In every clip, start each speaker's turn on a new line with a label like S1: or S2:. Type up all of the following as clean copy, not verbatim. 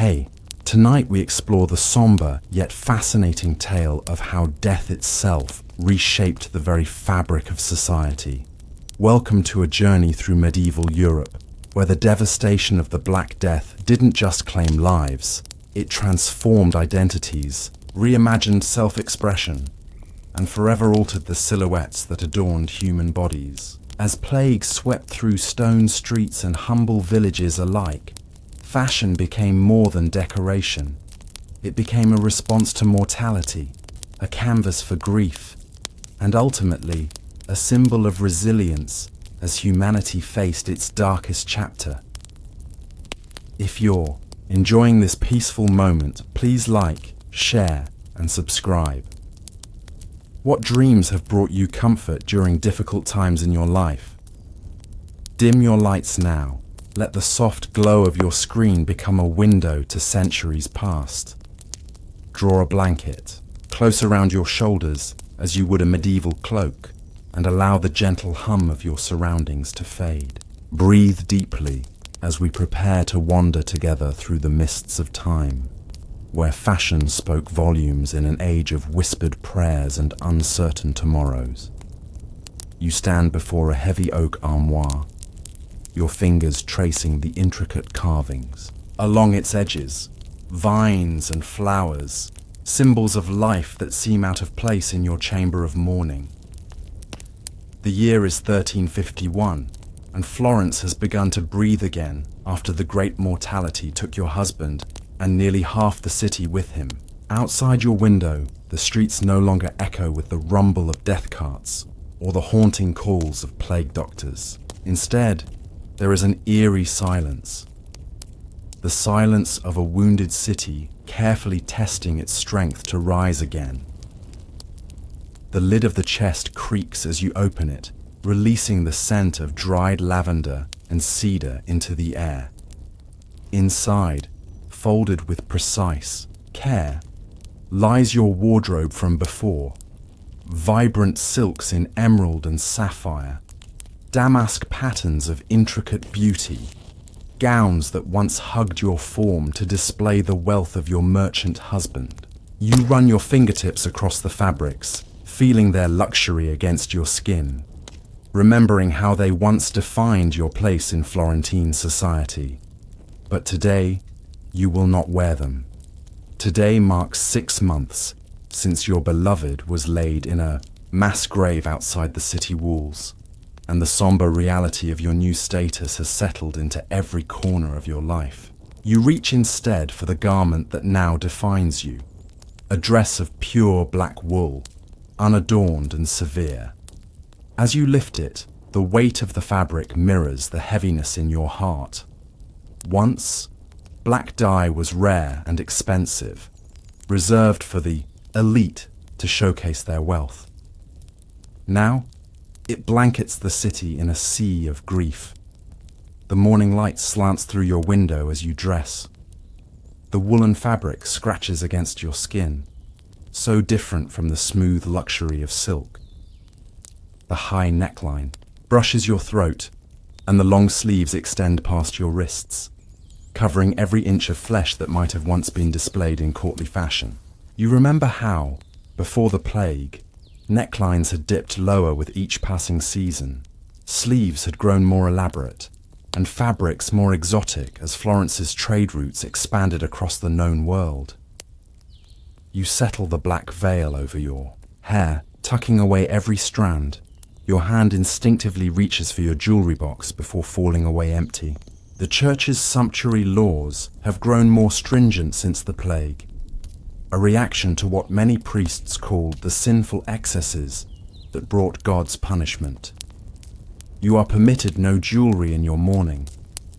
S1: Hey, tonight we explore the somber yet fascinating tale of how death itself reshaped the very fabric of society. Welcome to a journey through medieval Europe, where the devastation of the Black Death didn't just claim lives, it transformed identities, reimagined self-expression, and forever altered the silhouettes that adorned human bodies. As plague swept through stone streets and humble villages alike, fashion became more than decoration. It became a response to mortality, a canvas for grief, and ultimately, a symbol of resilience as humanity faced its darkest chapter. If you're enjoying this peaceful moment, please like, share, and subscribe. What dreams have brought you comfort during difficult times in your life? Dim your lights now. Let the soft glow of your screen become a window to centuries past. Draw a blanket close around your shoulders as you would a medieval cloak, and allow the gentle hum of your surroundings to fade. Breathe deeply as we prepare to wander together through the mists of time, where fashion spoke volumes in an age of whispered prayers and uncertain tomorrows. You stand before a heavy oak armoire, your fingers tracing the intricate carvings. Along its edges, vines and flowers, symbols of life that seem out of place in your chamber of mourning. The year is 1351, and Florence has begun to breathe again after the great mortality took your husband and nearly half the city with him. Outside your window, the streets no longer echo with the rumble of death carts or the haunting calls of plague doctors. Instead, there is an eerie silence. The silence of a wounded city carefully testing its strength to rise again. The lid of the chest creaks as you open it, releasing the scent of dried lavender and cedar into the air. Inside, folded with precise care, lies your wardrobe from before. Vibrant silks in emerald and sapphire, damask patterns of intricate beauty, gowns that once hugged your form to display the wealth of your merchant husband. You run your fingertips across the fabrics, feeling their luxury against your skin, remembering how they once defined your place in Florentine society. But today, you will not wear them. Today marks 6 months since your beloved was laid in a mass grave outside the city walls, and the somber reality of your new status has settled into every corner of your life. You reach instead for the garment that now defines you, a dress of pure black wool, unadorned and severe. As you lift it, the weight of the fabric mirrors the heaviness in your heart. Once, black dye was rare and expensive, reserved for the elite to showcase their wealth. Now, it blankets the city in a sea of grief. The morning light slants through your window as you dress. The woolen fabric scratches against your skin, so different from the smooth luxury of silk. The high neckline brushes your throat, and the long sleeves extend past your wrists, covering every inch of flesh that might have once been displayed in courtly fashion. You remember how, before the plague, necklines had dipped lower with each passing season, sleeves had grown more elaborate, and fabrics more exotic as Florence's trade routes expanded across the known world. You settle the black veil over your hair, tucking away every strand. Your hand instinctively reaches for your jewelry box before falling away empty. The church's sumptuary laws have grown more stringent since the plague, a reaction to what many priests called the sinful excesses that brought God's punishment. You are permitted no jewelry in your mourning,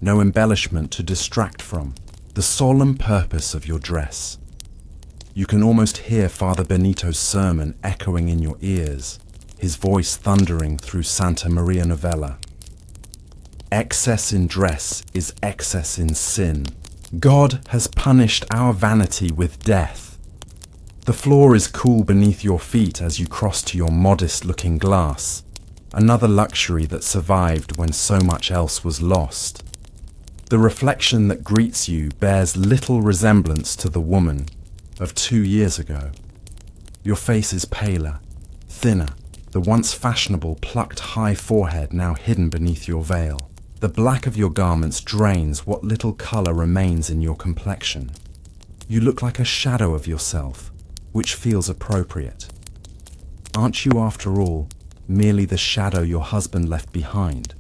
S1: no embellishment to distract from the solemn purpose of your dress. You can almost hear Father Benito's sermon echoing in your ears, his voice thundering through Santa Maria Novella. Excess in dress is excess in sin. God has punished our vanity with death. The floor is cool beneath your feet as you cross to your modest-looking glass, another luxury that survived when so much else was lost. The reflection that greets you bears little resemblance to the woman of 2 years ago. Your face is paler, thinner, the once fashionable plucked high forehead now hidden beneath your veil. The black of your garments drains what little colour remains in your complexion. You look like a shadow of yourself, which feels appropriate. Aren't you, after all, merely the shadow your husband left behind?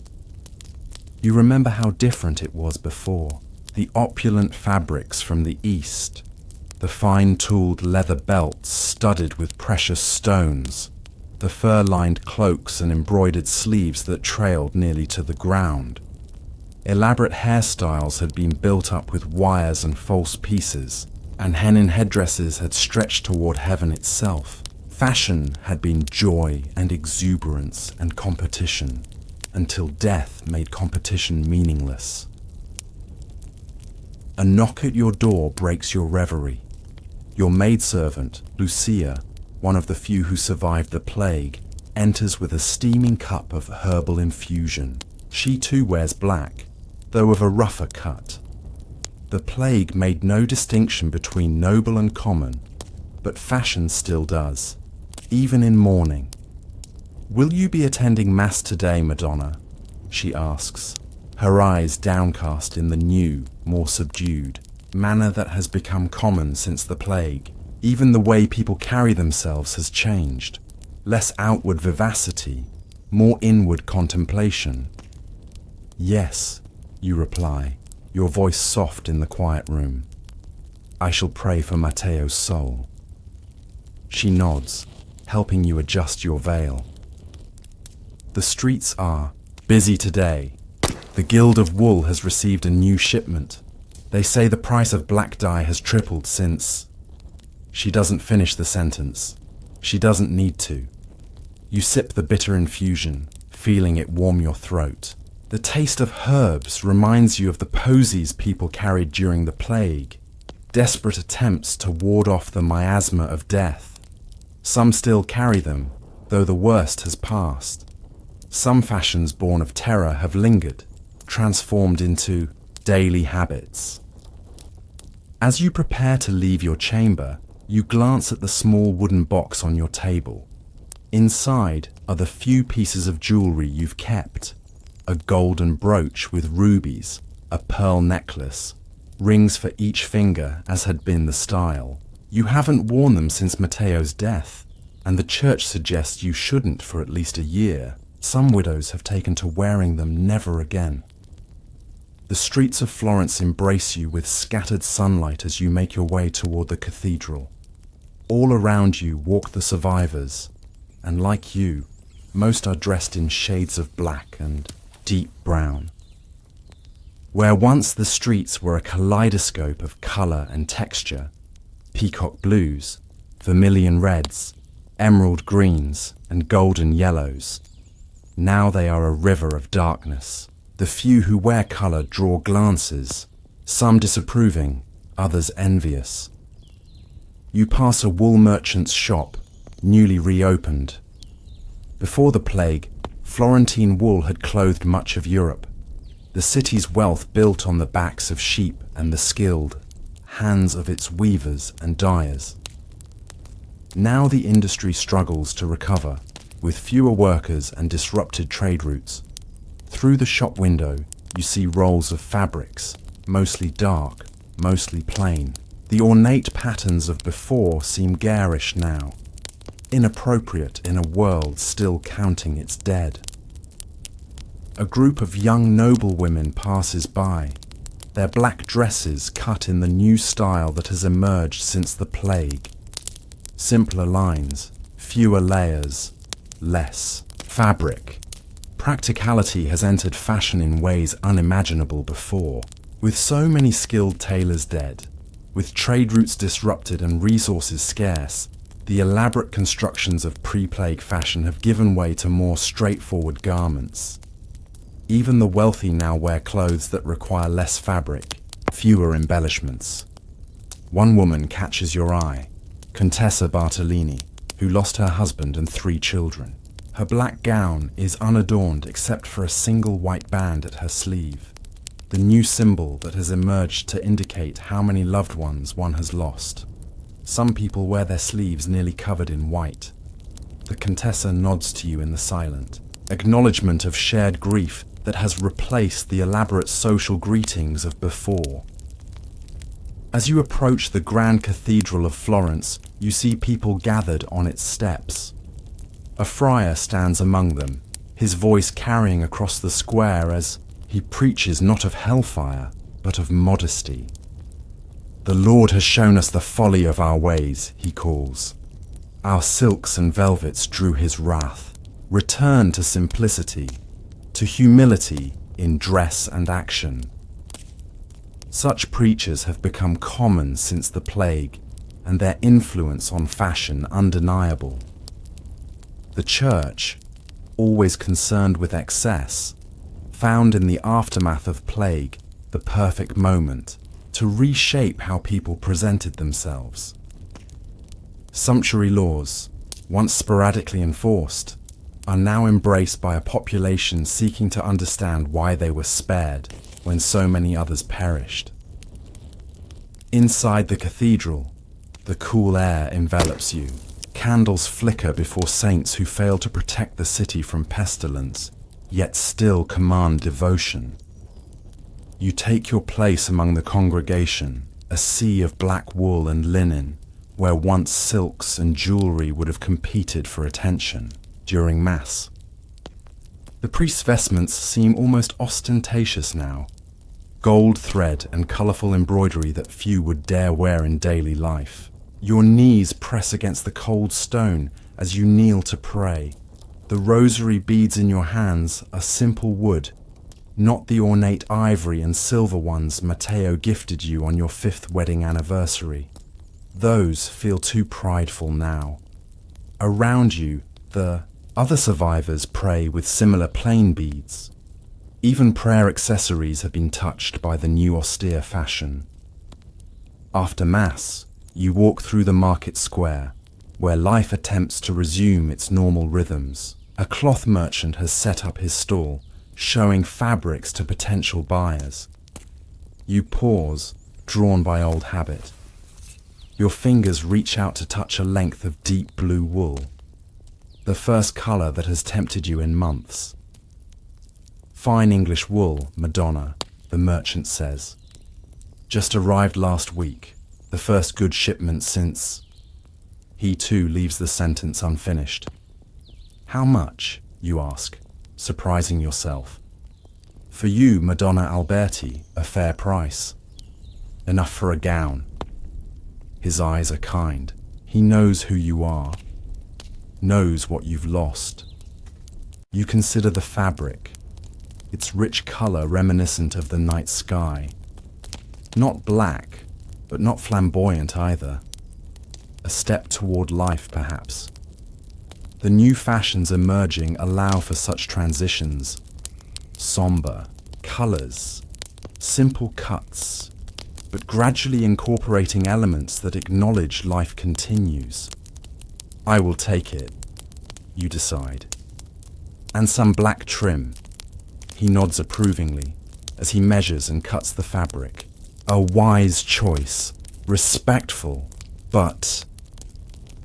S1: You remember how different it was before. The opulent fabrics from the East, the fine-tooled leather belts studded with precious stones, the fur-lined cloaks and embroidered sleeves that trailed nearly to the ground. Elaborate hairstyles had been built up with wires and false pieces, and hennin headdresses had stretched toward heaven itself. Fashion had been joy and exuberance and competition, until death made competition meaningless. A knock at your door breaks your reverie. Your maidservant, Lucia, one of the few who survived the plague, enters with a steaming cup of herbal infusion. She too wears black, though of a rougher cut. The plague made no distinction between noble and common, but fashion still does, even in mourning. "Will you be attending Mass today, Madonna?" she asks, her eyes downcast in the new, more subdued manner that has become common since the plague. Even the way people carry themselves has changed. Less outward vivacity, more inward contemplation. "Yes," you reply, your voice soft in the quiet room. "I shall pray for Matteo's soul." She nods, helping you adjust your veil. The streets are busy today. The Guild of Wool has received a new shipment. They say the price of black dye has tripled since... She doesn't finish the sentence. She doesn't need to. You sip the bitter infusion, feeling it warm your throat. The taste of herbs reminds you of the posies people carried during the plague, desperate attempts to ward off the miasma of death. Some still carry them, though the worst has passed. Some fashions born of terror have lingered, transformed into daily habits. As you prepare to leave your chamber, you glance at the small wooden box on your table. Inside are the few pieces of jewelry you've kept: a golden brooch with rubies, a pearl necklace, rings for each finger as had been the style. You haven't worn them since Matteo's death, and the church suggests you shouldn't for at least a year. Some widows have taken to wearing them never again. The streets of Florence embrace you with scattered sunlight as you make your way toward the cathedral. All around you walk the survivors, and like you, most are dressed in shades of black and deep brown. Where once the streets were a kaleidoscope of color and texture, peacock blues, vermilion reds, emerald greens, and golden yellows, now they are a river of darkness. The few who wear color draw glances, some disapproving, others envious. You pass a wool merchant's shop, newly reopened. Before the plague, Florentine wool had clothed much of Europe. The city's wealth built on the backs of sheep and the skilled hands of its weavers and dyers. Now the industry struggles to recover, with fewer workers and disrupted trade routes. Through the shop window, you see rolls of fabrics, mostly dark, mostly plain. The ornate patterns of before seem garish now, inappropriate in a world still counting its dead. A group of young noble women passes by, their black dresses cut in the new style that has emerged since the plague. Simpler lines, fewer layers, less fabric. Practicality has entered fashion in ways unimaginable before. With so many skilled tailors dead, with trade routes disrupted and resources scarce, the elaborate constructions of pre-plague fashion have given way to more straightforward garments. Even the wealthy now wear clothes that require less fabric, fewer embellishments. One woman catches your eye, Contessa Bartolini, who lost her husband and 3 children. Her black gown is unadorned except for a single white band at her sleeve. the new symbol that has emerged to indicate how many loved ones one has lost. Some people wear their sleeves nearly covered in white. The Contessa nods to you in the silent, acknowledgement of shared grief that has replaced the elaborate social greetings of before. As you approach the Grand Cathedral of Florence, you see people gathered on its steps. A friar stands among them, his voice carrying across the square as he preaches not of hellfire, but of modesty. "The Lord has shown us the folly of our ways," he calls. "Our silks and velvets drew his wrath. Return to simplicity, to humility in dress and action." Such preachers have become common since the plague, and their influence on fashion undeniable. The Church, always concerned with excess, found in the aftermath of plague the perfect moment to reshape how people presented themselves. Sumptuary laws, once sporadically enforced, are now embraced by a population seeking to understand why they were spared when so many others perished. Inside the cathedral, the cool air envelops you. Candles flicker before saints who fail to protect the city from pestilence, yet still command devotion. You take your place among the congregation, a sea of black wool and linen, where once silks and jewelry would have competed for attention during Mass. The priest's vestments seem almost ostentatious now, gold thread and colourful embroidery that few would dare wear in daily life. Your knees press against the cold stone as you kneel to pray. The rosary beads in your hands are simple wood, not the ornate ivory and silver ones Matteo gifted you on your 5th wedding anniversary. Those feel too prideful now. Around you, the other survivors pray with similar plain beads. Even prayer accessories have been touched by the new austere fashion. After Mass, you walk through the market square, where life attempts to resume its normal rhythms. A cloth merchant has set up his stall, showing fabrics to potential buyers. You pause, drawn by old habit. Your fingers reach out to touch a length of deep blue wool, the first colour that has tempted you in months. "Fine English wool, Madonna," the merchant says. "Just arrived last week, the first good shipment since..." He too leaves the sentence unfinished. "How much?" you ask, surprising yourself. "For you, Madonna Alberti, a fair price. Enough for a gown." His eyes are kind. He knows who you are, knows what you've lost. You consider the fabric, its rich colour reminiscent of the night sky. Not black, but not flamboyant either. A step toward life, perhaps. The new fashions emerging allow for such transitions. Sombre, colours, simple cuts, but gradually incorporating elements that acknowledge life continues. "I will take it," you decide. "And some black trim." He nods approvingly as he measures and cuts the fabric. A wise choice, respectful, but...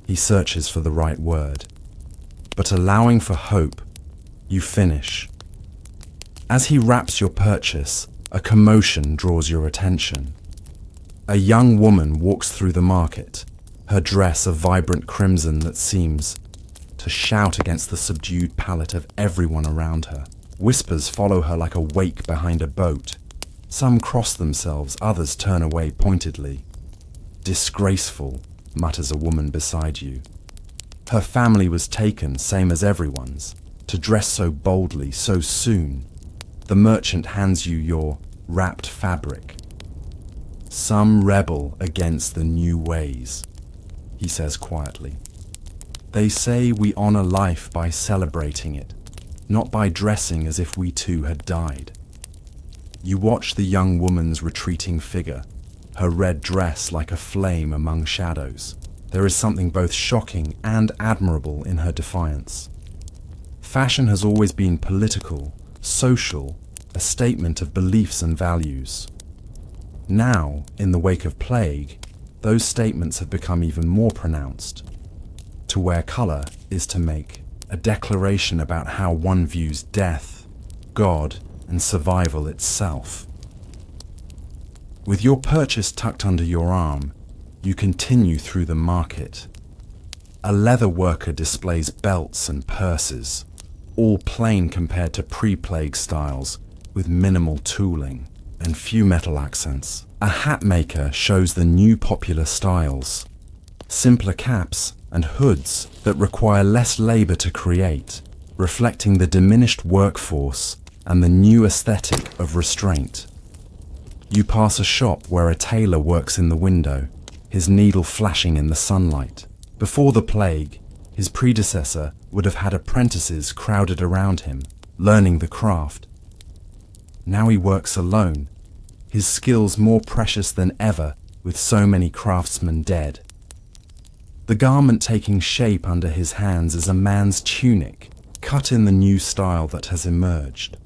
S1: He searches for the right word. But allowing for hope, you finish. As he wraps your purchase, a commotion draws your attention. A young woman walks through the market, her dress a vibrant crimson that seems to shout against the subdued palate of everyone around her. Whispers follow her like a wake behind a boat. Some cross themselves, others turn away pointedly. "Disgraceful," mutters a woman beside you. Her family was taken, same as everyone's, to dress so boldly, so soon. The merchant hands you your wrapped fabric. "Some rebel against the new ways," he says quietly. "They say we honor life by celebrating it, not by dressing as if we too had died." You watch the young woman's retreating figure, her red dress like a flame among shadows. There is something both shocking and admirable in her defiance. Fashion has always been political, social, a statement of beliefs and values. Now, in the wake of plague, those statements have become even more pronounced. To wear colour is to make a declaration about how one views death, God, and survival itself. With your purchase tucked under your arm, you continue through the market. A leather worker displays belts and purses, all plain compared to pre-plague styles, with minimal tooling and few metal accents. A hat maker shows the new popular styles, simpler caps and hoods that require less labor to create, reflecting the diminished workforce and the new aesthetic of restraint. You pass a shop where a tailor works in the window, his needle flashing in the sunlight. Before the plague, his predecessor would have had apprentices crowded around him, learning the craft. Now he works alone, his skills more precious than ever with so many craftsmen dead. The garment taking shape under his hands is a man's tunic, cut in the new style that has emerged.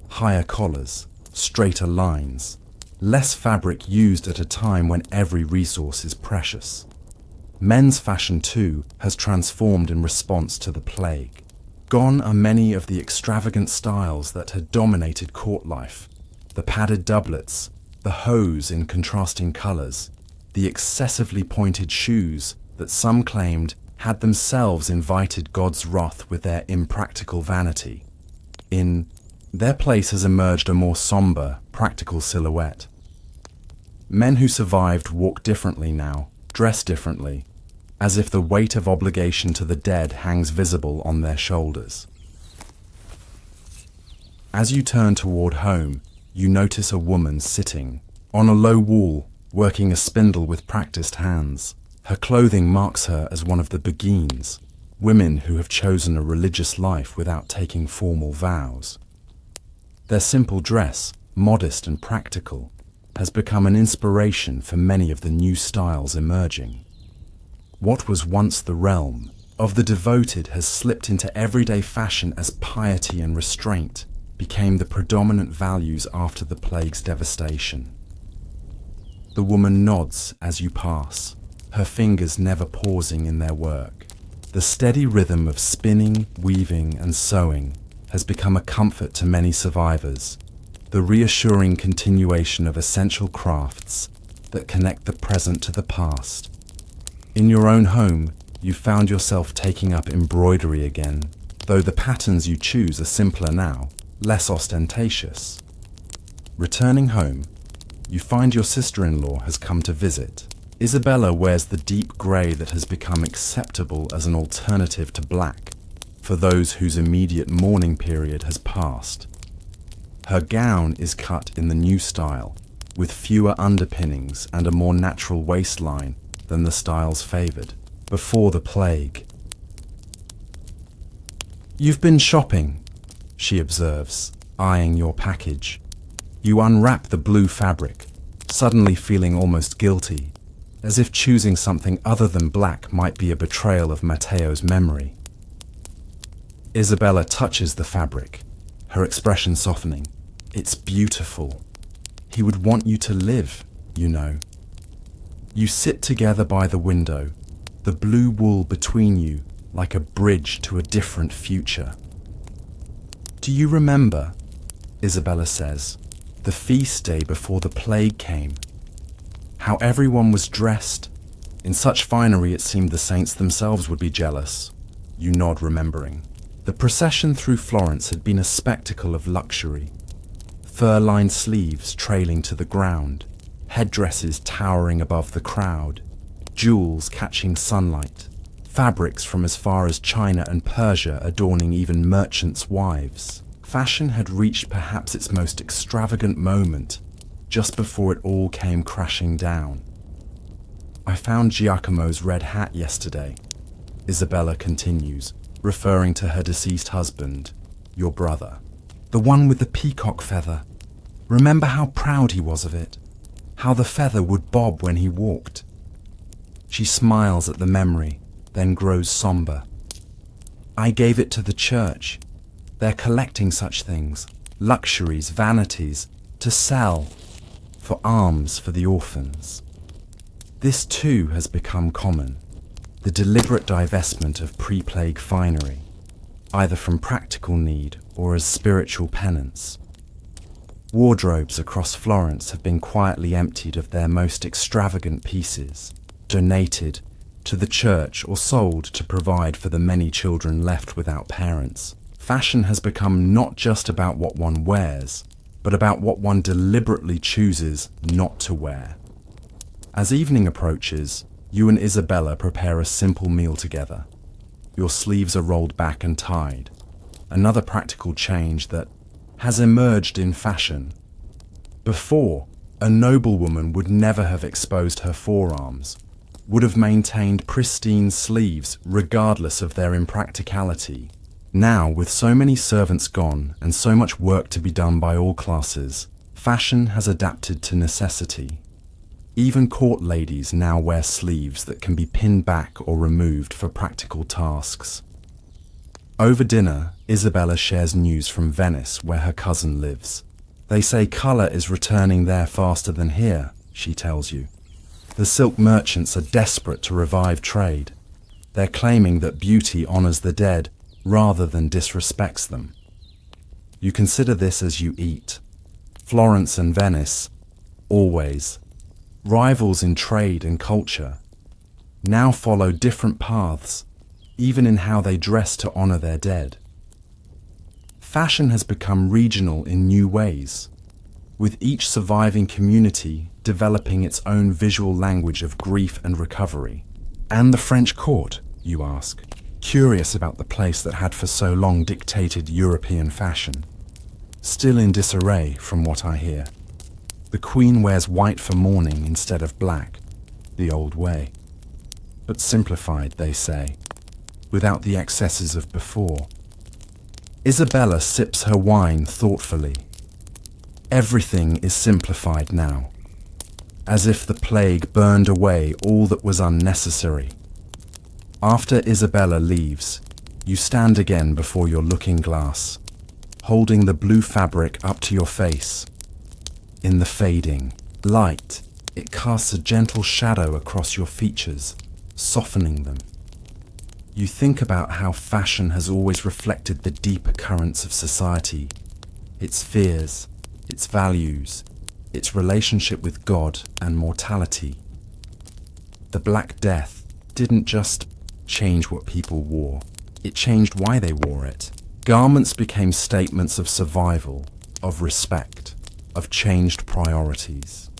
S1: Higher collars, straighter lines, less fabric used at a time when every resource is precious. Men's fashion too has transformed in response to the plague. Gone are many of the extravagant styles that had dominated court life. The padded doublets, the hose in contrasting colours, the excessively pointed shoes that some claimed had themselves invited God's wrath with their impractical vanity. In their place has emerged a more sombre, practical silhouette. Men who survived walk differently now, dress differently, as if the weight of obligation to the dead hangs visible on their shoulders. As you turn toward home, you notice a woman sitting on a low wall, working a spindle with practiced hands. Her clothing marks her as one of the Beguines, women who have chosen a religious life without taking formal vows. Their simple dress, modest and practical, has become an inspiration for many of the new styles emerging. What was once the realm of the devoted has slipped into everyday fashion as piety and restraint became the predominant values after the plague's devastation. The woman nods as you pass, her fingers never pausing in their work. The steady rhythm of spinning, weaving, and sewing has become a comfort to many survivors, the reassuring continuation of essential crafts that connect the present to the past. In your own home, you found yourself taking up embroidery again, though the patterns you choose are simpler now, less ostentatious. Returning home, you find your sister-in-law has come to visit. Isabella wears the deep grey that has become acceptable as an alternative to black for those whose immediate mourning period has passed. Her gown is cut in the new style, with fewer underpinnings and a more natural waistline than the styles favoured before the plague. "You've been shopping," she observes, eyeing your package. You unwrap the blue fabric, suddenly feeling almost guilty, as if choosing something other than black might be a betrayal of Matteo's memory. Isabella touches the fabric, her expression softening. "It's beautiful. He would want you to live, you know." You sit together by the window, the blue wool between you like a bridge to a different future. "Do you remember," Isabella says, "the feast day before the plague came? How everyone was dressed. In such finery it seemed the saints themselves would be jealous." You nod, remembering. The procession through Florence had been a spectacle of luxury. Fur-lined sleeves trailing to the ground, headdresses towering above the crowd, jewels catching sunlight, fabrics from as far as China and Persia adorning even merchants' wives. Fashion had reached perhaps its most extravagant moment, just before it all came crashing down. "I found Giacomo's red hat yesterday," Isabella continues, referring to her deceased husband, your brother. "The one with the peacock feather. Remember how proud he was of it? How the feather would bob when he walked?" She smiles at the memory, then grows somber. "I gave it to the church. They're collecting such things. luxuries, vanities, to sell, for alms for the orphans. This too has become common, the deliberate divestment of pre-plague finery, either from practical need or as spiritual penance. Wardrobes across Florence have been quietly emptied of their most extravagant pieces, donated to the church or sold to provide for the many children left without parents. Fashion has become not just about what one wears, but about what one deliberately chooses not to wear. As evening approaches, you and Isabella prepare a simple meal together. Your sleeves are rolled back and tied, another practical change that has emerged in fashion. Before, a noblewoman would never have exposed her forearms, would have maintained pristine sleeves regardless of their impracticality. Now, with so many servants gone and so much work to be done by all classes, fashion has adapted to necessity. Even court ladies now wear sleeves that can be pinned back or removed for practical tasks. Over dinner, Isabella shares news from Venice, where her cousin lives. They say colour is returning there faster than here, she tells you. The silk merchants are desperate to revive trade. They're claiming that beauty honours the dead rather than disrespects them. You consider this as you eat. Florence and Venice, always rivals in trade and culture, now follow different paths, even in how they dress to honour their dead. Fashion has become regional in new ways, with each surviving community developing its own visual language of grief and recovery. And the French court, you ask, curious about the place that had for so long dictated European fashion. Still in disarray, from what I hear. The Queen wears white for mourning instead of black, the old way. But simplified, they say, without the excesses of before. Isabella sips her wine thoughtfully. Everything is simplified now, as if the plague burned away all that was unnecessary. After Isabella leaves, you stand again before your looking glass, holding the blue fabric up to your face. In the fading light, it casts a gentle shadow across your features, softening them. You think about how fashion has always reflected the deeper currents of society, its fears, its values, its relationship with God and mortality. The Black Death didn't just change what people wore, it changed why they wore it. Garments became statements of survival, of respect, of changed priorities.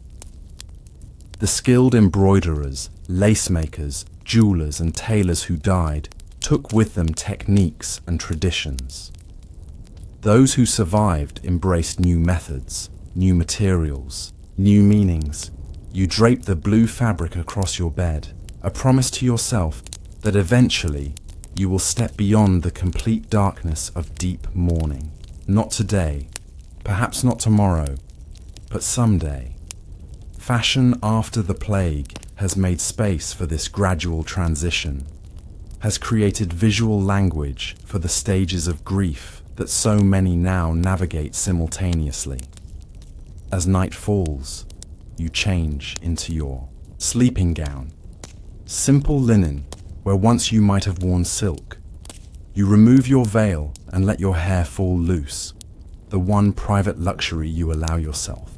S1: The skilled embroiderers, lace makers, jewelers and tailors who died took with them techniques and traditions. Those who survived embraced new methods, new materials, new meanings. You drape the blue fabric across your bed, a promise to yourself that eventually you will step beyond the complete darkness of deep mourning. Not today, perhaps not tomorrow, but someday. Fashion after the plague has made space for this gradual transition, has created visual language for the stages of grief that so many now navigate simultaneously. As night falls, you change into your sleeping gown, simple linen where once you might have worn silk. You remove your veil and let your hair fall loose, the one private luxury you allow yourself.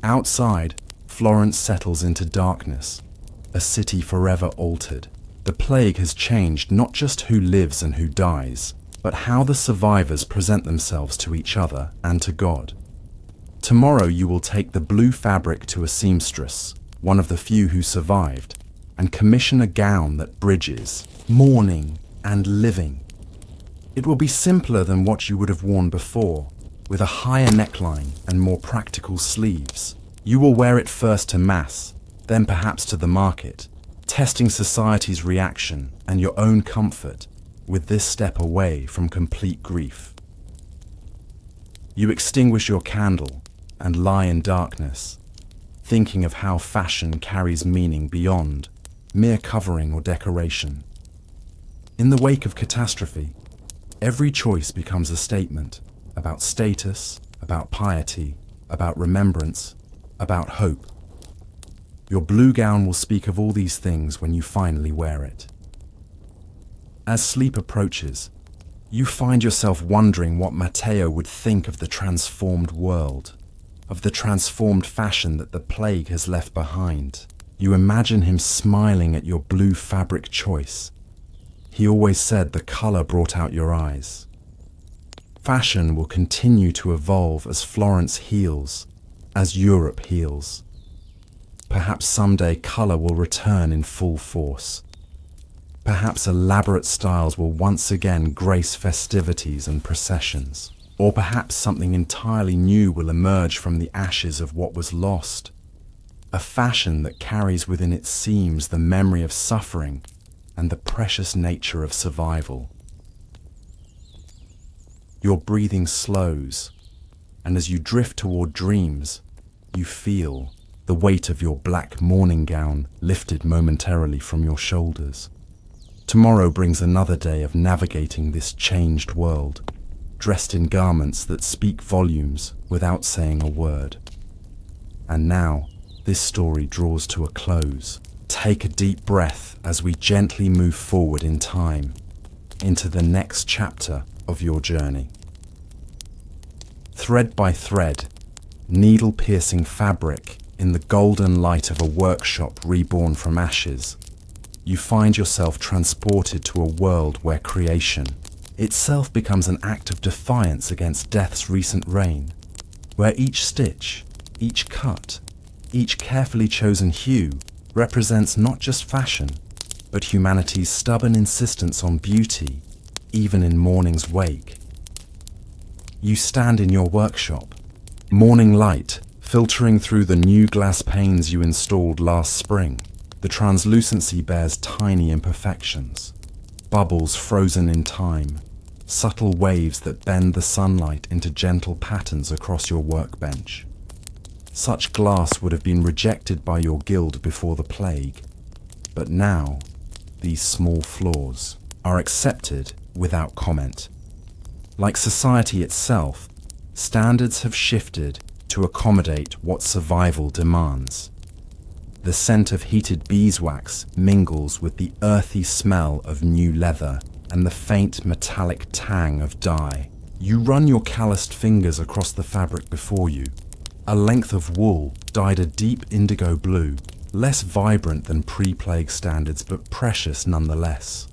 S1: Outside, Florence settles into darkness, a city forever altered. The plague has changed not just who lives and who dies, but how the survivors present themselves to each other and to God. Tomorrow you will take the blue fabric to a seamstress, one of the few who survived, and commission a gown that bridges mourning and living. It will be simpler than what you would have worn before, with a higher neckline and more practical sleeves. You will wear it first to mass, then perhaps to the market, testing society's reaction and your own comfort with this step away from complete grief. You extinguish your candle and lie in darkness, thinking of how fashion carries meaning beyond mere covering or decoration. In the wake of catastrophe, every choice becomes a statement, about status, about piety, about remembrance, about hope. Your blue gown will speak of all these things when you finally wear it. As sleep approaches, you find yourself wondering what Matteo would think of the transformed world, of the transformed fashion that the plague has left behind. You imagine him smiling at your blue fabric choice. He always said the color brought out your eyes. Fashion will continue to evolve as Florence heals, as Europe heals. Perhaps someday color will return in full force. Perhaps elaborate styles will once again grace festivities and processions. Or perhaps something entirely new will emerge from the ashes of what was lost. A fashion that carries within its seams the memory of suffering and the precious nature of survival. Your breathing slows, and as you drift toward dreams, you feel the weight of your black morning gown lifted momentarily from your shoulders. Tomorrow brings another day of navigating this changed world, dressed in garments that speak volumes without saying a word. And now, this story draws to a close. Take a deep breath as we gently move forward in time, into the next chapter of your journey. Thread by thread, needle-piercing fabric in the golden light of a workshop reborn from ashes, you find yourself transported to a world where creation itself becomes an act of defiance against death's recent reign, where each stitch, each cut, each carefully chosen hue represents not just fashion, but humanity's stubborn insistence on beauty, even in morning's wake. You stand in your workshop, morning light filtering through the new glass panes you installed last spring. The translucency bears tiny imperfections, bubbles frozen in time, subtle waves that bend the sunlight into gentle patterns across your workbench. Such glass would have been rejected by your guild before the plague, but now these small flaws are accepted without comment. Like society itself, standards have shifted to accommodate what survival demands. The scent of heated beeswax mingles with the earthy smell of new leather and the faint metallic tang of dye. You run your calloused fingers across the fabric before you. A length of wool dyed a deep indigo blue, less vibrant than pre-plague standards but precious nonetheless.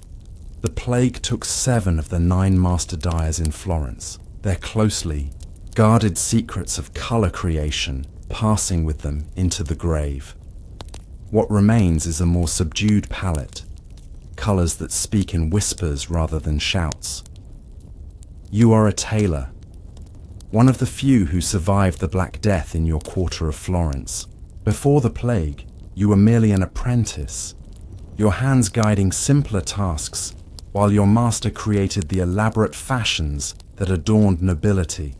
S1: The plague took 7 of the 9 master dyers in Florence, their closely guarded secrets of color creation passing with them into the grave. What remains is a more subdued palette, colors that speak in whispers rather than shouts. You are a tailor, one of the few who survived the Black Death in your quarter of Florence. Before the plague, you were merely an apprentice, your hands guiding simpler tasks, while your master created the elaborate fashions that adorned nobility.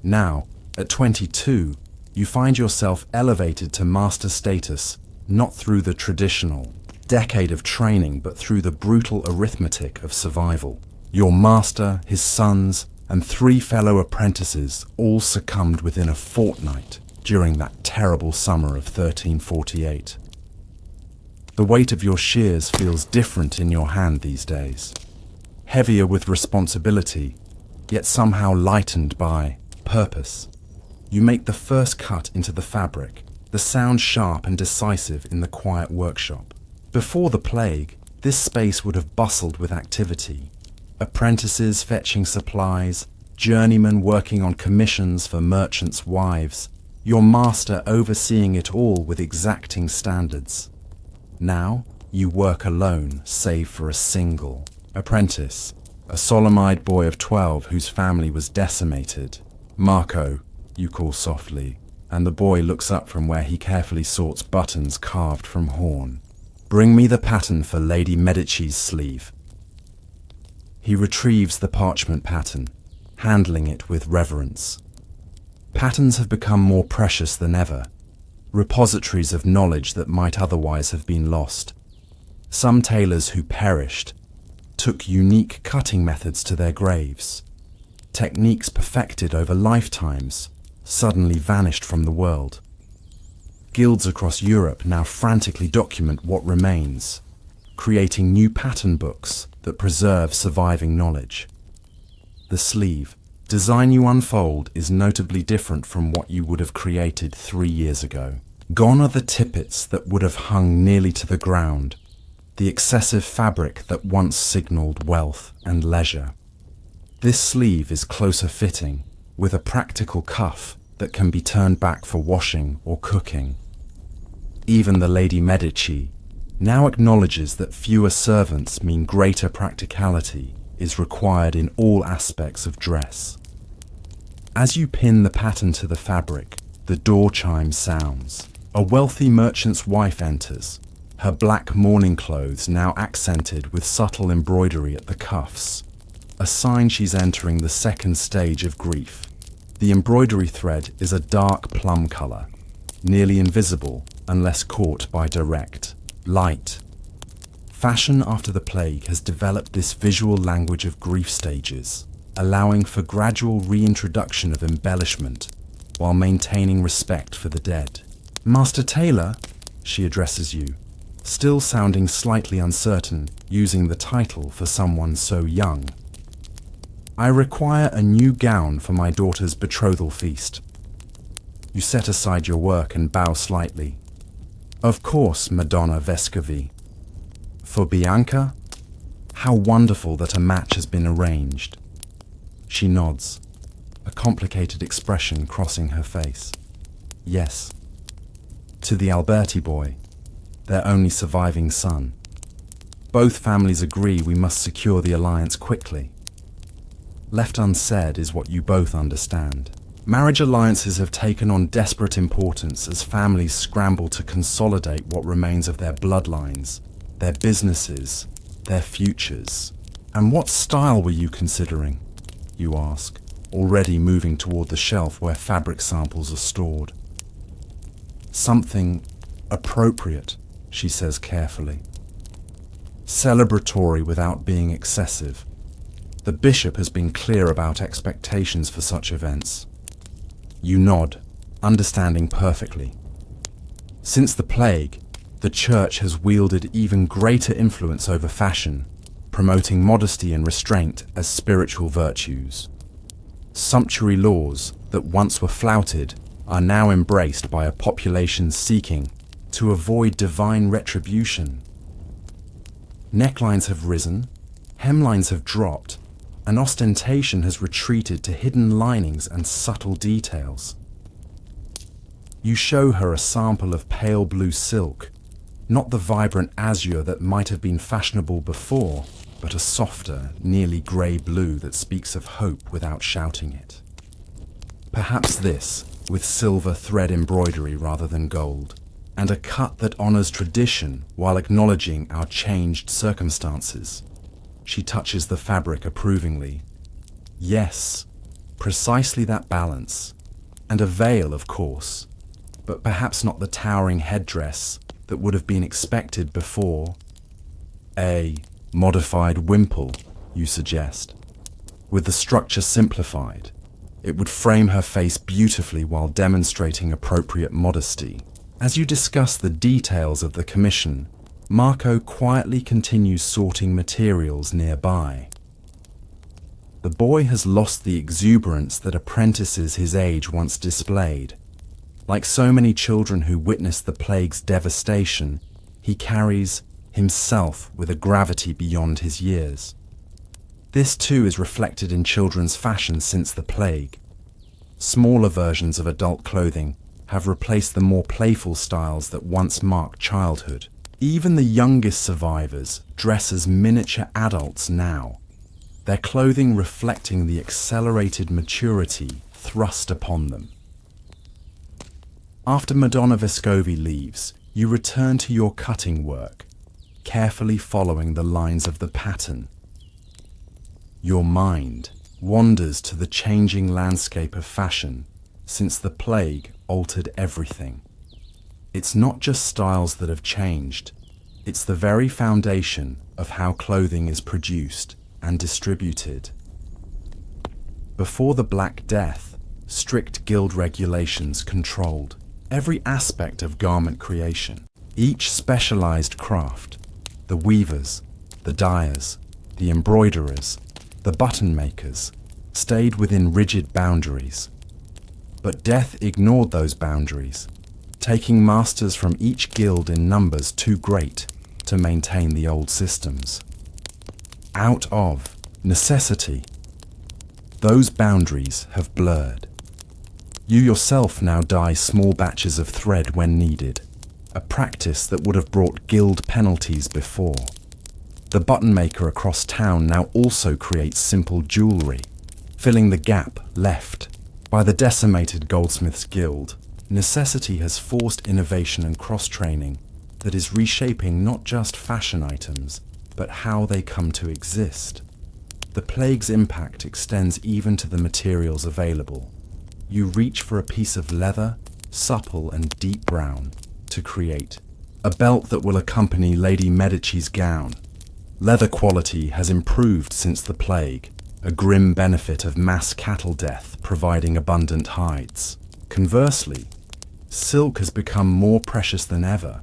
S1: Now, at 22, you find yourself elevated to master status, not through the traditional decade of training, but through the brutal arithmetic of survival. Your master, his sons, and 3 fellow apprentices all succumbed within a fortnight during that terrible summer of 1348. The weight of your shears feels different in your hand these days, heavier with responsibility, yet somehow lightened by purpose. You make the first cut into the fabric, the sound sharp and decisive in the quiet workshop. Before the plague, this space would have bustled with activity. Apprentices fetching supplies, journeymen working on commissions for merchants' wives, your master overseeing it all with exacting standards. Now, you work alone, save for a single apprentice, a solemn-eyed boy of 12 whose family was decimated. Marco, you call softly, and the boy looks up from where he carefully sorts buttons carved from horn. Bring me the pattern for Lady Medici's sleeve. He retrieves the parchment pattern, handling it with reverence. Patterns have become more precious than ever, repositories of knowledge that might otherwise have been lost. Some tailors who perished took unique cutting methods to their graves. Techniques perfected over lifetimes suddenly vanished from the world. Guilds across Europe now frantically document what remains, creating new pattern books that preserve surviving knowledge. The sleeve, design you unfold, is notably different from what you would have created 3 years ago. Gone are the tippets that would have hung nearly to the ground, the excessive fabric that once signaled wealth and leisure. This sleeve is closer fitting, with a practical cuff that can be turned back for washing or cooking. Even the Lady Medici now acknowledges that fewer servants mean greater practicality is required in all aspects of dress. As you pin the pattern to the fabric, the door chime sounds. A wealthy merchant's wife enters, her black mourning clothes now accented with subtle embroidery at the cuffs, a sign she's entering the second stage of grief. The embroidery thread is a dark plum color, nearly invisible unless caught by direct light. Fashion after the plague has developed this visual language of grief stages, allowing for gradual reintroduction of embellishment while maintaining respect for the dead. Master Tailor, she addresses you, still sounding slightly uncertain, using the title for someone so young. I require a new gown for my daughter's betrothal feast. You set aside your work and bow slightly. Of course, Madonna Vescovi. For Bianca? How wonderful that a match has been arranged. She nods, a complicated expression crossing her face. Yes. To the Alberti boy, their only surviving son. Both families agree we must secure the alliance quickly. Left unsaid is what you both understand. Marriage alliances have taken on desperate importance as families scramble to consolidate what remains of their bloodlines, their businesses, their futures. And what style were you considering? You ask, already moving toward the shelf where fabric samples are stored. Something appropriate, she says carefully. Celebratory without being excessive. The bishop has been clear about expectations for such events. You nod, understanding perfectly. Since the plague, the church has wielded even greater influence over fashion, promoting modesty and restraint as spiritual virtues. Sumptuary laws that once were flouted are now embraced by a population seeking to avoid divine retribution. Necklines have risen, hemlines have dropped, and ostentation has retreated to hidden linings and subtle details. You show her a sample of pale blue silk, not the vibrant azure that might have been fashionable before, but a softer, nearly grey blue that speaks of hope without shouting it. Perhaps this, with silver thread embroidery rather than gold, and a cut that honours tradition while acknowledging our changed circumstances. She touches the fabric approvingly. Yes, precisely that balance. And a veil, of course, but perhaps not the towering headdress that would have been expected before. A modified wimple, you suggest. With the structure simplified, it would frame her face beautifully while demonstrating appropriate modesty. As you discuss the details of the commission, Marco quietly continues sorting materials nearby. The boy has lost the exuberance that apprentices his age once displayed. Like so many children who witnessed the plague's devastation, he carries himself with a gravity beyond his years. This too is reflected in children's fashion since the plague. Smaller versions of adult clothing have replaced the more playful styles that once marked childhood. Even the youngest survivors dress as miniature adults now, their clothing reflecting the accelerated maturity thrust upon them. After Madonna Vescovi leaves, you return to your cutting work, carefully following the lines of the pattern. Your mind wanders to the changing landscape of fashion since the plague altered everything. It's not just styles that have changed, it's the very foundation of how clothing is produced and distributed. Before the Black Death, strict guild regulations controlled every aspect of garment creation. Each specialized craft, the weavers, the dyers, the embroiderers, the button makers, stayed within rigid boundaries. But death ignored those boundaries, taking masters from each guild in numbers too great to maintain the old systems. Out of necessity, those boundaries have blurred. You yourself now dye small batches of thread when needed, a practice that would have brought guild penalties before. The button maker across town now also creates simple jewelry, filling the gap left by the decimated Goldsmiths Guild. Necessity has forced innovation and cross-training that is reshaping not just fashion items, but how they come to exist. The plague's impact extends even to the materials available. You reach for a piece of leather, supple and deep brown, to create a belt that will accompany Lady Medici's gown. Leather quality has improved since the plague, a grim benefit of mass cattle death providing abundant hides. Conversely, silk has become more precious than ever,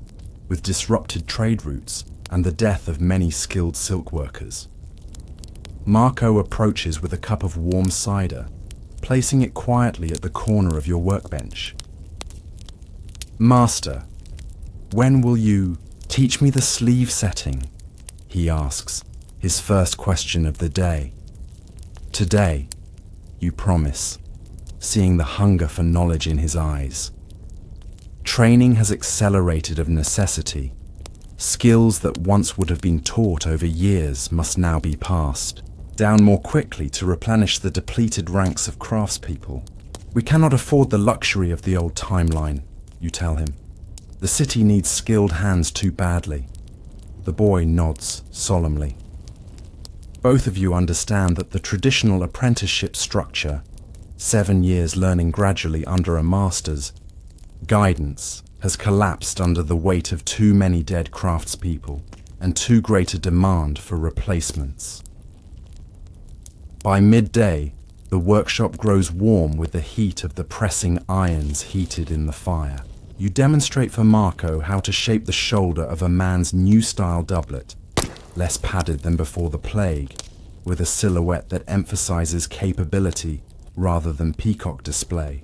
S1: with disrupted trade routes and the death of many skilled silk workers. Marco approaches with a cup of warm cider, placing it quietly at the corner of your workbench. "Master, when will you teach me the sleeve setting?" he asks, his first question of the day. "Today," you promise, seeing the hunger for knowledge in his eyes. Training has accelerated of necessity. Skills that once would have been taught over years must now be passed down more quickly to replenish the depleted ranks of craftspeople. "We cannot afford the luxury of the old timeline," you tell him. "The city needs skilled hands too badly." The boy nods solemnly. Both of you understand that the traditional apprenticeship structure, 7 years learning gradually under a master's guidance, has collapsed under the weight of too many dead craftspeople and too great a demand for replacements. By midday, the workshop grows warm with the heat of the pressing irons heated in the fire. You demonstrate for Marco how to shape the shoulder of a man's new style doublet, less padded than before the plague, with a silhouette that emphasizes capability rather than peacock display.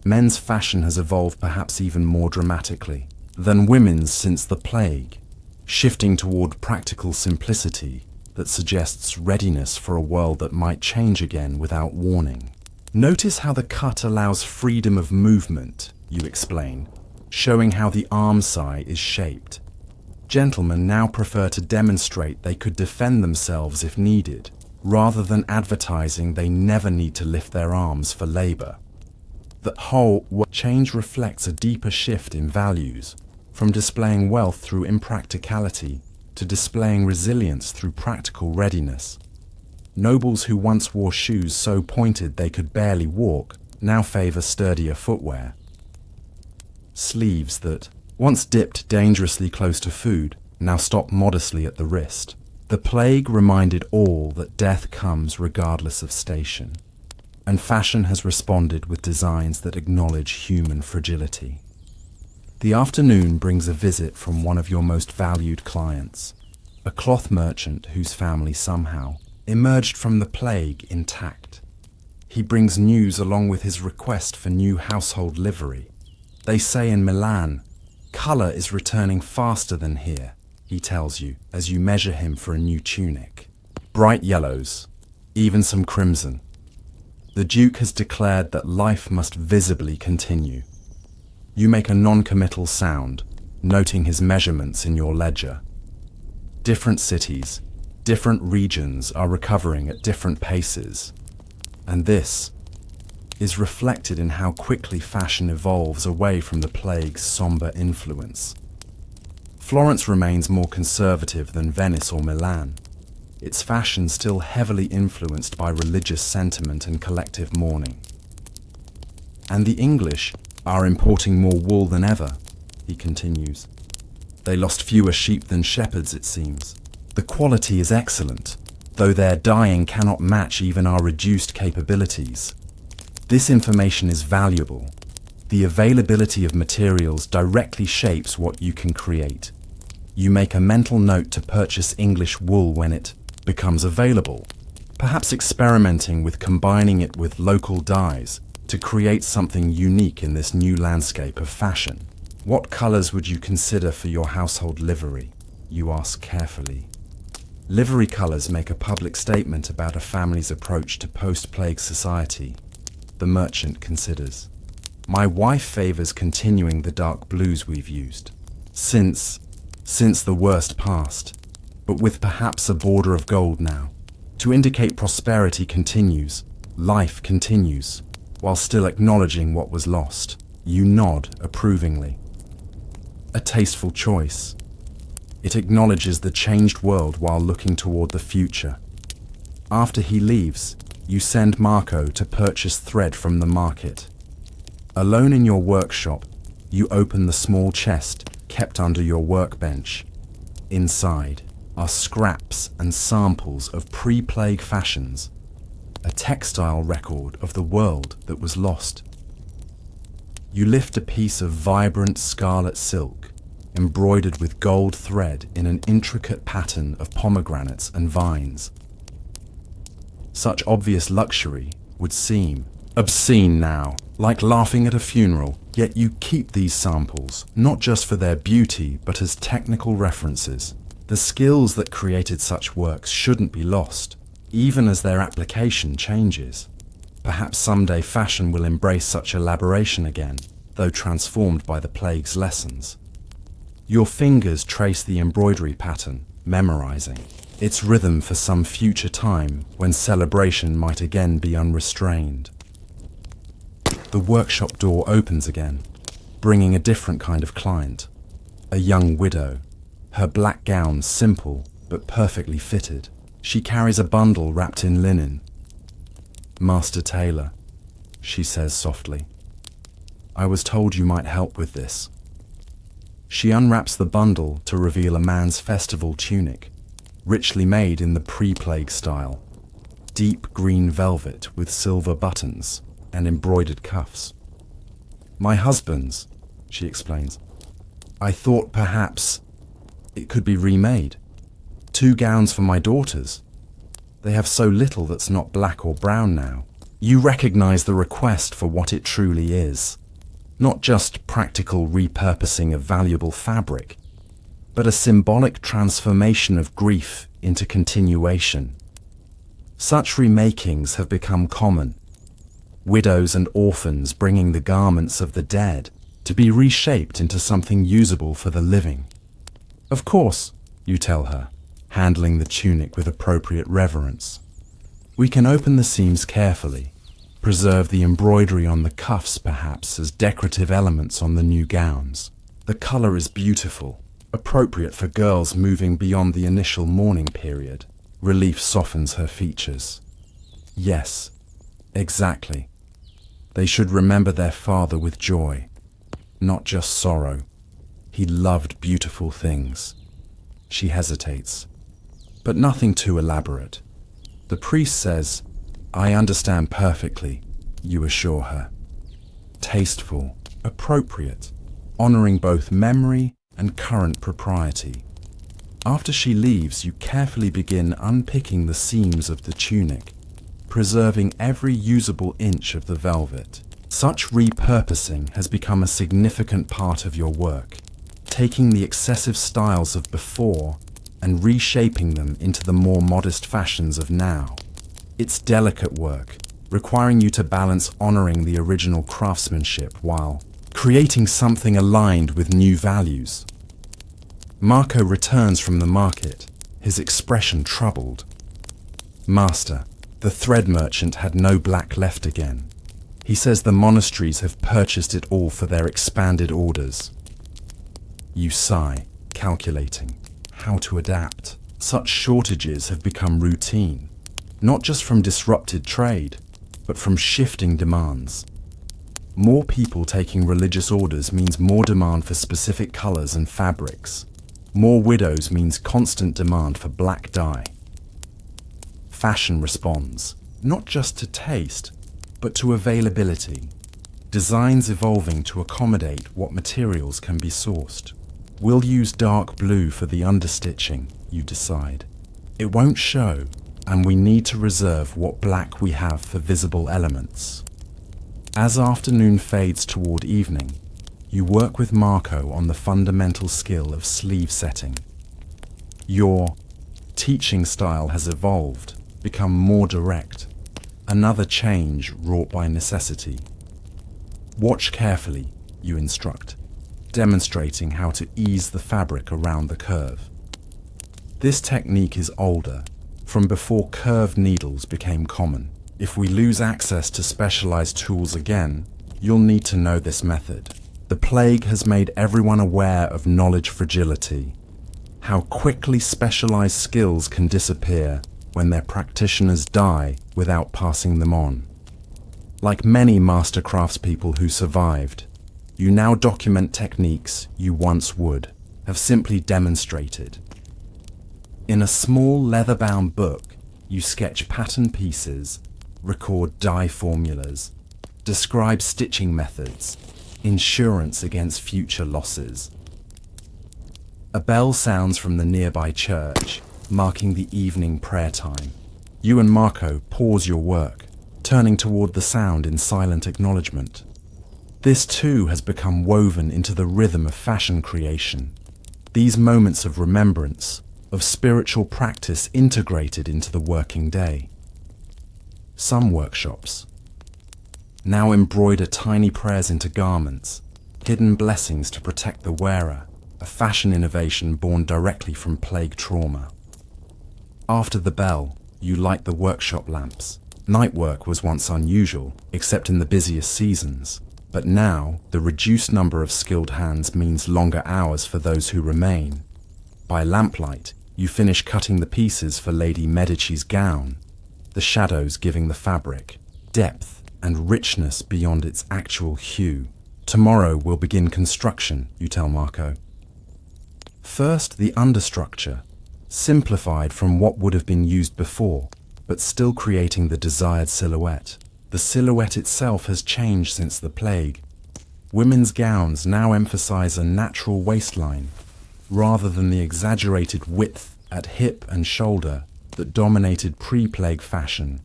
S1: Men's fashion has evolved perhaps even more dramatically than women's since the plague, shifting toward practical simplicity that suggests readiness for a world that might change again without warning. Notice how the cut allows freedom of movement, you explain, showing how the arm sai is shaped. Gentlemen now prefer to demonstrate they could defend themselves if needed, rather than advertising they never need to lift their arms for labor. The whole change reflects a deeper shift in values, from displaying wealth through impracticality to displaying resilience through practical readiness. Nobles who once wore shoes so pointed they could barely walk now favor sturdier footwear. Sleeves that once dipped dangerously close to food now stop modestly at the wrist. The plague reminded all that death comes regardless of station, and fashion has responded with designs that acknowledge human fragility. The afternoon brings a visit from one of your most valued clients, a cloth merchant whose family somehow emerged from the plague intact. He brings news along with his request for new household livery. They say in Milan, "Colour is returning faster than here," he tells you as you measure him for a new tunic. Bright yellows, even some crimson. The Duke has declared that life must visibly continue. You make a non-committal sound, noting his measurements in your ledger. Different cities, different regions are recovering at different paces, and this is reflected in how quickly fashion evolves away from the plague's somber influence. Florence remains more conservative than Venice or Milan, its fashion still heavily influenced by religious sentiment and collective mourning. And the English are importing more wool than ever, he continues. They lost fewer sheep than shepherds, it seems. The quality is excellent, though their dyeing cannot match even our reduced capabilities. This information is valuable. The availability of materials directly shapes what you can create. You make a mental note to purchase English wool when it becomes available, perhaps experimenting with combining it with local dyes to create something unique in this new landscape of fashion. What colors would you consider for your household livery? You ask carefully. Livery colors make a public statement about a family's approach to post-plague society. The merchant considers. My wife favors continuing the dark blues we've used. Since the worst past, but with perhaps a border of gold now. To indicate prosperity continues, life continues, while still acknowledging what was lost. You nod approvingly. A tasteful choice. It acknowledges the changed world while looking toward the future. After he leaves, you send Marco to purchase thread from the market. Alone in your workshop, you open the small chest kept under your workbench. Inside are scraps and samples of pre-plague fashions, a textile record of the world that was lost. You lift a piece of vibrant scarlet silk, embroidered with gold thread in an intricate pattern of pomegranates and vines. Such obvious luxury would seem obscene now, like laughing at a funeral, yet you keep these samples, not just for their beauty, but as technical references. The skills that created such works shouldn't be lost, even as their application changes. Perhaps someday fashion will embrace such elaboration again, though transformed by the plague's lessons. Your fingers trace the embroidery pattern, memorizing its rhythm for some future time when celebration might again be unrestrained. The workshop door opens again, bringing a different kind of client. A young widow, her black gown simple but perfectly fitted. She carries a bundle wrapped in linen. "Master Tailor," she says softly, "I was told you might help with this." She unwraps the bundle to reveal a man's festival tunic, richly made in the pre-plague style. Deep green velvet with silver buttons and embroidered cuffs. "My husband's," she explains. "I thought perhaps it could be remade. 2 gowns for my daughters. They have so little that's not black or brown now." You recognize the request for what it truly is. Not just practical repurposing of valuable fabric, but a symbolic transformation of grief into continuation. Such remakings have become common. Widows and orphans bringing the garments of the dead to be reshaped into something usable for the living. "Of course," you tell her, handling the tunic with appropriate reverence. "We can open the seams carefully, preserve the embroidery on the cuffs perhaps as decorative elements on the new gowns. The color is beautiful, appropriate for girls moving beyond the initial mourning period. Relief softens her features. Yes, exactly. They should remember their father with joy, not just sorrow. He loved beautiful things." She hesitates, but nothing too elaborate. The priest says, "I understand perfectly," you assure her. Tasteful, appropriate, honoring both memory and current propriety. After she leaves, you carefully begin unpicking the seams of the tunic, preserving every usable inch of the velvet. Such repurposing has become a significant part of your work, taking the excessive styles of before and reshaping them into the more modest fashions of now. It's delicate work, requiring you to balance honoring the original craftsmanship while creating something aligned with new values. Marco returns from the market, his expression troubled. "Master, the thread merchant had no black left again. He says the monasteries have purchased it all for their expanded orders." You sigh, calculating how to adapt. Such shortages have become routine, not just from disrupted trade, but from shifting demands. More people taking religious orders means more demand for specific colors and fabrics. More widows means constant demand for black dye. fashion responds, not just to taste, but to availability. Designs evolving to accommodate what materials can be sourced. We'll use dark blue for the understitching, you decide. It won't show, and we need to reserve what black we have for visible elements. As afternoon fades toward evening, you work with Marco on the fundamental skill of sleeve setting. Your teaching style has evolved, become more direct, another change wrought by necessity. Watch carefully, you instruct, demonstrating how to ease the fabric around the curve. This technique is older, from before curved needles became common. If we lose access to specialized tools again, you'll need to know this method. The plague has made everyone aware of knowledge fragility, how quickly specialized skills can disappear when their practitioners die without passing them on. Like many master craftspeople who survived, you now document techniques you once would have simply demonstrated. In a small leather-bound book, you sketch pattern pieces, record dye formulas, describe stitching methods, insurance against future losses. A bell sounds from the nearby church, marking the evening prayer time. You and Marco pause your work, turning toward the sound in silent acknowledgement. This too has become woven into the rhythm of fashion creation. These moments of remembrance, of spiritual practice integrated into the working day. Some workshops now embroider tiny prayers into garments, hidden blessings to protect the wearer, a fashion innovation born directly from plague trauma. After the bell, you light the workshop lamps. Night work was once unusual, except in the busiest seasons, but now the reduced number of skilled hands means longer hours for those who remain. By lamplight, you finish cutting the pieces for Lady Medici's gown, the shadows giving the fabric depth and richness beyond its actual hue. Tomorrow we'll begin construction, you tell Marco. First, the understructure, simplified from what would have been used before, but still creating the desired silhouette. The silhouette itself has changed since the plague. Women's gowns now emphasize a natural waistline, rather than the exaggerated width at hip and shoulder that dominated pre-plague fashion.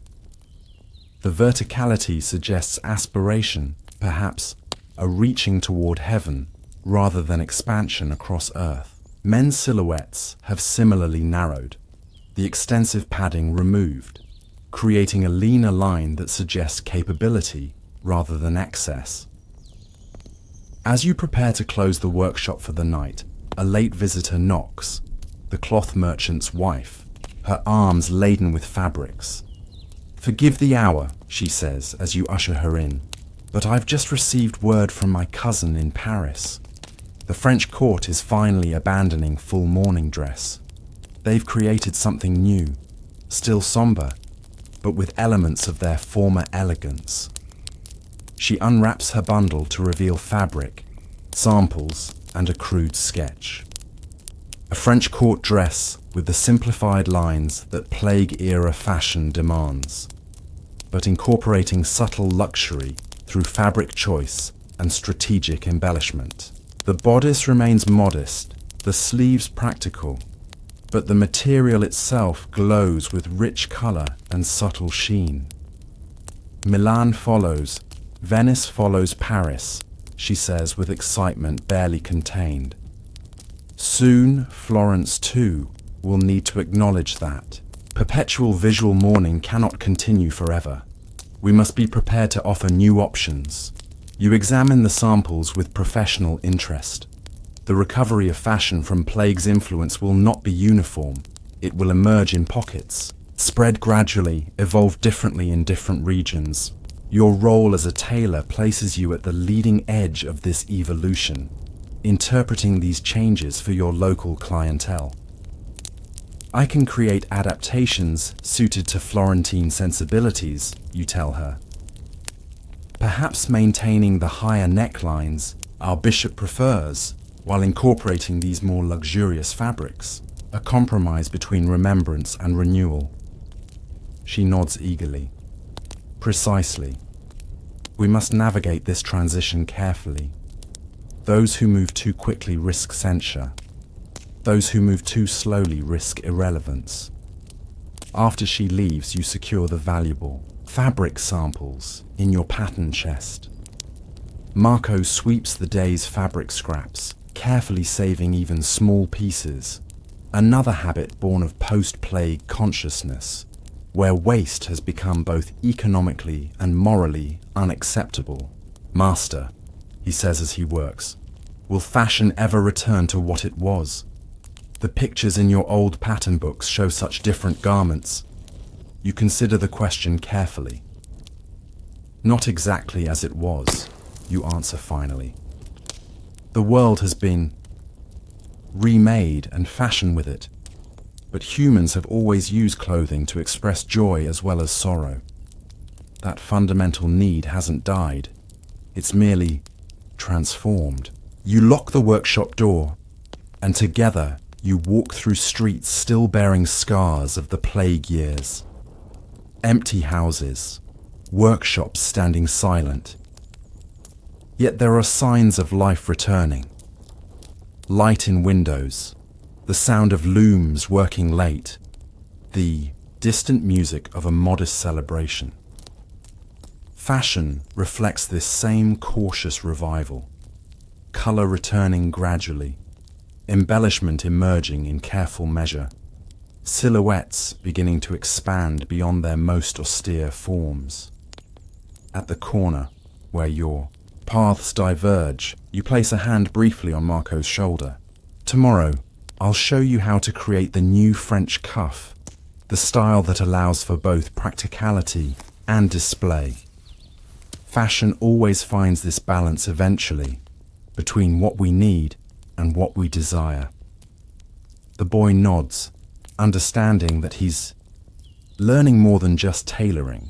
S1: The verticality suggests aspiration, perhaps a reaching toward heaven, rather than expansion across earth. Men's silhouettes have similarly narrowed, the extensive padding removed, creating a leaner line that suggests capability rather than excess. As you prepare to close the workshop for the night, a late visitor knocks, the cloth merchant's wife, her arms laden with fabrics. "Forgive the hour," she says as you usher her in, "but I've just received word from my cousin in Paris. The French court is finally abandoning full mourning dress. They've created something new, still somber, but with elements of their former elegance." She unwraps her bundle to reveal fabric, samples, and a crude sketch. A French court dress with the simplified lines that plague-era fashion demands, but incorporating subtle luxury through fabric choice and strategic embellishment. The bodice remains modest, the sleeves practical, but the material itself glows with rich color and subtle sheen. Milan follows, Venice follows Paris, she says with excitement barely contained. Soon, Florence too will need to acknowledge that. Perpetual visual mourning cannot continue forever. We must be prepared to offer new options. You examine the samples with professional interest. The recovery of fashion from plague's influence will not be uniform. It will emerge in pockets, spread gradually, evolve differently in different regions. Your role as a tailor places you at the leading edge of this evolution, interpreting these changes for your local clientele. I can create adaptations suited to Florentine sensibilities, you tell her. Perhaps maintaining the higher necklines our bishop prefers, while incorporating these more luxurious fabrics, a compromise between remembrance and renewal. She nods eagerly. Precisely. We must navigate this transition carefully. Those who move too quickly risk censure. Those who move too slowly risk irrelevance. After she leaves, you secure the valuable fabric samples in your pattern chest. Marco sweeps the day's fabric scraps, carefully saving even small pieces. Another habit born of post-plague consciousness, where waste has become both economically and morally unacceptable. Master, he says as he works, will fashion ever return to what it was? The pictures in your old pattern books show such different garments. You consider the question carefully. Not exactly as it was, you answer finally. The world has been remade and fashion with it, but humans have always used clothing to express joy as well as sorrow. That fundamental need hasn't died. It's merely transformed. You lock the workshop door, and together you walk through streets still bearing scars of the plague years. Empty houses, workshops standing silent. Yet there are signs of life returning. Light in windows, the sound of looms working late, the distant music of a modest celebration. Fashion reflects this same cautious revival, color returning gradually, embellishment emerging in careful measure, silhouettes beginning to expand beyond their most austere forms. At the corner, where your paths diverge, you place a hand briefly on Marco's shoulder. Tomorrow, I'll show you how to create the new French cuff, the style that allows for both practicality and display. Fashion always finds this balance eventually, between what we need and what we desire. The boy nods, understanding that he's learning more than just tailoring.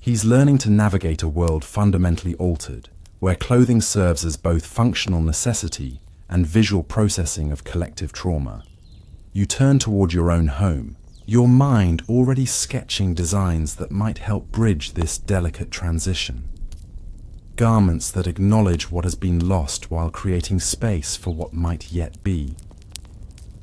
S1: He's learning to navigate a world fundamentally altered, where clothing serves as both functional necessity and visual processing of collective trauma. You turn toward your own home, your mind already sketching designs that might help bridge this delicate transition. Garments that acknowledge what has been lost while creating space for what might yet be.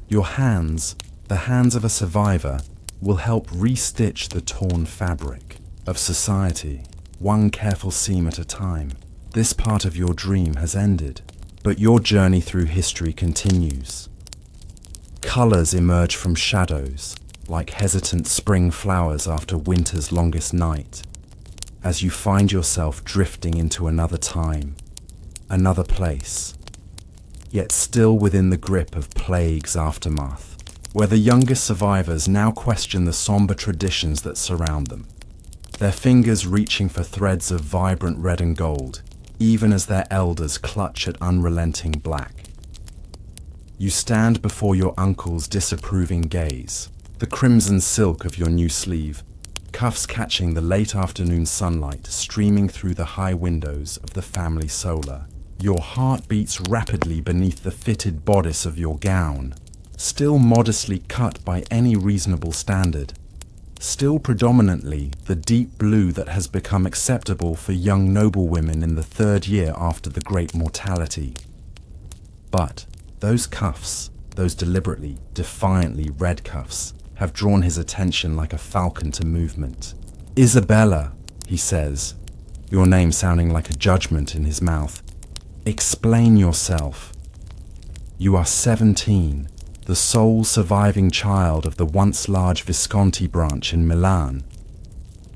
S1: Your hands, the hands of a survivor, will help re-stitch the torn fabric of society, one careful seam at a time. This part of your dream has ended, but your journey through history continues. Colors emerge from shadows, like hesitant spring flowers after winter's longest night, as you find yourself drifting into another time, another place, yet still within the grip of plague's aftermath, where the youngest survivors now question the somber traditions that surround them, their fingers reaching for threads of vibrant red and gold, even as their elders clutch at unrelenting black. You stand before your uncle's disapproving gaze, the crimson silk of your new sleeve, cuffs catching the late afternoon sunlight streaming through the high windows of the family solar. Your heart beats rapidly beneath the fitted bodice of your gown, still modestly cut by any reasonable standard, still predominantly the deep blue that has become acceptable for young noblewomen in the third year after the great mortality. But those cuffs, those deliberately, defiantly red cuffs, have drawn his attention like a falcon to movement. Isabella, he says, your name sounding like a judgment in his mouth. Explain yourself. You are 17, the sole surviving child of the once large Visconti branch in Milan.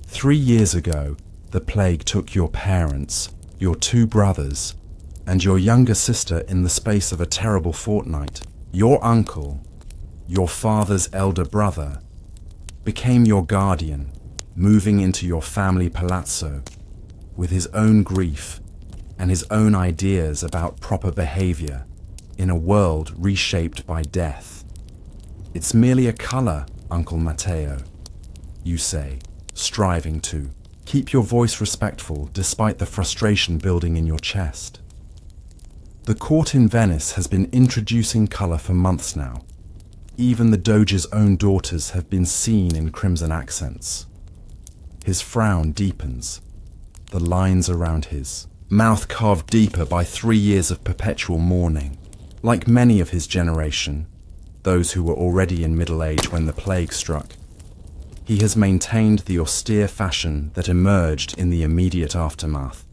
S1: 3 years ago, the plague took your parents, your 2 brothers, and your younger sister in the space of a terrible fortnight. Your uncle, your father's elder brother, became your guardian, moving into your family palazzo with his own grief and his own ideas about proper behavior in a world reshaped by death. It's merely a color, Uncle Matteo, you say, striving to keep your voice respectful despite the frustration building in your chest. The court in Venice has been introducing color for months now. Even the Doge's own daughters have been seen in crimson accents. His frown deepens, the lines around his mouth carved deeper by 3 years of perpetual mourning. Like many of his generation, those who were already in middle age when the plague struck, he has maintained the austere fashion that emerged in the immediate aftermath.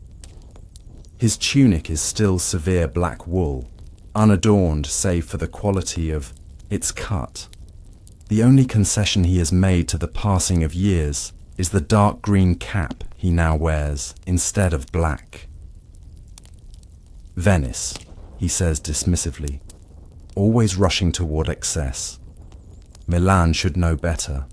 S1: His tunic is still severe black wool, unadorned save for the quality of its cut. The only concession he has made to the passing of years is the dark green cap he now wears instead of black. Venice, he says dismissively, always rushing toward excess. Milan should know better.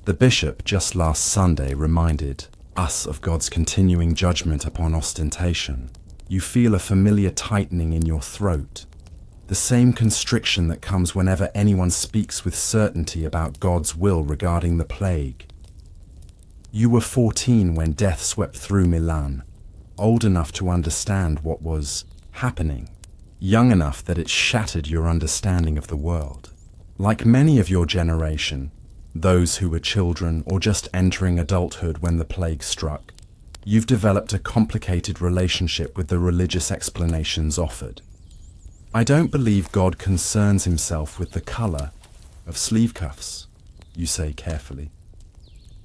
S1: The bishop just last Sunday reminded us of God's continuing judgment upon ostentation. You feel a familiar tightening in your throat, the same constriction that comes whenever anyone speaks with certainty about God's will regarding the plague. You were 14 when death swept through Milan, old enough to understand what was happening, young enough that it shattered your understanding of the world. Like many of your generation, those who were children or just entering adulthood when the plague struck, you've developed a complicated relationship with the religious explanations offered. I don't believe God concerns himself with the color of sleeve cuffs, you say carefully,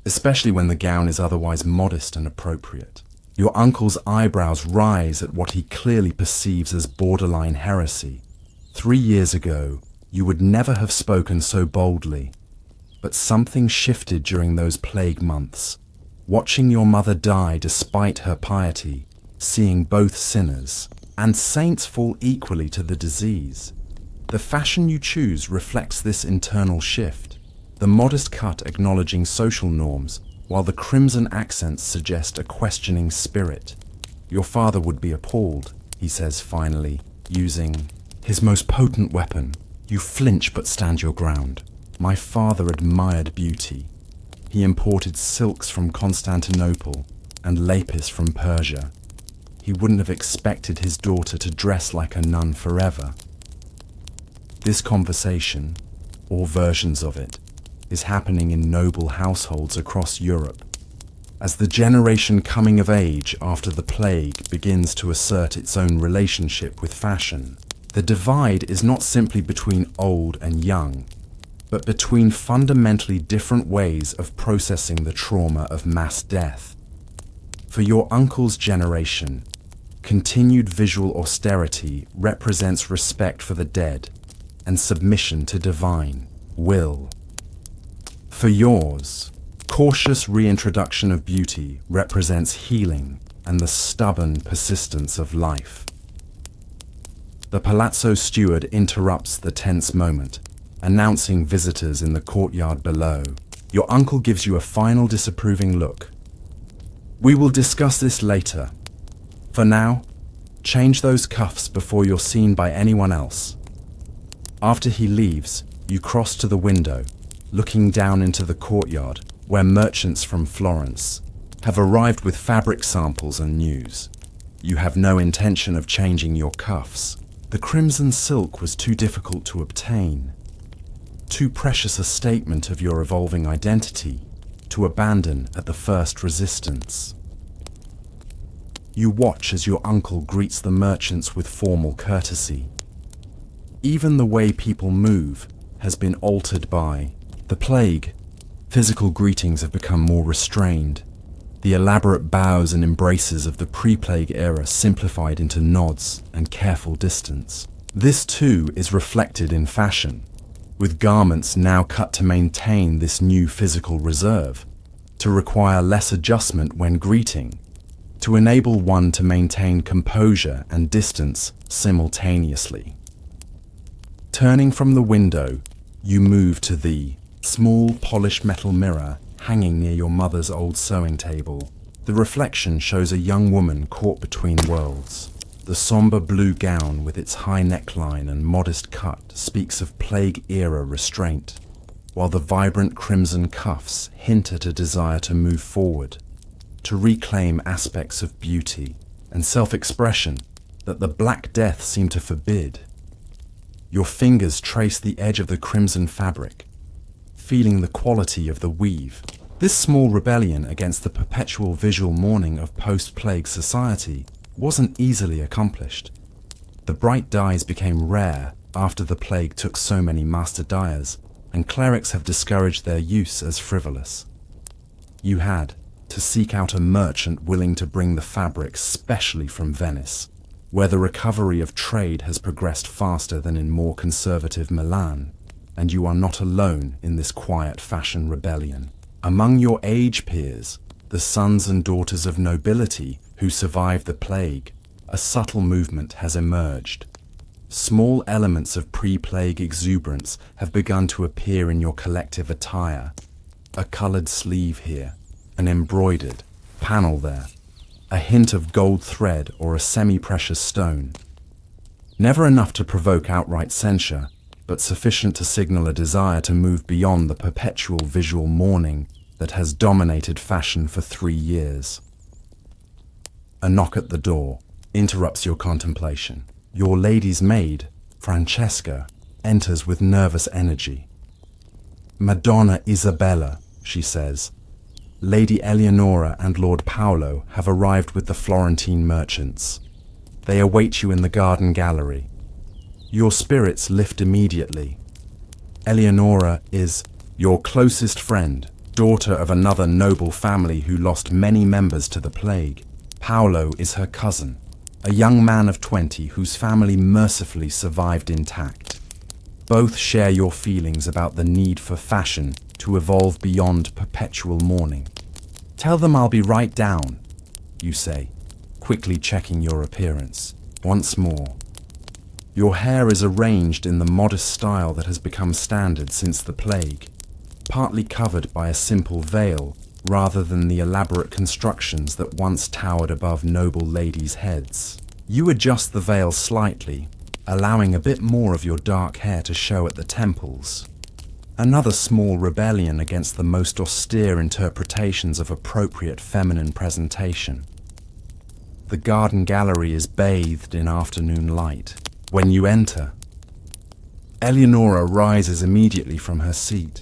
S1: especially when the gown is otherwise modest and appropriate. Your uncle's eyebrows rise at what he clearly perceives as borderline heresy. 3 years ago, you would never have spoken so boldly. But something shifted during those plague months. Watching your mother die despite her piety, seeing both sinners and saints fall equally to the disease. The fashion you choose reflects this internal shift. The modest cut acknowledging social norms, while the crimson accents suggest a questioning spirit. Your father would be appalled, he says finally, using his most potent weapon. You flinch but stand your ground. My father admired beauty. He imported silks from Constantinople and lapis from Persia. He wouldn't have expected his daughter to dress like a nun forever. This conversation, or versions of it, is happening in noble households across Europe. As the generation coming of age after the plague begins to assert its own relationship with fashion, the divide is not simply between old and young, but between fundamentally different ways of processing the trauma of mass death. For your uncle's generation, continued visual austerity represents respect for the dead and submission to divine will. For yours, cautious reintroduction of beauty represents healing and the stubborn persistence of life. The palazzo steward interrupts the tense moment, announcing visitors in the courtyard below. Your uncle gives you a final disapproving look. We will discuss this later. For now, change those cuffs before you're seen by anyone else. After he leaves, you cross to the window, looking down into the courtyard where merchants from Florence have arrived with fabric samples and news. You have no intention of changing your cuffs. The crimson silk was too difficult to obtain, too precious a statement of your evolving identity to abandon at the first resistance. You watch as your uncle greets the merchants with formal courtesy. Even the way people move has been altered by the plague. Physical greetings have become more restrained. The elaborate bows and embraces of the pre-plague era simplified into nods and careful distance. This too is reflected in fashion, with garments now cut to maintain this new physical reserve, to require less adjustment when greeting, to enable one to maintain composure and distance simultaneously. Turning from the window, you move to the small polished metal mirror hanging near your mother's old sewing table. The reflection shows a young woman caught between worlds. The somber blue gown with its high neckline and modest cut speaks of plague-era restraint, while the vibrant crimson cuffs hint at a desire to move forward, to reclaim aspects of beauty and self-expression that the Black Death seemed to forbid. Your fingers trace the edge of the crimson fabric, feeling the quality of the weave, This small rebellion against the perpetual visual mourning of post-plague society wasn't easily accomplished. The bright dyes became rare after the plague took so many master dyers, and clerics have discouraged their use as frivolous. You had to seek out a merchant willing to bring the fabric specially from Venice, where the recovery of trade has progressed faster than in more conservative Milan, and you are not alone in this quiet fashion rebellion. Among your age peers, the sons and daughters of nobility who survived the plague, a subtle movement has emerged. Small elements of pre-plague exuberance have begun to appear in your collective attire. A coloured sleeve here, an embroidered panel there, a hint of gold thread or a semi-precious stone. Never enough to provoke outright censure, but sufficient to signal a desire to move beyond the perpetual visual mourning that has dominated fashion for 3 years. A knock at the door interrupts your contemplation. Your lady's maid, Francesca, enters with nervous energy. "Madonna Isabella," she says, "Lady Eleonora and Lord Paolo have arrived with the Florentine merchants. They await you in the garden gallery." Your spirits lift immediately. Eleonora is your closest friend, daughter of another noble family who lost many members to the plague. Paolo is her cousin, a young man of 20 whose family mercifully survived intact. Both share your feelings about the need for fashion to evolve beyond perpetual mourning. "Tell them I'll be right down," you say, quickly checking your appearance. Once more. Your hair is arranged in the modest style that has become standard since the plague, partly covered by a simple veil rather than the elaborate constructions that once towered above noble ladies' heads. You adjust the veil slightly, allowing a bit more of your dark hair to show at the temples. Another small rebellion against the most austere interpretations of appropriate feminine presentation. The garden gallery is bathed in afternoon light. When you enter, Eleonora rises immediately from her seat,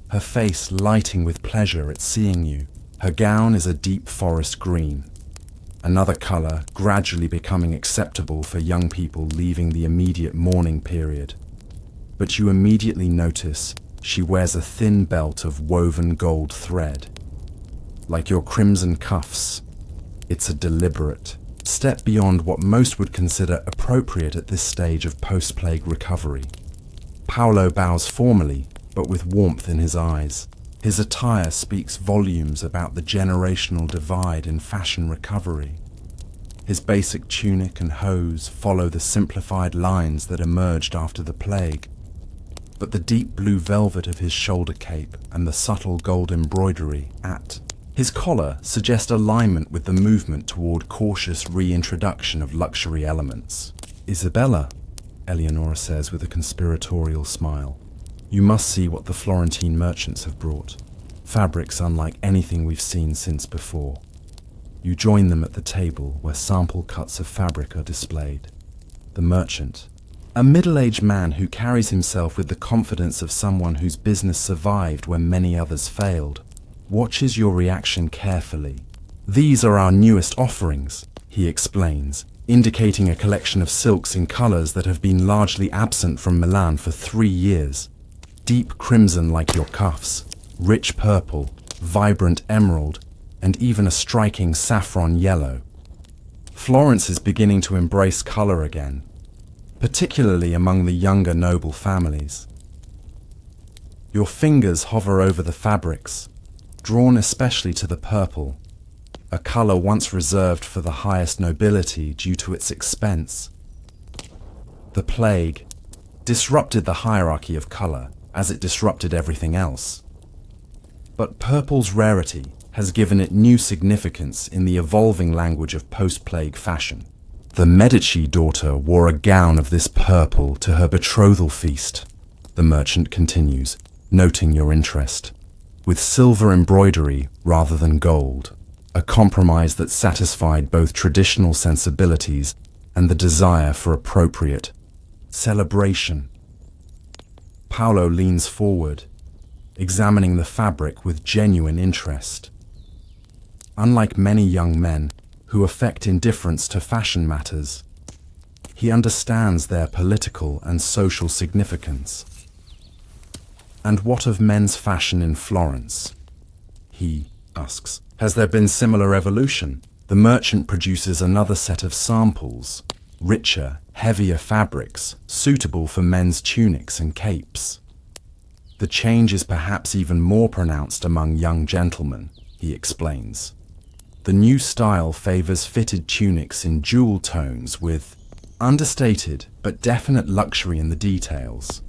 S1: her face lighting with pleasure at seeing you. Her gown is a deep forest green, another colour gradually becoming acceptable for young people leaving the immediate mourning period. But you immediately notice she wears a thin belt of woven gold thread. Like your crimson cuffs, it's a deliberate step beyond what most would consider appropriate at this stage of post-plague recovery. Paolo bows formally, but with warmth in his eyes. His attire speaks volumes about the generational divide in fashion recovery. His basic tunic and hose follow the simplified lines that emerged after the plague, but the deep blue velvet of his shoulder cape and the subtle gold embroidery at his collar suggest alignment with the movement toward cautious reintroduction of luxury elements. "Isabella," Eleonora says with a conspiratorial smile, "you must see what the Florentine merchants have brought. Fabrics unlike anything we've seen since before." You join them at the table where sample cuts of fabric are displayed. The merchant, a middle-aged man who carries himself with the confidence of someone whose business survived when many others failed, watches your reaction carefully. "These are our newest offerings," he explains, indicating a collection of silks in colours that have been largely absent from Milan for 3 years. Deep crimson like your cuffs, rich purple, vibrant emerald, and even a striking saffron yellow. Florence is beginning to embrace colour again, particularly among the younger noble families. Your fingers hover over the fabrics, drawn especially to the purple, a colour once reserved for the highest nobility due to its expense. The plague disrupted the hierarchy of colour as it disrupted everything else. But purple's rarity has given it new significance in the evolving language of post-plague fashion. The Medici daughter wore a gown of this purple to her betrothal feast, the merchant continues, noting your interest, with silver embroidery rather than gold, a compromise that satisfied both traditional sensibilities and the desire for appropriate celebration. Paolo leans forward, examining the fabric with genuine interest. Unlike many young men who affect indifference to fashion matters, he understands their political and social significance. "And what of men's fashion in Florence?" he asks. "Has there been similar evolution?" The merchant produces another set of samples, richer, heavier fabrics, suitable for men's tunics and capes. "The change is perhaps even more pronounced among young gentlemen," he explains. "The new style favors fitted tunics in jewel tones with understated but definite luxury in the details.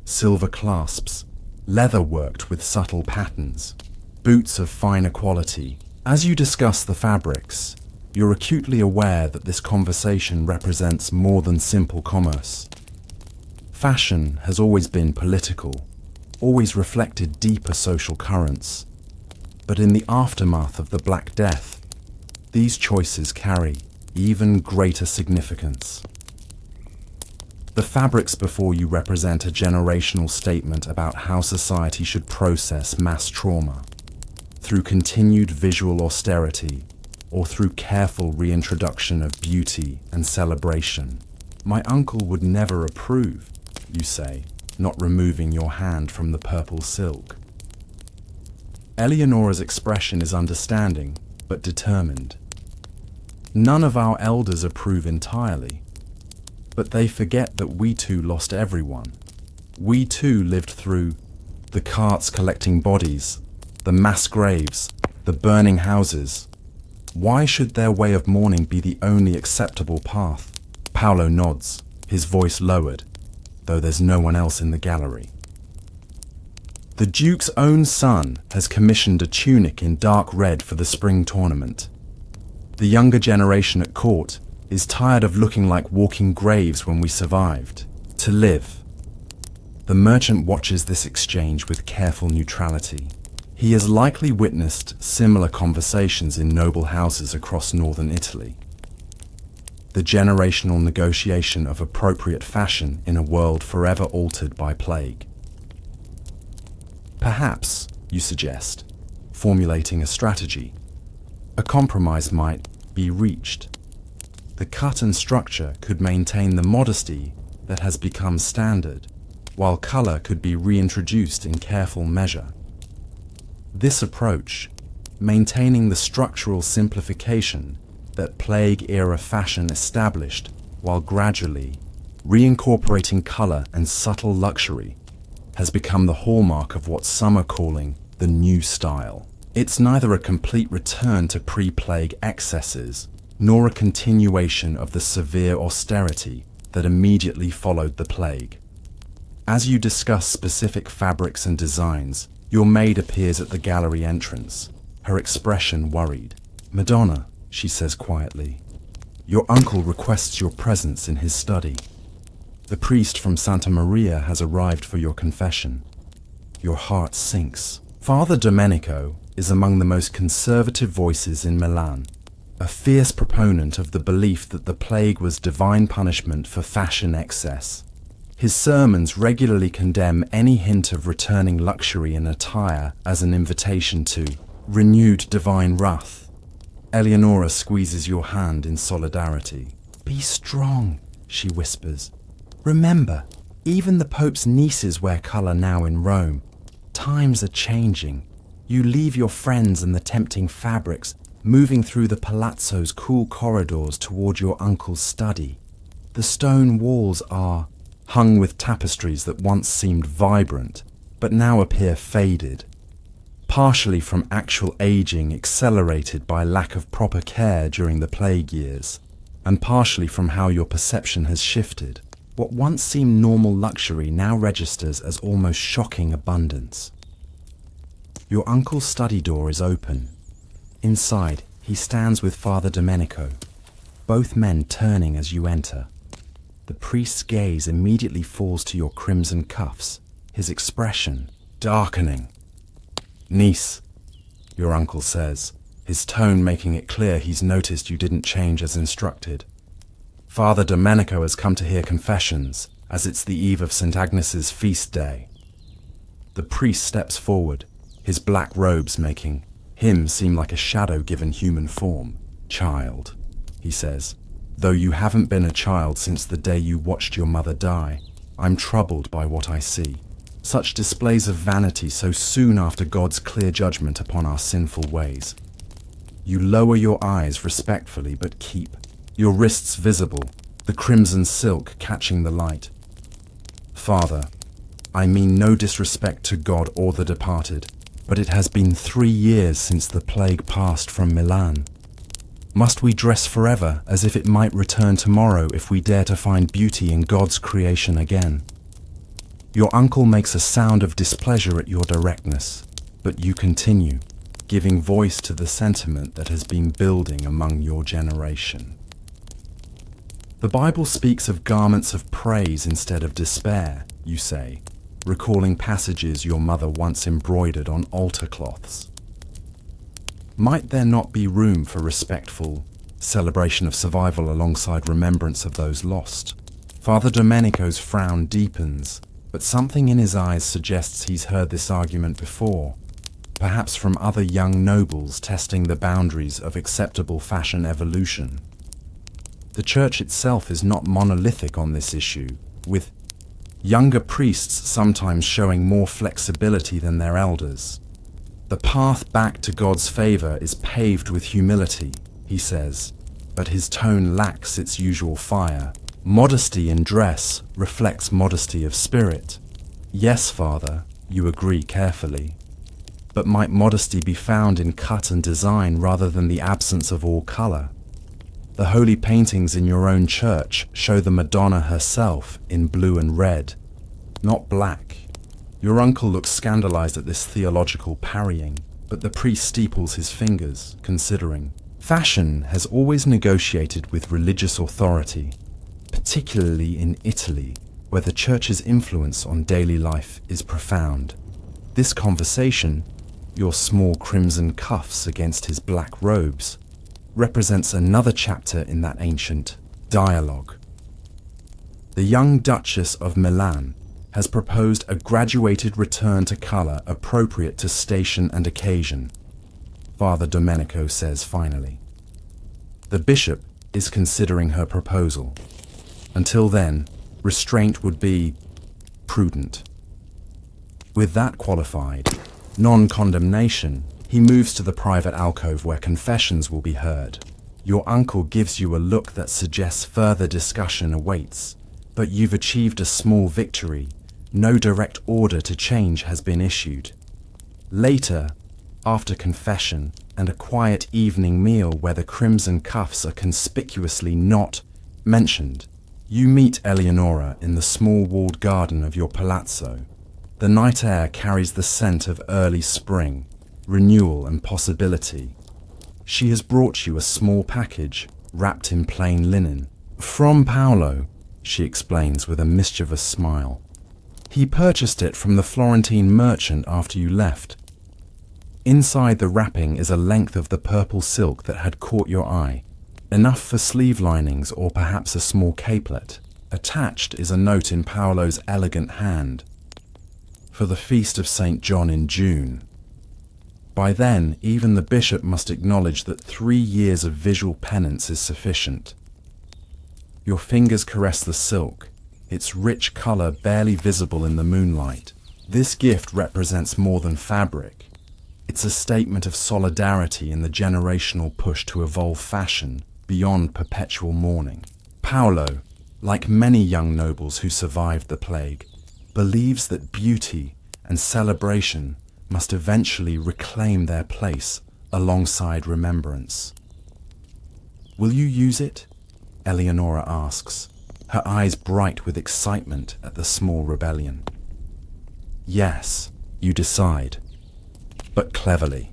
S1: Silver clasps, leather worked with subtle patterns, boots of finer quality." As you discuss the fabrics, you're acutely aware that this conversation represents more than simple commerce. Fashion has always been political, always reflected deeper social currents. But in the aftermath of the Black Death, these choices carry even greater significance. The fabrics before you represent a generational statement about how society should process mass trauma, through continued visual austerity or through careful reintroduction of beauty and celebration. "My uncle would never approve," you say, not removing your hand from the purple silk. Eleonora's expression is understanding but determined. "None of our elders approve entirely, but they forget that we too lost everyone. We too lived through the carts collecting bodies, the mass graves, the burning houses. Why should their way of mourning be the only acceptable path?" Paolo nods, his voice lowered, though there's no one else in the gallery. "The Duke's own son has commissioned a tunic in dark red for the spring tournament. The younger generation at court is tired of looking like walking graves when we survived. To live." The merchant watches this exchange with careful neutrality. He has likely witnessed similar conversations in noble houses across northern Italy. The generational negotiation of appropriate fashion in a world forever altered by plague. "Perhaps," you suggest, formulating a strategy, "a compromise might be reached. The cut and structure could maintain the modesty that has become standard, while color could be reintroduced in careful measure. This approach, maintaining the structural simplification that plague-era fashion established while gradually reincorporating color and subtle luxury, has become the hallmark of what some are calling the new style. It's neither a complete return to pre-plague excesses, nor a continuation of the severe austerity that immediately followed the plague. As you discuss specific fabrics and designs, your maid appears at the gallery entrance, her expression worried. "Madonna," she says quietly, "your uncle requests your presence in his study. The priest from Santa Maria has arrived for your confession." Your heart sinks. Father Domenico is among the most conservative voices in Milan, a fierce proponent of the belief that the plague was divine punishment for fashion excess. His sermons regularly condemn any hint of returning luxury in attire as an invitation to renewed divine wrath. Eleonora squeezes your hand in solidarity. "Be strong," she whispers. "Remember, even the Pope's nieces wear color now in Rome. Times are changing. You leave your friends and the tempting fabrics, moving through the palazzo's cool corridors toward your uncle's study. The stone walls are hung with tapestries that once seemed vibrant, but now appear faded, partially from actual aging accelerated by lack of proper care during the plague years, and partially from how your perception has shifted. What once seemed normal luxury now registers as almost shocking abundance." Your uncle's study door is open. Inside, he stands with Father Domenico, both men turning as you enter. The priest's gaze immediately falls to your crimson cuffs, his expression darkening. "Niece," your uncle says, his tone making it clear he's noticed you didn't change as instructed. "Father Domenico has come to hear confessions, as it's the eve of St. Agnes's feast day." The priest steps forward, his black robes making him seem like a shadow given human form. "Child," he says, "though you haven't been a child since the day you watched your mother die, I'm troubled by what I see. Such displays of vanity so soon after God's clear judgment upon our sinful ways. You lower your eyes respectfully, but keep your wrists visible, the crimson silk catching the light. Father, I mean no disrespect to God or the departed, but it has been 3 years since the plague passed from Milan. Must we dress forever as if it might return tomorrow if we dare to find beauty in God's creation again? Your uncle makes a sound of displeasure at your directness, but you continue, giving voice to the sentiment that has been building among your generation." The Bible speaks of garments of praise instead of despair, you say, recalling passages your mother once embroidered on altar cloths. Might there not be room for respectful celebration of survival alongside remembrance of those lost? Father Domenico's frown deepens, but something in his eyes suggests he's heard this argument before, perhaps from other young nobles testing the boundaries of acceptable fashion evolution. The church itself is not monolithic on this issue, with younger priests sometimes showing more flexibility than their elders. The path back to God's favor is paved with humility, he says, but his tone lacks its usual fire. Modesty in dress reflects modesty of spirit. Yes, Father, you agree carefully. But might modesty be found in cut and design rather than the absence of all color? The holy paintings in your own church show the Madonna herself in blue and red, not black. Your uncle looks scandalized at this theological parrying, but the priest steeples his fingers, considering. Fashion has always negotiated with religious authority, particularly in Italy, where the church's influence on daily life is profound. This conversation, your small crimson cuffs against his black robes, represents another chapter in that ancient dialogue. The young Duchess of Milan has proposed a graduated return to color appropriate to station and occasion, Father Domenico says finally. The bishop is considering her proposal. Until then, restraint would be prudent. With that qualified non-condemnation, he moves to the private alcove where confessions will be heard. Your uncle gives you a look that suggests further discussion awaits, but you've achieved a small victory. No direct order to change has been issued. Later, after confession and a quiet evening meal where the crimson cuffs are conspicuously not mentioned, you meet Eleonora in the small walled garden of your palazzo. The night air carries the scent of early spring, renewal and possibility. She has brought you a small package wrapped in plain linen. "From Paolo," she explains with a mischievous smile. "He purchased it from the Florentine merchant after you left." Inside the wrapping is a length of the purple silk that had caught your eye, enough for sleeve linings or perhaps a small capelet. Attached is a note in Paolo's elegant hand. "For the feast of St. John in June." By then, even the bishop must acknowledge that 3 years of visual penance is sufficient. Your fingers caress the silk, its rich color barely visible in the moonlight. This gift represents more than fabric. It's a statement of solidarity in the generational push to evolve fashion beyond perpetual mourning. Paolo, like many young nobles who survived the plague, believes that beauty and celebration must eventually reclaim their place alongside remembrance. "Will you use it?" Eleonora asks, her eyes bright with excitement at the small rebellion. "Yes," you decide, but cleverly.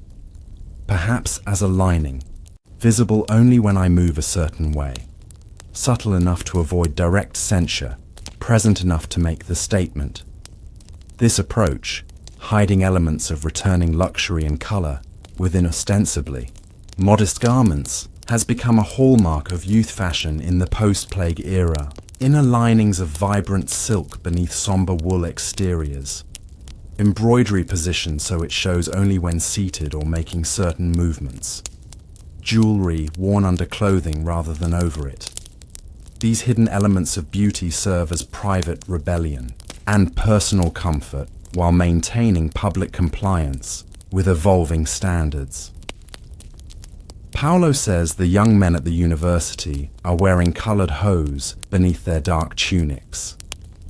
S1: Perhaps as a lining, visible only when I move a certain way, subtle enough to avoid direct censure, present enough to make the statement. This approach, hiding elements of returning luxury and color within ostensibly modest garments, has become a hallmark of youth fashion in the post-plague era. Inner linings of vibrant silk beneath somber wool exteriors. embroidery positioned so it shows only when seated or making certain movements, jewelry worn under clothing rather than over it. These hidden elements of beauty serve as private rebellion and personal comfort while maintaining public compliance with evolving standards. Paolo says the young men at the university are wearing colored hose beneath their dark tunics.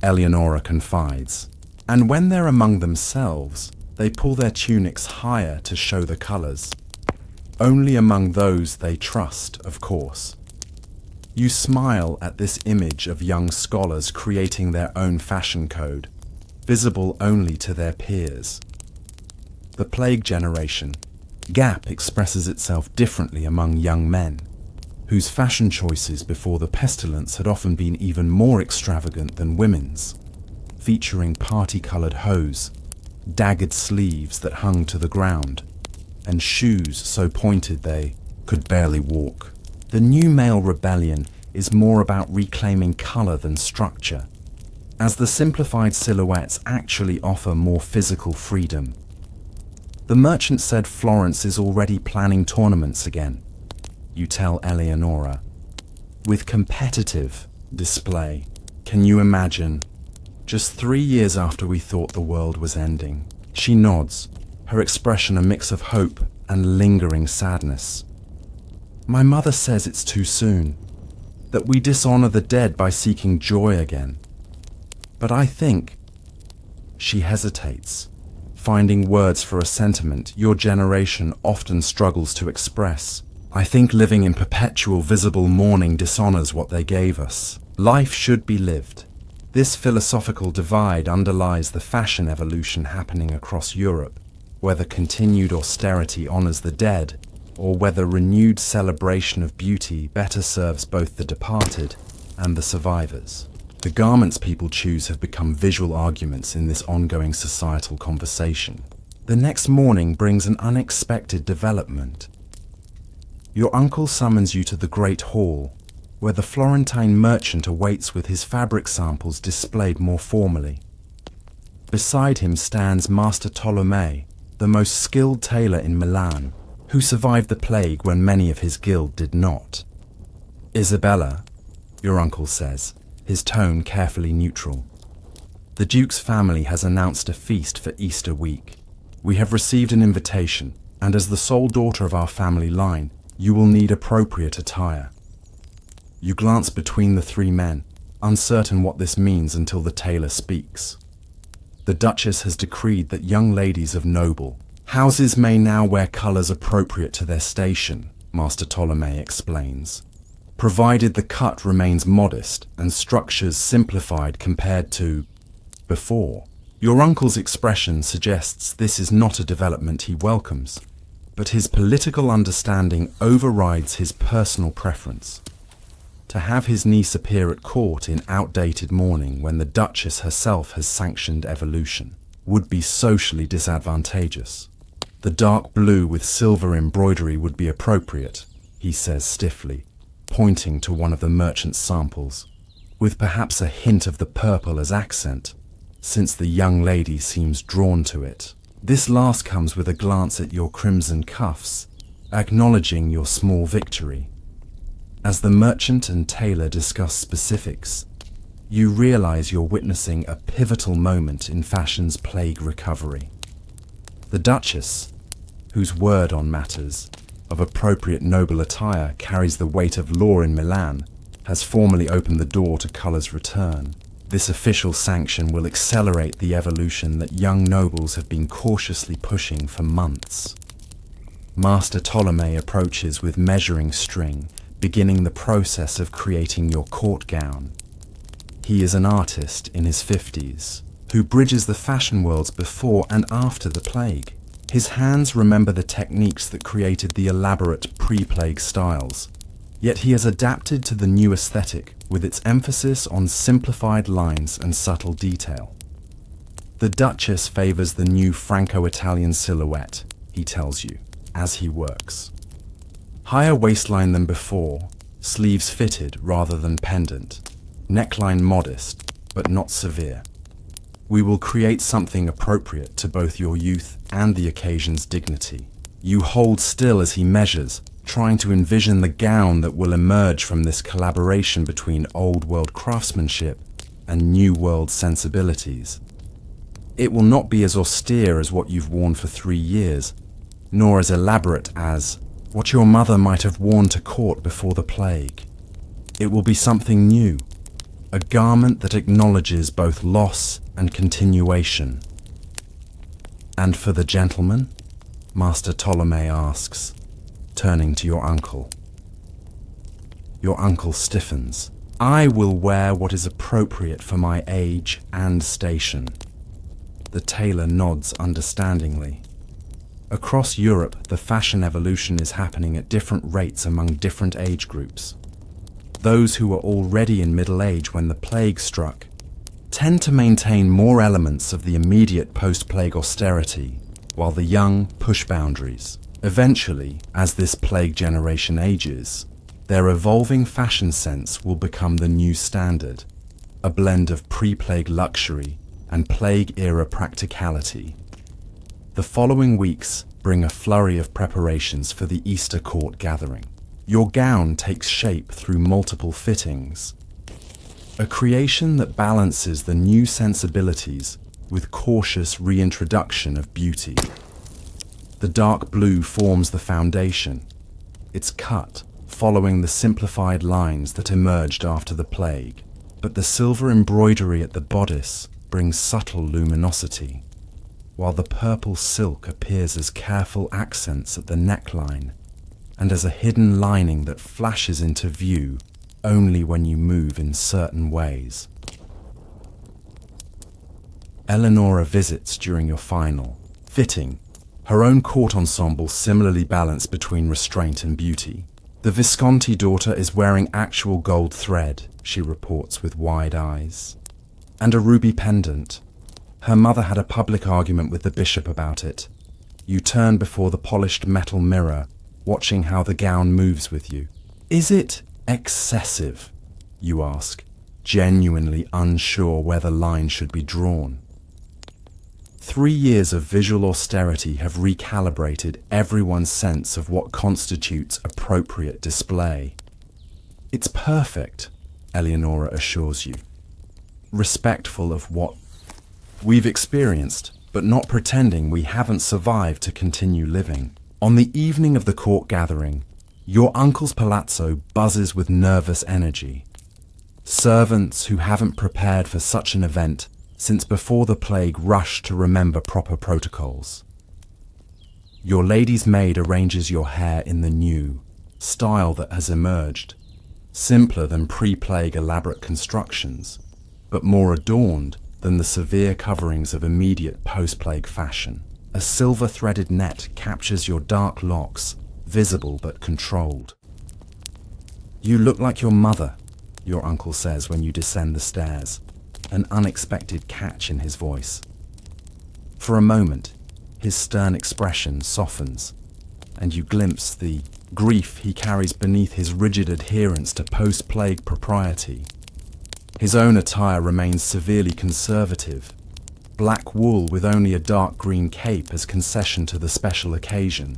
S1: Eleonora confides, and when they're among themselves, they pull their tunics higher to show the colors. Only among those they trust, of course. You smile at this image of young scholars creating their own fashion code, visible only to their peers. The plague generation, gap expresses itself differently among young men, whose fashion choices before the pestilence had often been even more extravagant than women's, featuring party-colored hose, daggered sleeves that hung to the ground, and shoes so pointed they could barely walk. The new male rebellion is more about reclaiming color than structure, as the simplified silhouettes actually offer more physical freedom. The merchant said Florence is already planning tournaments again, you tell Eleonora, with competitive display. Can you imagine? Just 3 years after we thought the world was ending. She nods, her expression a mix of hope and lingering sadness. My mother says it's too soon, that we dishonor the dead by seeking joy again. But I think... She hesitates, finding words for a sentiment your generation often struggles to express. I think living in perpetual visible mourning dishonors what they gave us. Life should be lived. This philosophical divide underlies the fashion evolution happening across Europe, whether continued austerity honors the dead, or whether renewed celebration of beauty better serves both the departed and the survivors. The garments people choose have become visual arguments in this ongoing societal conversation. The next morning brings an unexpected development. Your uncle summons you to the Great Hall, where the Florentine merchant awaits with his fabric samples displayed more formally. Beside him stands Master Tolomei, the most skilled tailor in Milan, who survived the plague when many of his guild did not. Isabella, your uncle says, his tone carefully neutral. The Duke's family has announced a feast for Easter week. We have received an invitation, and as the sole daughter of our family line, you will need appropriate attire. You glance between the three men, uncertain what this means until the tailor speaks. The Duchess has decreed that young ladies of noble houses may now wear colours appropriate to their station, Master Ptolemy explains, provided the cut remains modest and structures simplified compared to before. Your uncle's expression suggests this is not a development he welcomes, but his political understanding overrides his personal preference. To have his niece appear at court in outdated mourning when the Duchess herself has sanctioned evolution would be socially disadvantageous. The dark blue with silver embroidery would be appropriate, he says stiffly, pointing to one of the merchant's samples, with perhaps a hint of the purple as accent, since the young lady seems drawn to it. This last comes with a glance at your crimson cuffs, acknowledging your small victory. As the merchant and tailor discuss specifics, you realize you're witnessing a pivotal moment in fashion's plague recovery. The Duchess, whose word on matters of appropriate noble attire carries the weight of law in Milan, has formally opened the door to colour's return. This official sanction will accelerate the evolution that young nobles have been cautiously pushing for months. Master Ptolemy approaches with measuring string, beginning the process of creating your court gown. He is an artist in his 50s, who bridges the fashion worlds before and after the plague. His hands remember the techniques that created the elaborate pre-plague styles, yet he has adapted to the new aesthetic with its emphasis on simplified lines and subtle detail. The Duchess favors the new Franco-Italian silhouette, he tells you, as he works. Higher waistline than before, sleeves fitted rather than pendant, neckline modest, but not severe. We will create something appropriate to both your youth and the occasion's dignity. You hold still as he measures, trying to envision the gown that will emerge from this collaboration between old-world craftsmanship and new-world sensibilities. It will not be as austere as what you've worn for 3 years, nor as elaborate as what your mother might have worn to court before the plague. It will be something new, a garment that acknowledges both loss and continuation. And for the gentleman? Master Ptolemy asks, turning to your uncle. Your uncle stiffens. I will wear what is appropriate for my age and station. The tailor nods understandingly. Across Europe, the fashion evolution is happening at different rates among different age groups. Those who were already in middle age when the plague struck tend to maintain more elements of the immediate post-plague austerity, while the young push boundaries. Eventually, as this plague generation ages, their evolving fashion sense will become the new standard, a blend of pre-plague luxury and plague-era practicality. The following weeks bring a flurry of preparations for the Easter court gathering. Your gown takes shape through multiple fittings, a creation that balances the new sensibilities with cautious reintroduction of beauty. The dark blue forms the foundation, its cut following the simplified lines that emerged after the plague, but the silver embroidery at the bodice brings subtle luminosity, while the purple silk appears as careful accents at the neckline and as a hidden lining that flashes into view only when you move in certain ways. Eleonora visits during your final fitting, her own court ensemble similarly balanced between restraint and beauty. The Visconti daughter is wearing actual gold thread, she reports with wide eyes, and a ruby pendant. Her mother had a public argument with the bishop about it. You turn before the polished metal mirror, watching how the gown moves with you. Is it excessive? You ask, genuinely unsure where the line should be drawn. 3 years of visual austerity have recalibrated everyone's sense of what constitutes appropriate display. It's perfect, Eleonora assures you, respectful of what we've experienced, but not pretending we haven't survived to continue living. On the evening of the court gathering, your uncle's palazzo buzzes with nervous energy. Servants who haven't prepared for such an event since before the plague rush to remember proper protocols. Your lady's maid arranges your hair in the new style that has emerged, simpler than pre-plague elaborate constructions, but more adorned than the severe coverings of immediate post-plague fashion. A silver-threaded net captures your dark locks, visible but controlled. You look like your mother, your uncle says when you descend the stairs, an unexpected catch in his voice. For a moment, his stern expression softens, and you glimpse the grief he carries beneath his rigid adherence to post-plague propriety. His own attire remains severely conservative, black wool with only a dark green cape as concession to the special occasion.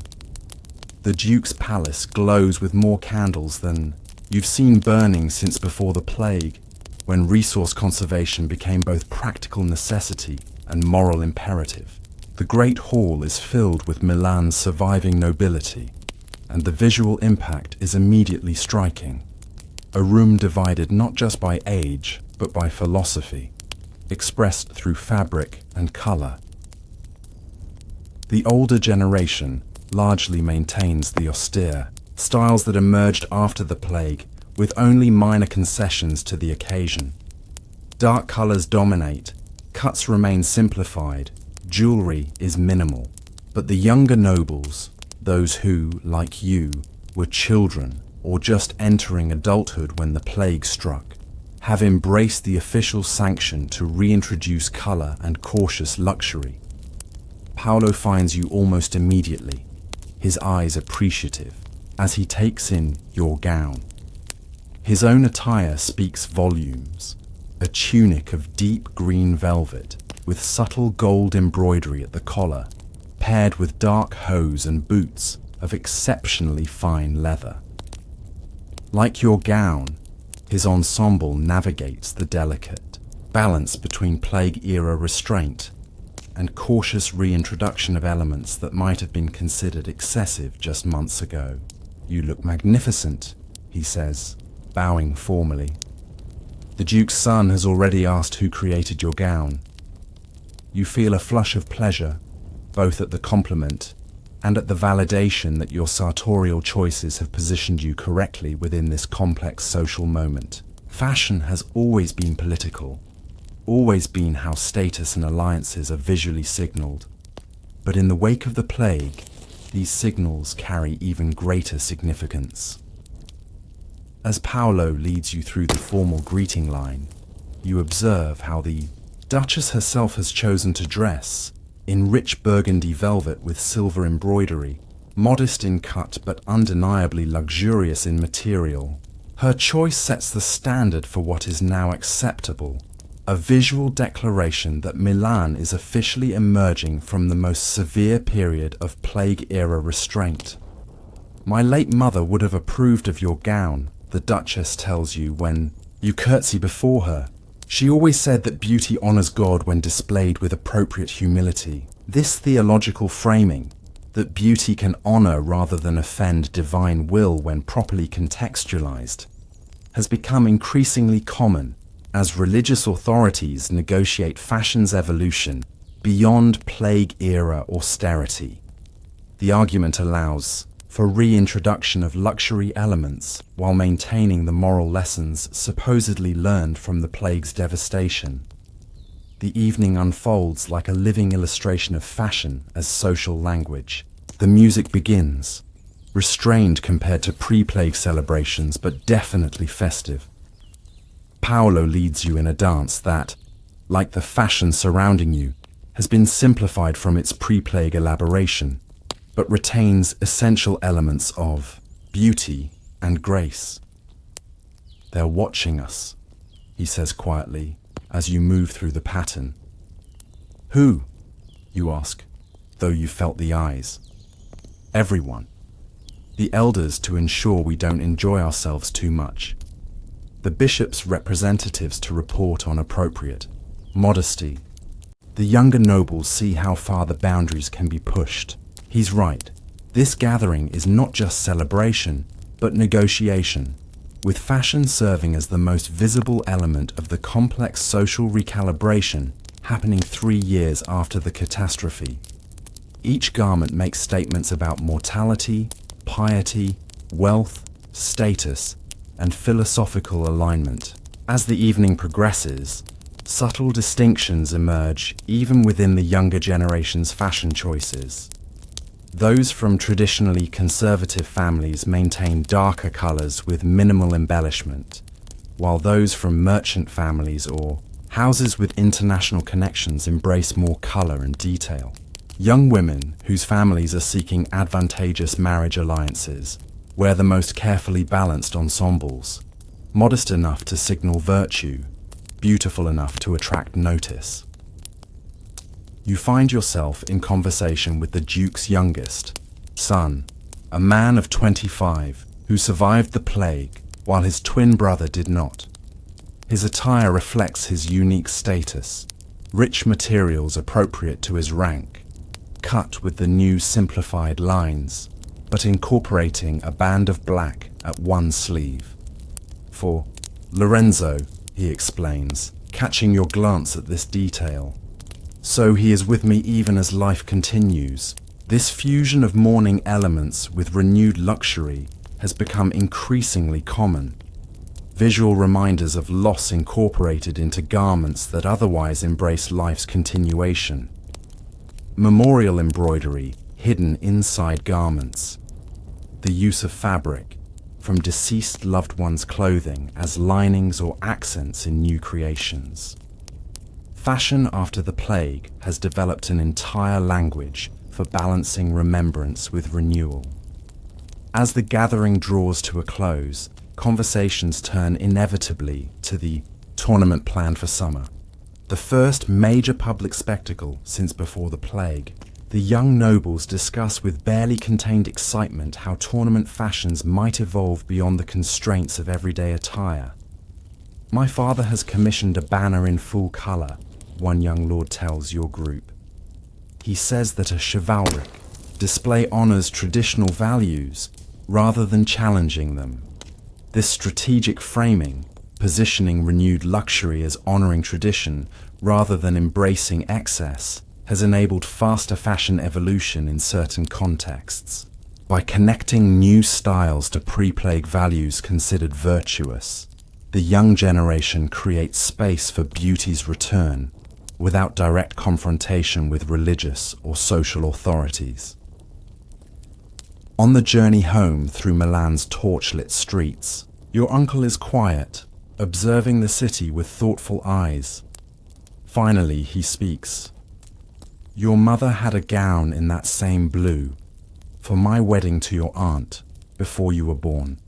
S1: The Duke's palace glows with more candles than you've seen burning since before the plague, when resource conservation became both practical necessity and moral imperative. The Great Hall is filled with Milan's surviving nobility, and the visual impact is immediately striking. A room divided not just by age, but by philosophy, expressed through fabric and color. The older generation largely maintains the austere styles that emerged after the plague, with only minor concessions to the occasion. Dark colors dominate, cuts remain simplified, jewelry is minimal. But the younger nobles, those who, like you, were children or just entering adulthood when the plague struck, have embraced the official sanction to reintroduce color and cautious luxury. Paolo finds you almost immediately, his eyes appreciative, as he takes in your gown. His own attire speaks volumes, a tunic of deep green velvet, with subtle gold embroidery at the collar, paired with dark hose and boots of exceptionally fine leather. Like your gown, his ensemble navigates the delicate balance between plague-era restraint and cautious reintroduction of elements that might have been considered excessive just months ago. "You look magnificent," he says, bowing formally. The Duke's son has already asked who created your gown. You feel a flush of pleasure, both at the compliment and at the validation that your sartorial choices have positioned you correctly within this complex social moment. Fashion has always been political, always been how status and alliances are visually signaled. But in the wake of the plague, these signals carry even greater significance. As Paolo leads you through the formal greeting line, you observe how the Duchess herself has chosen to dress in rich burgundy velvet with silver embroidery, modest in cut but undeniably luxurious in material. Her choice sets the standard for what is now acceptable, a visual declaration that Milan is officially emerging from the most severe period of plague-era restraint. "My late mother would have approved of your gown," the Duchess tells you when you curtsy before her. "She always said that beauty honors God when displayed with appropriate humility." This theological framing, that beauty can honor rather than offend divine will when properly contextualized, has become increasingly common as religious authorities negotiate fashion's evolution beyond plague-era austerity. The argument allows for reintroduction of luxury elements while maintaining the moral lessons supposedly learned from the plague's devastation. The evening unfolds like a living illustration of fashion as social language. The music begins, restrained compared to pre-plague celebrations, but definitely festive. Paolo leads you in a dance that, like the fashion surrounding you, has been simplified from its pre-plague elaboration, but retains essential elements of beauty and grace. "They're watching us," he says quietly as you move through the pattern. "Who?" you ask, though you felt the eyes. "Everyone. The elders to ensure we don't enjoy ourselves too much. The bishop's representatives to report on appropriate modesty. The younger nobles see how far the boundaries can be pushed." He's right. This gathering is not just celebration, but negotiation, with fashion serving as the most visible element of the complex social recalibration happening 3 years after the catastrophe. Each garment makes statements about mortality, piety, wealth, status, and philosophical alignment. As the evening progresses, subtle distinctions emerge even within the younger generation's fashion choices. Those from traditionally conservative families maintain darker colors with minimal embellishment, while those from merchant families or houses with international connections embrace more color and detail. Young women whose families are seeking advantageous marriage alliances wear the most carefully balanced ensembles, modest enough to signal virtue, beautiful enough to attract notice. You find yourself in conversation with the Duke's youngest son, a man of 25 who survived the plague while his twin brother did not. His attire reflects his unique status, rich materials appropriate to his rank, cut with the new simplified lines, but incorporating a band of black at one sleeve. "For Lorenzo," he explains, catching your glance at this detail. "So he is with me even as life continues." This fusion of mourning elements with renewed luxury has become increasingly common. Visual reminders of loss incorporated into garments that otherwise embrace life's continuation. Memorial embroidery hidden inside garments. The use of fabric from deceased loved ones' clothing as linings or accents in new creations. Fashion after the plague has developed an entire language for balancing remembrance with renewal. As the gathering draws to a close, conversations turn inevitably to the tournament plan for summer. the first major public spectacle since before the plague. The young nobles discuss with barely contained excitement how tournament fashions might evolve beyond the constraints of everyday attire. "My father has commissioned a banner in full colour," one young lord tells your group. He says that a chivalric display honours traditional values rather than challenging them. This strategic framing, positioning renewed luxury as honouring tradition rather than embracing excess, has enabled faster fashion evolution in certain contexts. By connecting new styles to pre-plague values considered virtuous, the young generation creates space for beauty's return without direct confrontation with religious or social authorities. On the journey home through Milan's torchlit streets, your uncle is quiet, observing the city with thoughtful eyes. Finally, he speaks. "Your mother had a gown in that same blue for my wedding to your aunt before you were born."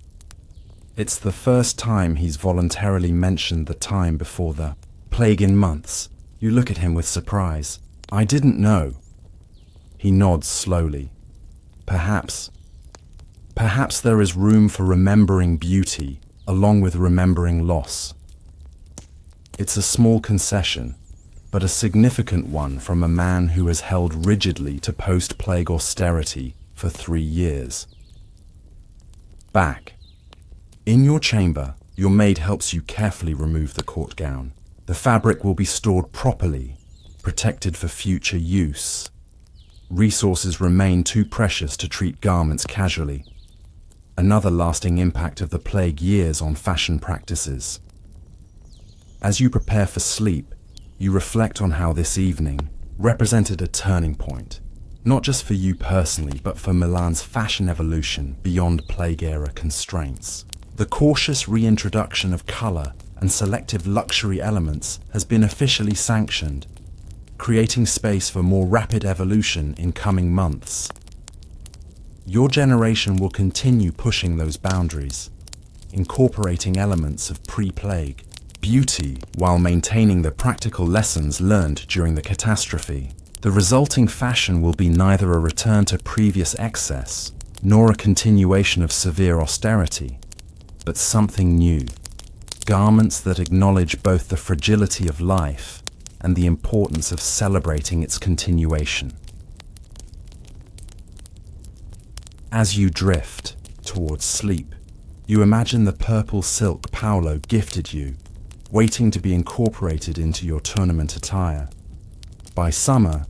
S1: It's the first time he's voluntarily mentioned the time before the plague in months. You look at him with surprise. "I didn't know." He nods slowly. Perhaps there is room for remembering beauty along with remembering loss. It's a small concession, but a significant one from a man who has held rigidly to post-plague austerity for 3 years. Back. In your chamber, your maid helps you carefully remove the court gown. The fabric will be stored properly, protected for future use. Resources remain too precious to treat garments casually. Another lasting impact of the plague years on fashion practices. As you prepare for sleep, you reflect on how this evening represented a turning point, not just for you personally, but for Milan's fashion evolution beyond plague-era constraints. The cautious reintroduction of colour and selective luxury elements has been officially sanctioned, creating space for more rapid evolution in coming months. Your generation will continue pushing those boundaries, incorporating elements of pre-plague beauty while maintaining the practical lessons learned during the catastrophe. The resulting fashion will be neither a return to previous excess nor a continuation of severe austerity, but something new. Garments that acknowledge both the fragility of life and the importance of celebrating its continuation. As you drift towards sleep, you imagine the purple silk Paolo gifted you, waiting to be incorporated into your tournament attire. By summer,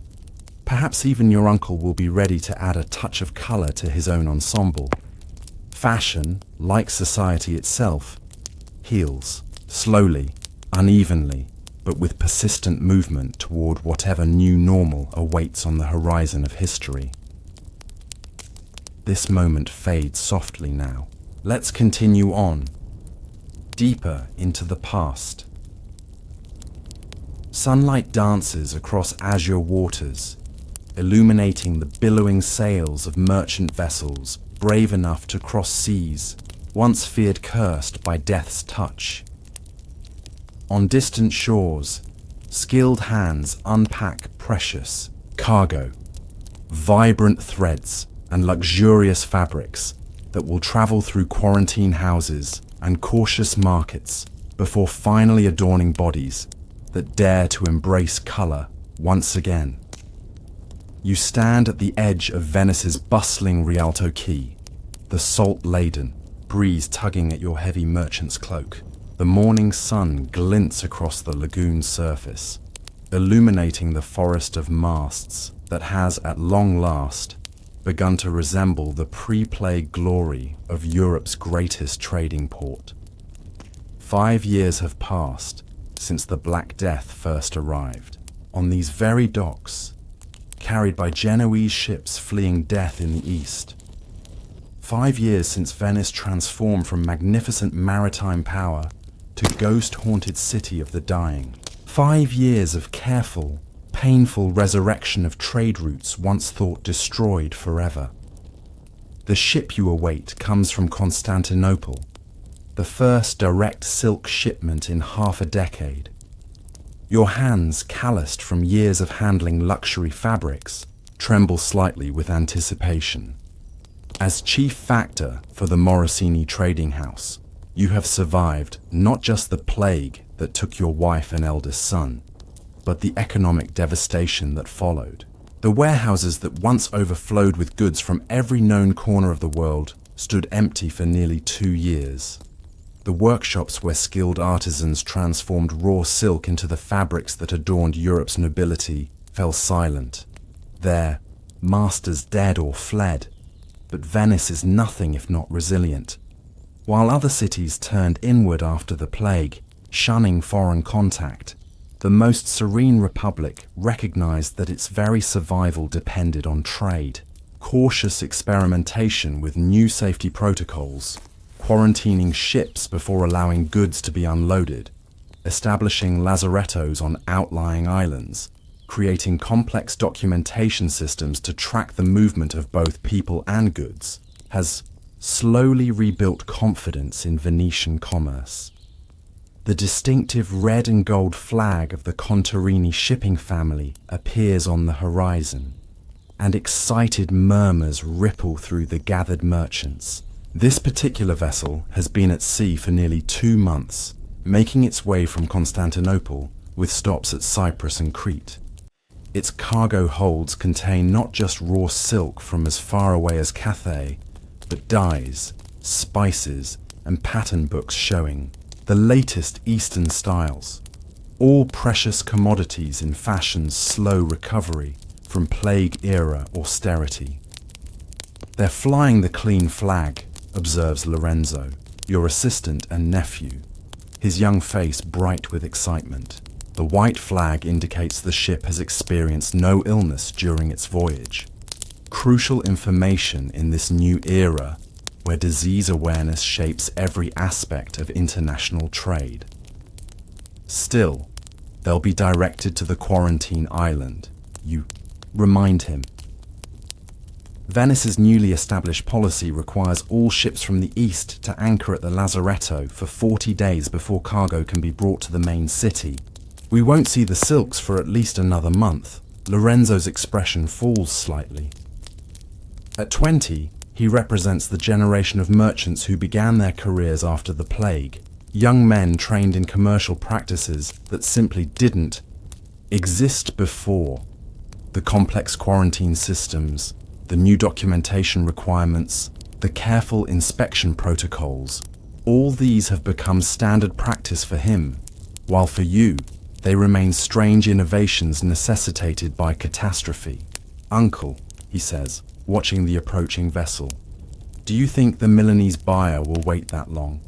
S1: perhaps even your uncle will be ready to add a touch of color to his own ensemble. Fashion, like society itself, heals, slowly, unevenly, but with persistent movement toward whatever new normal awaits on the horizon of history. This moment fades softly now. Let's continue on, deeper into the past. Sunlight dances across azure waters, illuminating the billowing sails of merchant vessels brave enough to cross seas once feared cursed by death's touch. On distant shores, skilled hands unpack precious cargo, vibrant threads and luxurious fabrics that will travel through quarantine houses and cautious markets before finally adorning bodies that dare to embrace color once again. You stand at the edge of Venice's bustling Rialto Quay, the salt-laden breeze tugging at your heavy merchant's cloak. The morning sun glints across the lagoon's surface, illuminating the forest of masts that has, at long last, begun to resemble the pre-plague glory of Europe's greatest trading port. 5 years have passed since the Black Death first arrived. On these very docks, carried by Genoese ships fleeing death in the east. 5 years since Venice transformed from magnificent maritime power to ghost-haunted city of the dying. 5 years of careful, painful resurrection of trade routes once thought destroyed forever. The ship you await comes from Constantinople, the first direct silk shipment in half a decade. Your hands, calloused from years of handling luxury fabrics, tremble slightly with anticipation. As chief factor for the Morosini trading house, you have survived not just the plague that took your wife and eldest son, but the economic devastation that followed. The warehouses that once overflowed with goods from every known corner of the world stood empty for nearly 2 years. The workshops where skilled artisans transformed raw silk into the fabrics that adorned Europe's nobility fell silent. There, masters dead or fled. But Venice is nothing if not resilient. While other cities turned inward after the plague, shunning foreign contact, the most serene republic recognized that its very survival depended on trade. Cautious experimentation with new safety protocols, quarantining ships before allowing goods to be unloaded, establishing lazarettos on outlying islands, creating complex documentation systems to track the movement of both people and goods, has slowly rebuilt confidence in Venetian commerce. The distinctive red and gold flag of the Contarini shipping family appears on the horizon, and excited murmurs ripple through the gathered merchants. This particular vessel has been at sea for nearly 2 months, making its way from Constantinople with stops at Cyprus and Crete. Its cargo holds contain not just raw silk from as far away as Cathay, but dyes, spices, and pattern books showing the latest Eastern styles, all precious commodities in fashion's slow recovery from plague-era austerity. They're flying the clean flag, observes Lorenzo, your assistant and nephew, his young face bright with excitement. The white flag indicates the ship has experienced no illness during its voyage. Crucial information in this new era where disease awareness shapes every aspect of international trade. Still, they'll be directed to the quarantine island. You remind him. Venice's newly established policy requires all ships from the east to anchor at the Lazaretto for 40 days before cargo can be brought to the main city. We won't see the silks for at least another month. Lorenzo's expression falls slightly. At 20, he represents the generation of merchants who began their careers after the plague, young men trained in commercial practices that simply didn't exist before. The complex quarantine systems, the new documentation requirements, the careful inspection protocols, all these have become standard practice for him, while for you, they remain strange innovations necessitated by catastrophe. Uncle, he says, watching the approaching vessel, do you think the Milanese buyer will wait that long?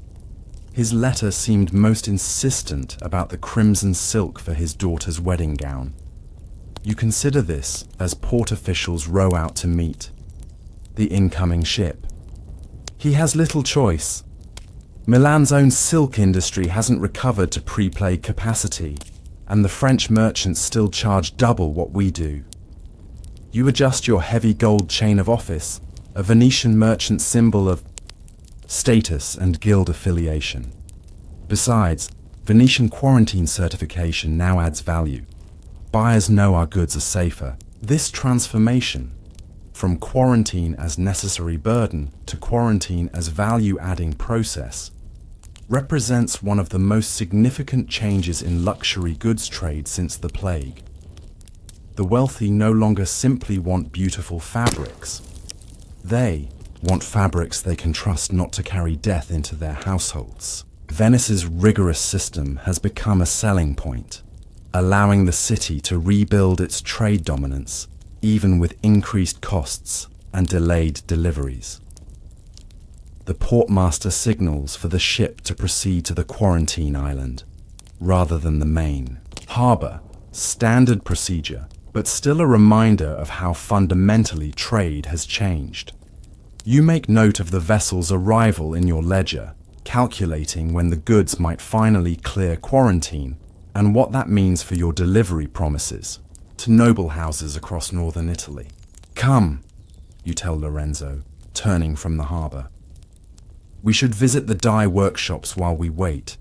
S1: His letter seemed most insistent about the crimson silk for his daughter's wedding gown. You consider this as port officials row out to meet the incoming ship. He has little choice. Milan's own silk industry hasn't recovered to pre-plague capacity, and the French merchants still charge double what we do. You adjust your heavy gold chain of office, a Venetian merchant symbol of status and guild affiliation. Besides, Venetian quarantine certification now adds value. Buyers know our goods are safer. This transformation, from quarantine as necessary burden to quarantine as value-adding process, represents one of the most significant changes in luxury goods trade since the plague. The wealthy no longer simply want beautiful fabrics. They want fabrics they can trust not to carry death into their households. Venice's rigorous system has become a selling point, allowing the city to rebuild its trade dominance, even with increased costs and delayed deliveries. The portmaster signals for the ship to proceed to the quarantine island, rather than the main harbor. Standard procedure, but still a reminder of how fundamentally trade has changed. You make note of the vessel's arrival in your ledger, calculating when the goods might finally clear quarantine and what that means for your delivery promises to noble houses across northern Italy. Come, you tell Lorenzo, turning from the harbor. We should visit the dye workshops while we wait.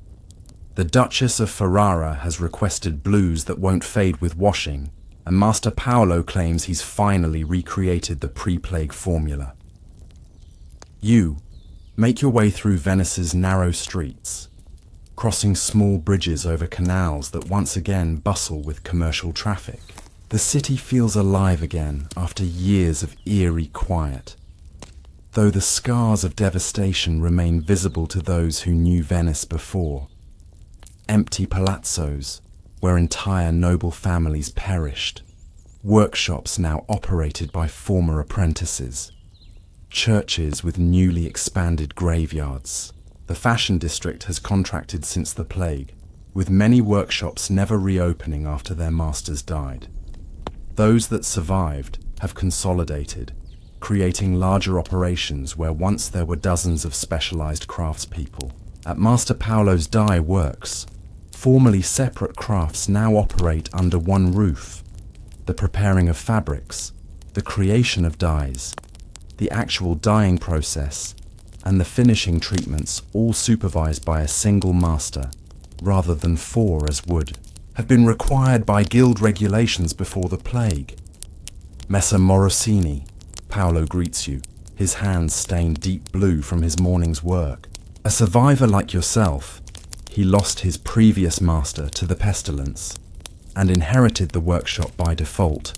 S1: The Duchess of Ferrara has requested blues that won't fade with washing, and Master Paolo claims he's finally recreated the pre-plague formula. You make your way through Venice's narrow streets, crossing small bridges over canals that once again bustle with commercial traffic. The city feels alive again after years of eerie quiet, though the scars of devastation remain visible to those who knew Venice before. Empty palazzos, where entire noble families perished, workshops now operated by former apprentices, churches with newly expanded graveyards. The fashion district has contracted since the plague, with many workshops never reopening after their masters died. Those that survived have consolidated, creating larger operations where once there were dozens of specialized craftspeople. At Master Paolo's dye works, formerly separate crafts now operate under one roof. The preparing of fabrics, the creation of dyes, the actual dyeing process, and the finishing treatments, all supervised by a single master, rather than four as would have been required by guild regulations before the plague. Messer Morosini, Paolo greets you, his hands stained deep blue from his morning's work. A survivor like yourself, he lost his previous master to the pestilence and inherited the workshop by default,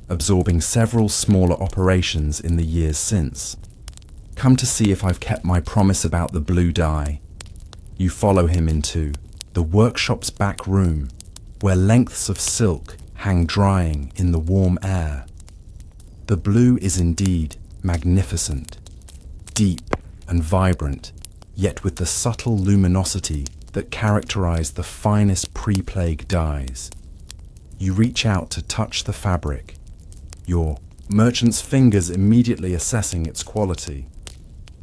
S1: absorbing several smaller operations in the years since. Come to see if I've kept my promise about the blue dye. You follow him into the workshop's back room, where lengths of silk hang drying in the warm air. The blue is indeed magnificent, deep and vibrant, yet with the subtle luminosity that characterized the finest pre-plague dyes. You reach out to touch the fabric, your merchant's fingers immediately assessing its quality.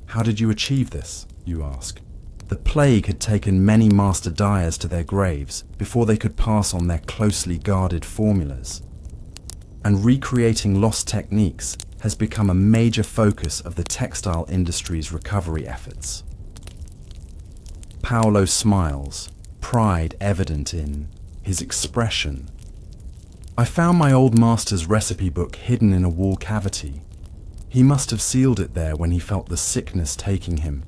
S1: How did you achieve this, you ask? The plague had taken many master dyers to their graves before they could pass on their closely guarded formulas. And recreating lost techniques has become a major focus of the textile industry's recovery efforts. Paolo smiles, pride evident in his expression. I found my old master's recipe book hidden in a wall cavity. He must have sealed it there when he felt the sickness taking him.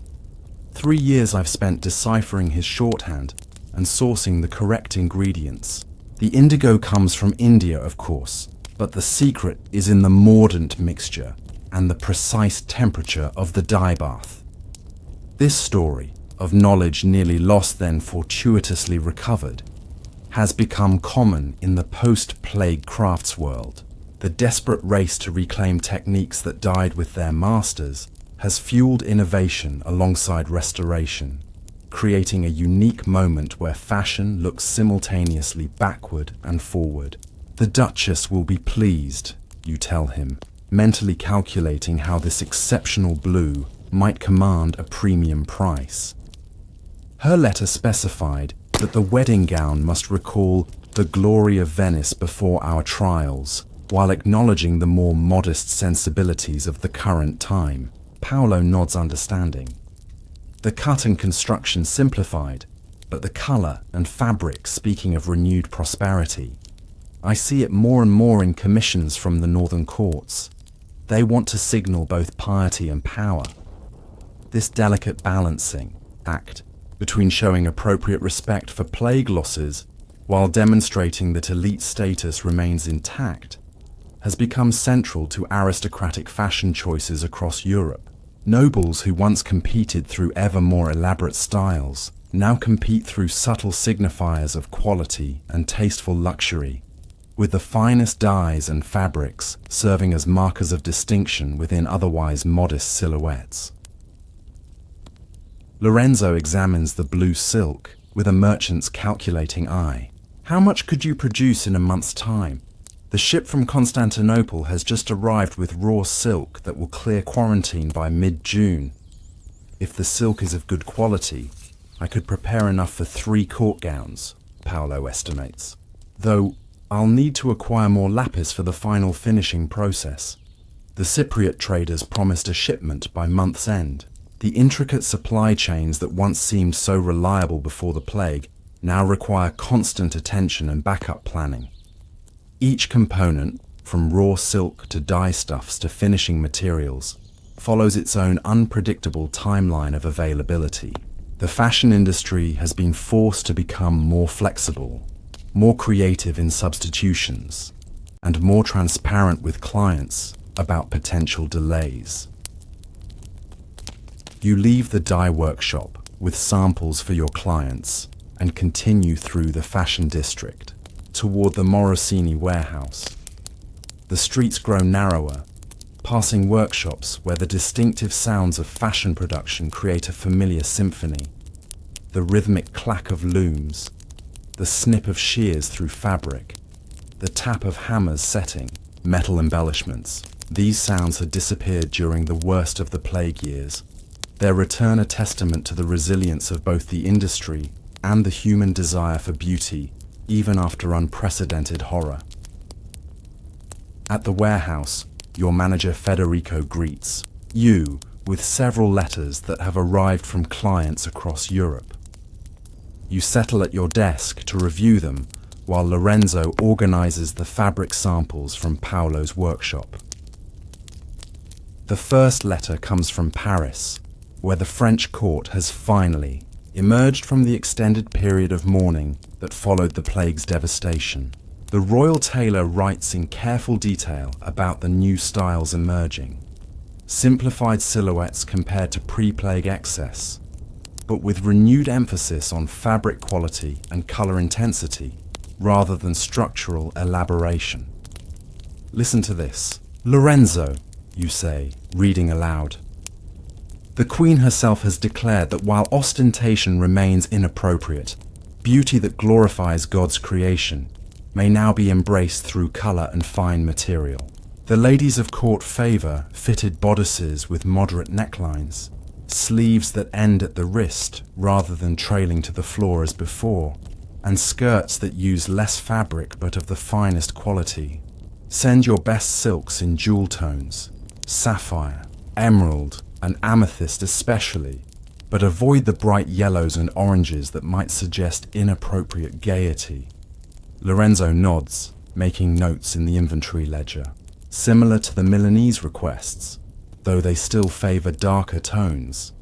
S1: 3 years I've spent deciphering his shorthand and sourcing the correct ingredients. The indigo comes from India, of course, but the secret is in the mordant mixture and the precise temperature of the dye bath. This story, of knowledge nearly lost then fortuitously recovered, has become common in the post-plague crafts world. The desperate race to reclaim techniques that died with their masters has fueled innovation alongside restoration, creating a unique moment where fashion looks simultaneously backward and forward. The Duchess will be pleased, you tell him, mentally calculating how this exceptional blue might command a premium price. Her letter specified that the wedding gown must recall the glory of Venice before our trials, while acknowledging the more modest sensibilities of the current time. Paolo nods understanding. The cut and construction simplified, but the color and fabric speaking of renewed prosperity. I see it more and more in commissions from the northern courts. They want to signal both piety and power. This delicate balancing act between showing appropriate respect for plague losses while demonstrating that elite status remains intact has become central to aristocratic fashion choices across Europe. Nobles who once competed through ever more elaborate styles now compete through subtle signifiers of quality and tasteful luxury, with the finest dyes and fabrics serving as markers of distinction within otherwise modest silhouettes. Lorenzo examines the blue silk with a merchant's calculating eye. How much could you produce in a month's time? The ship from Constantinople has just arrived with raw silk that will clear quarantine by mid-June. If the silk is of good quality, I could prepare enough for 3 court gowns, Paolo estimates. Though I'll need to acquire more lapis for the final finishing process. The Cypriot traders promised a shipment by month's end. The intricate supply chains that once seemed so reliable before the plague now require constant attention and backup planning. Each component, from raw silk to dye stuffs to finishing materials, follows its own unpredictable timeline of availability. The fashion industry has been forced to become more flexible, more creative in substitutions, and more transparent with clients about potential delays. You leave the dye workshop with samples for your clients and continue through the fashion district toward the Morosini warehouse. The streets grow narrower, passing workshops where the distinctive sounds of fashion production create a familiar symphony. The rhythmic clack of looms, the snip of shears through fabric, the tap of hammers setting metal embellishments. These sounds had disappeared during the worst of the plague years. Their return a testament to the resilience of both the industry and the human desire for beauty, even after unprecedented horror. At the warehouse, your manager Federico greets you with several letters that have arrived from clients across Europe. You settle at your desk to review them while Lorenzo organizes the fabric samples from Paolo's workshop. The first letter comes from Paris, where the French court has finally emerged from the extended period of mourning that followed the plague's devastation. The royal tailor writes in careful detail about the new styles emerging, simplified silhouettes compared to pre-plague excess, but with renewed emphasis on fabric quality and color intensity rather than structural elaboration. Listen to this. Lorenzo, you say, reading aloud. The Queen herself has declared that while ostentation remains inappropriate, beauty that glorifies God's creation may now be embraced through colour and fine material. The ladies of court favour fitted bodices with moderate necklines, sleeves that end at the wrist rather than trailing to the floor as before, and skirts that use less fabric but of the finest quality. Send your best silks in jewel tones, sapphire, emerald, and amethyst especially, but avoid the bright yellows and oranges that might suggest inappropriate gaiety. Lorenzo nods, making notes in the inventory ledger. Similar to the Milanese requests, though they still favour darker tones,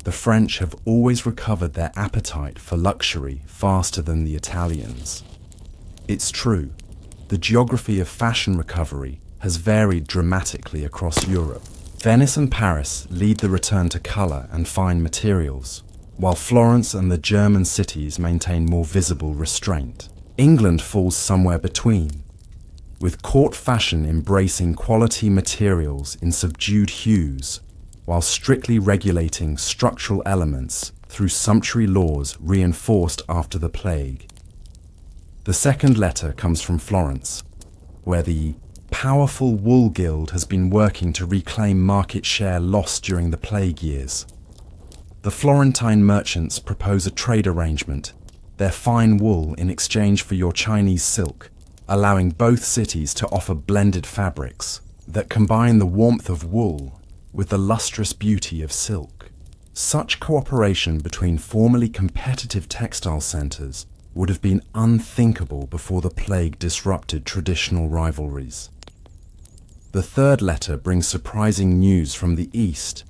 S1: the French have always recovered their appetite for luxury faster than the Italians. It's true, the geography of fashion recovery has varied dramatically across Europe. Venice and Paris lead the return to colour and fine materials, while Florence and the German cities maintain more visible restraint. England falls somewhere between, with court fashion embracing quality materials in subdued hues, while strictly regulating structural elements through sumptuary laws reinforced after the plague. The second letter comes from Florence, where the powerful wool guild has been working to reclaim market share lost during the plague years. The Florentine merchants propose a trade arrangement, their fine wool in exchange for your Chinese silk, allowing both cities to offer blended fabrics that combine the warmth of wool with the lustrous beauty of silk. Such cooperation between formerly competitive textile centres would have been unthinkable before the plague disrupted traditional rivalries. The third letter brings surprising news from the East.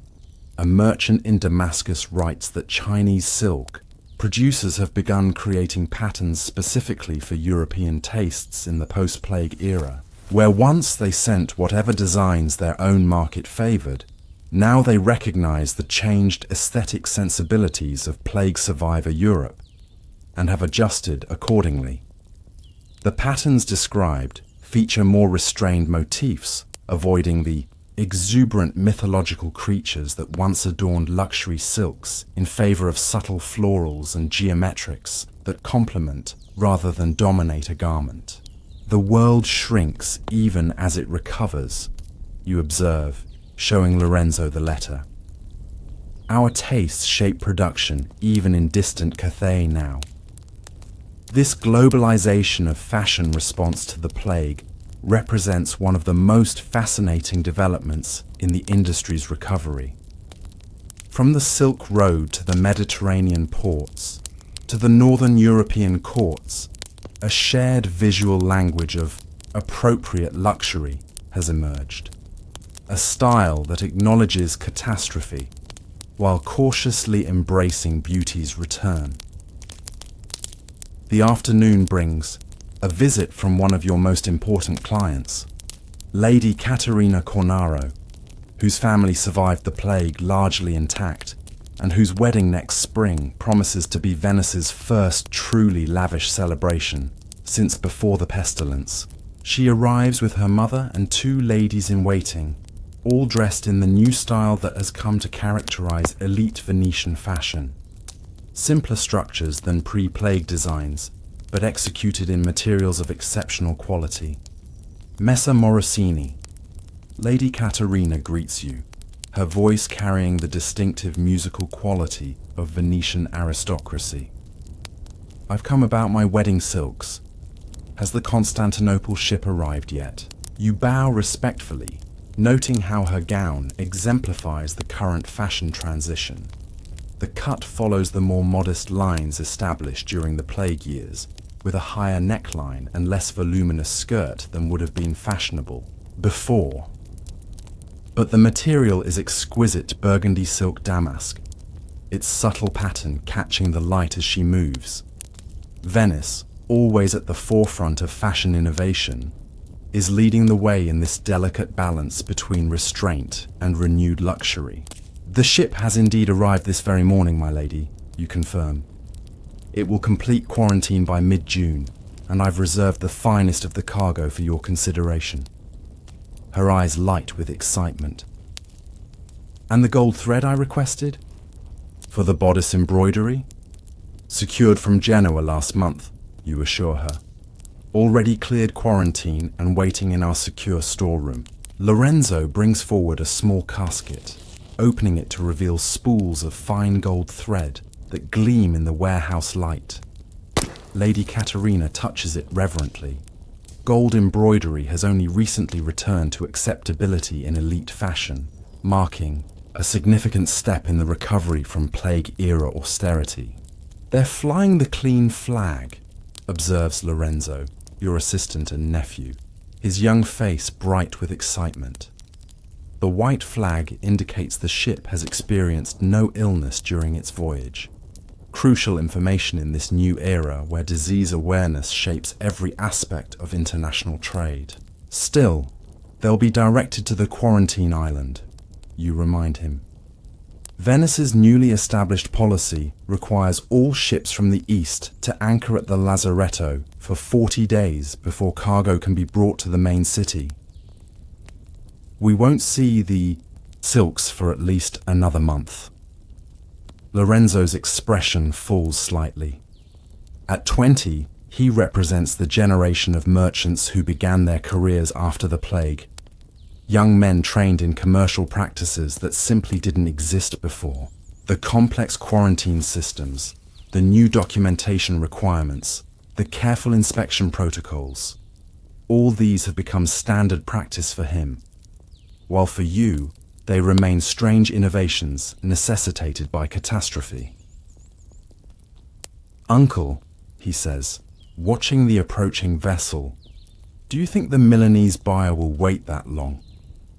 S1: A merchant in Damascus writes that Chinese silk producers have begun creating patterns specifically for European tastes in the post-plague era, where once they sent whatever designs their own market favoured, now they recognise the changed aesthetic sensibilities of plague survivor Europe and have adjusted accordingly. The patterns described feature more restrained motifs, avoiding the exuberant mythological creatures that once adorned luxury silks in favour of subtle florals and geometrics that complement rather than dominate a garment. The world shrinks even as it recovers, you observe, showing Lorenzo the letter. Our tastes shape production even in distant Cathay now. This globalization of fashion response to the plague represents one of the most fascinating developments in the industry's recovery. From the Silk Road to the Mediterranean ports, To the northern European courts, a shared visual language of appropriate luxury has emerged, a style that acknowledges catastrophe while cautiously embracing beauty's return. The afternoon brings a visit from one of your most important clients, Lady Caterina Cornaro, whose family survived the plague largely intact, and whose wedding next spring promises to be Venice's first truly lavish celebration since before the pestilence. She arrives with her mother and two ladies in waiting, all dressed in the new style that has come to characterize elite Venetian fashion. Simpler structures than pre-plague designs, but executed in materials of exceptional quality. Messer Morosini. Lady Caterina greets you, her voice carrying the distinctive musical quality of Venetian aristocracy. I've come about my wedding silks. Has the Constantinople ship arrived yet? You bow respectfully, noting how her gown exemplifies the current fashion transition. The cut follows the more modest lines established during the plague years, with a higher neckline and less voluminous skirt than would have been fashionable before. But the material is exquisite burgundy silk damask, its subtle pattern catching the light as she moves. Venice, always at the forefront of fashion innovation, is leading the way in this delicate balance between restraint and renewed luxury. The ship has indeed arrived this very morning, my lady, you confirm. It will complete quarantine by mid-June, and I've reserved the finest of the cargo for your consideration. Her eyes light with excitement. And the gold thread I requested? For the bodice embroidery? Secured from Genoa last month, you assure her. Already cleared quarantine and waiting in our secure storeroom. Lorenzo brings forward a small casket, opening it to reveal spools of fine gold thread that gleam in the warehouse light. Lady Caterina touches it reverently. Gold embroidery has only recently returned to acceptability in elite fashion, marking a significant step in the recovery from plague-era austerity. They're flying the clean flag, observes Lorenzo, your assistant and nephew, his young face bright with excitement. The white flag indicates the ship has experienced no illness during its voyage. Crucial information in this new era where disease awareness shapes every aspect of international trade. Still, they'll be directed to the quarantine island, you remind him. Venice's newly established policy requires all ships from the east to anchor at the Lazaretto for 40 days before cargo can be brought to the main city. We won't see the silks for at least another month. Lorenzo's expression falls slightly. At 20, he represents the generation of merchants who began their careers after the plague. Young men trained in commercial practices that simply didn't exist before. The complex quarantine systems, the new documentation requirements, the careful inspection protocols, all these have become standard practice for him. While for you, they remain strange innovations necessitated by catastrophe. Uncle, he says, watching the approaching vessel, do you think the Milanese buyer will wait that long?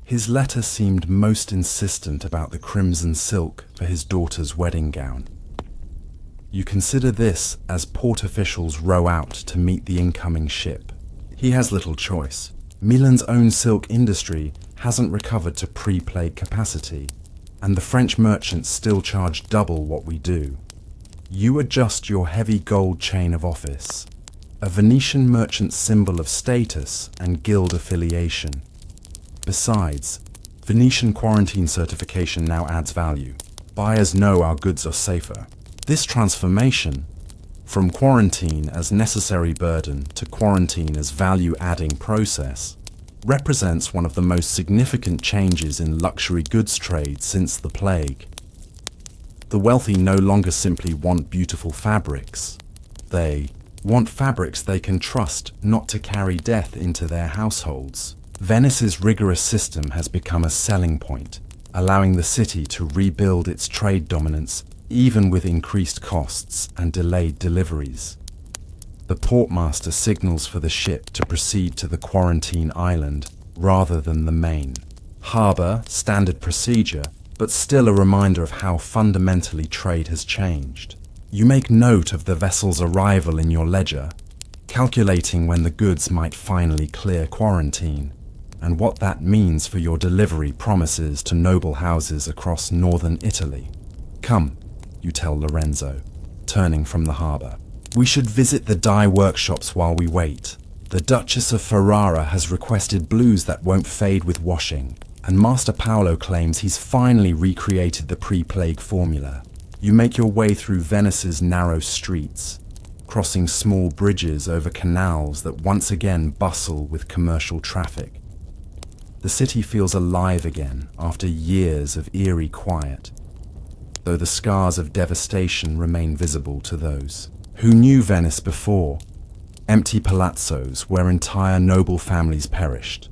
S1: His letter seemed most insistent about the crimson silk for his daughter's wedding gown. You consider this as port officials row out to meet the incoming ship. He has little choice. Milan's own silk industry hasn't recovered to pre-plague capacity, and the French merchants still charge double what we do. You adjust your heavy gold chain of office, a Venetian merchant's symbol of status and guild affiliation. Besides, Venetian quarantine certification now adds value. Buyers know our goods are safer. This transformation, from quarantine as necessary burden to quarantine as value-adding process, represents one of the most significant changes in luxury goods trade since the plague. The wealthy no longer simply want beautiful fabrics. They want fabrics they can trust not to carry death into their households. Venice's rigorous system has become a selling point, allowing the city to rebuild its trade dominance even with increased costs and delayed deliveries. The portmaster signals for the ship to proceed to the quarantine island rather than the main harbour, standard procedure, but still a reminder of how fundamentally trade has changed. You make note of the vessel's arrival in your ledger, calculating when the goods might finally clear quarantine, and what that means for your delivery promises to noble houses across northern Italy. Come, you tell Lorenzo, turning from the harbour. We should visit the dye workshops while we wait. The Duchess of Ferrara has requested blues that won't fade with washing, and Master Paolo claims he's finally recreated the pre-plague formula. You make your way through Venice's narrow streets, crossing small bridges over canals that once again bustle with commercial traffic. The city feels alive again after years of eerie quiet, though the scars of devastation remain visible to those who knew Venice before. Empty palazzos where entire noble families perished,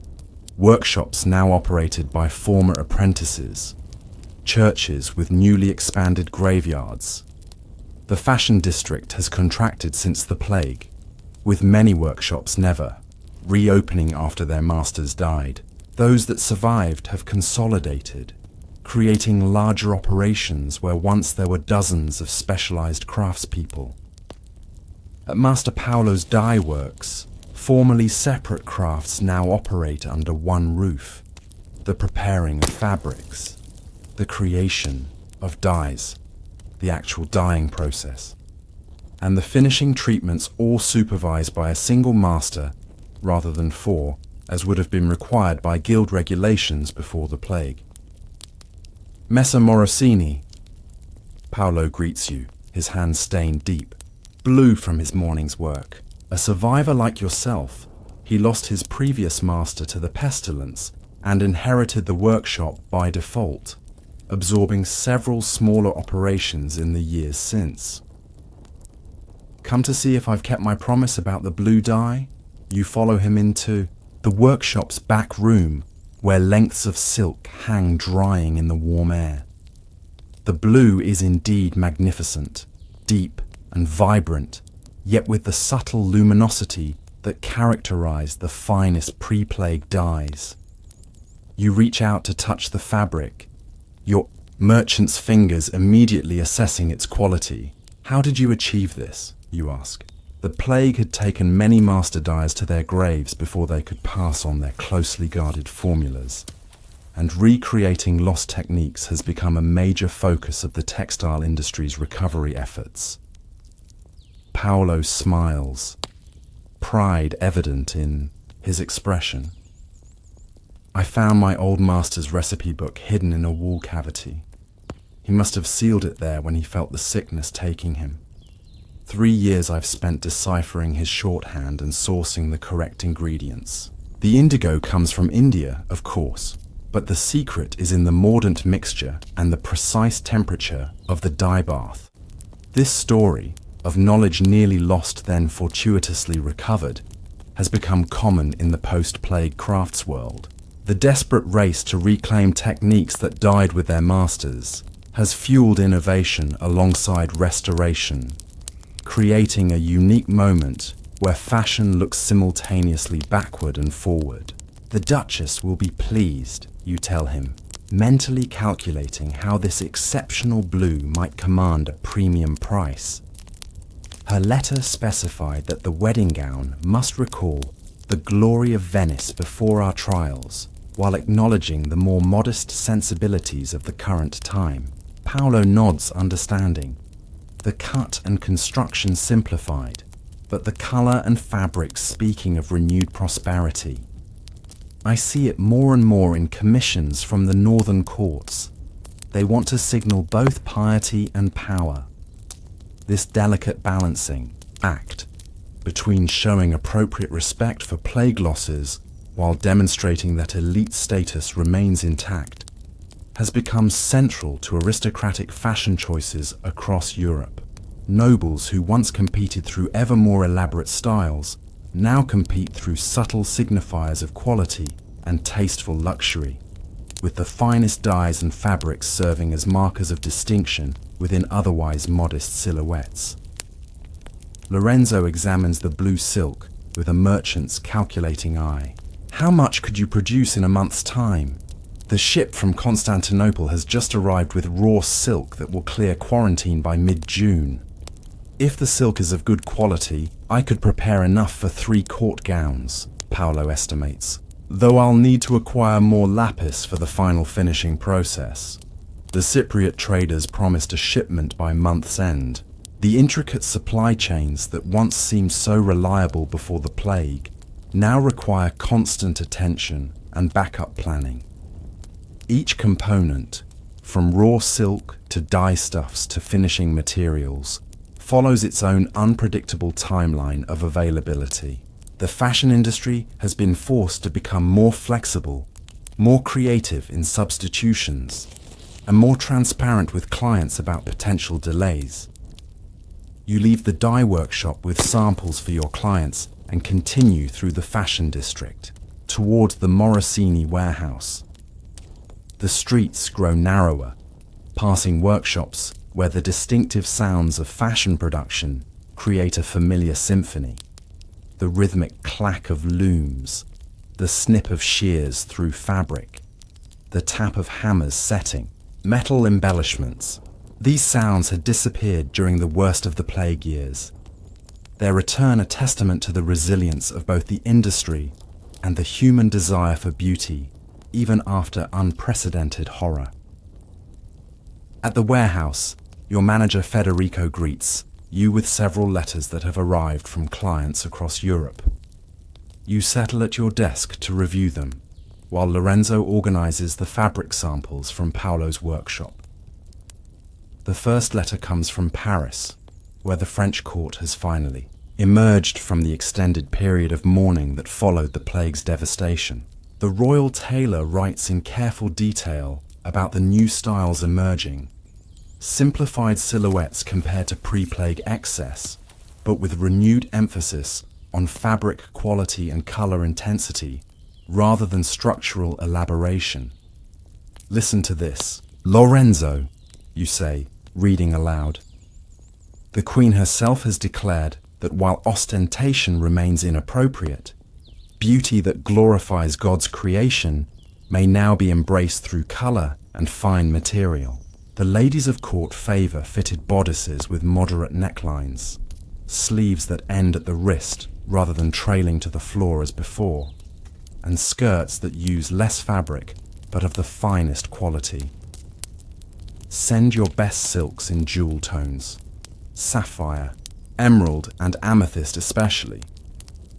S1: workshops now operated by former apprentices, churches with newly expanded graveyards. The fashion district has contracted since the plague, with many workshops never reopening after their masters died. Those that survived have consolidated, creating larger operations where once there were dozens of specialized craftspeople. At Master Paolo's dye works, formerly separate crafts now operate under one roof. The preparing of fabrics, the creation of dyes, the actual dyeing process, and the finishing treatments all supervised by a single master rather than four, as would have been required by guild regulations before the plague. Messer Morosini, Paolo greets you, his hands stained deep, blue from his morning's work. A survivor like yourself, he lost his previous master to the pestilence and inherited the workshop by default, absorbing several smaller operations in the years since. Come to see if I've kept my promise about the blue dye? You follow him into the workshop's back room, where lengths of silk hang drying in the warm air. The blue is indeed magnificent, deep and vibrant, yet with the subtle luminosity that characterized the finest pre-plague dyes. You reach out to touch the fabric, your merchant's fingers immediately assessing its quality. How did you achieve this, you ask? The plague had taken many master dyers to their graves before they could pass on their closely guarded formulas, and recreating lost techniques has become a major focus of the textile industry's recovery efforts. Paolo smiles, pride evident in his expression. I found my old master's recipe book hidden in a wall cavity. He must have sealed it there when he felt the sickness taking him. 3 years I've spent deciphering his shorthand and sourcing the correct ingredients. The indigo comes from India, of course, but the secret is in the mordant mixture and the precise temperature of the dye bath. This story, of knowledge nearly lost then fortuitously recovered, has become common in the post-plague crafts world. The desperate race to reclaim techniques that died with their masters has fueled innovation alongside restoration, creating a unique moment where fashion looks simultaneously backward and forward. The Duchess will be pleased, you tell him, mentally calculating how this exceptional blue might command a premium price. Her letter specified that the wedding gown must recall the glory of Venice before our trials, while acknowledging the more modest sensibilities of the current time. Paolo nods understanding. The cut and construction simplified, but the colour and fabric speaking of renewed prosperity. I see it more and more in commissions from the northern courts. They want to signal both piety and power. This delicate balancing act between showing appropriate respect for plague losses while demonstrating that elite status remains intact has become central to aristocratic fashion choices across Europe. Nobles who once competed through ever more elaborate styles now compete through subtle signifiers of quality and tasteful luxury. with the finest dyes and fabrics serving as markers of distinction within otherwise modest silhouettes. Lorenzo examines the blue silk with a merchant's calculating eye. How much could you produce in a month's time? The ship from Constantinople has just arrived with raw silk that will clear quarantine by mid-June. If the silk is of good quality, I could prepare enough for 3 court gowns, Paolo estimates, though I'll need to acquire more lapis for the final finishing process. The Cypriot traders promised a shipment by month's end. The intricate supply chains that once seemed so reliable before the plague now require constant attention and backup planning. Each component, from raw silk to dye stuffs to finishing materials, follows its own unpredictable timeline of availability. The fashion industry has been forced to become more flexible, more creative in substitutions, and more transparent with clients about potential delays. You leave the dye workshop with samples for your clients and continue through the fashion district, towards the Morosini warehouse. The streets grow narrower, passing workshops where the distinctive sounds of fashion production create a familiar symphony. The rhythmic clack of looms, the snip of shears through fabric, the tap of hammers setting, metal embellishments. These sounds had disappeared during the worst of the plague years. Their return a testament to the resilience of both the industry and the human desire for beauty, even after unprecedented horror. At the warehouse, your manager Federico greets you with several letters that have arrived from clients across Europe. You settle at your desk to review them, while Lorenzo organizes the fabric samples from Paolo's workshop. The first letter comes from Paris, where the French court has finally emerged from the extended period of mourning that followed the plague's devastation. The royal tailor writes in careful detail about the new styles emerging, simplified silhouettes compared to pre-plague excess, but with renewed emphasis on fabric quality and color intensity rather than structural elaboration. Listen to this. Lorenzo, you say, reading aloud. The Queen herself has declared that while ostentation remains inappropriate, beauty that glorifies God's creation may now be embraced through color and fine material. The ladies of court favor fitted bodices with moderate necklines, sleeves that end at the wrist rather than trailing to the floor as before, and skirts that use less fabric but of the finest quality. Send your best silks in jewel tones, sapphire, emerald and amethyst especially,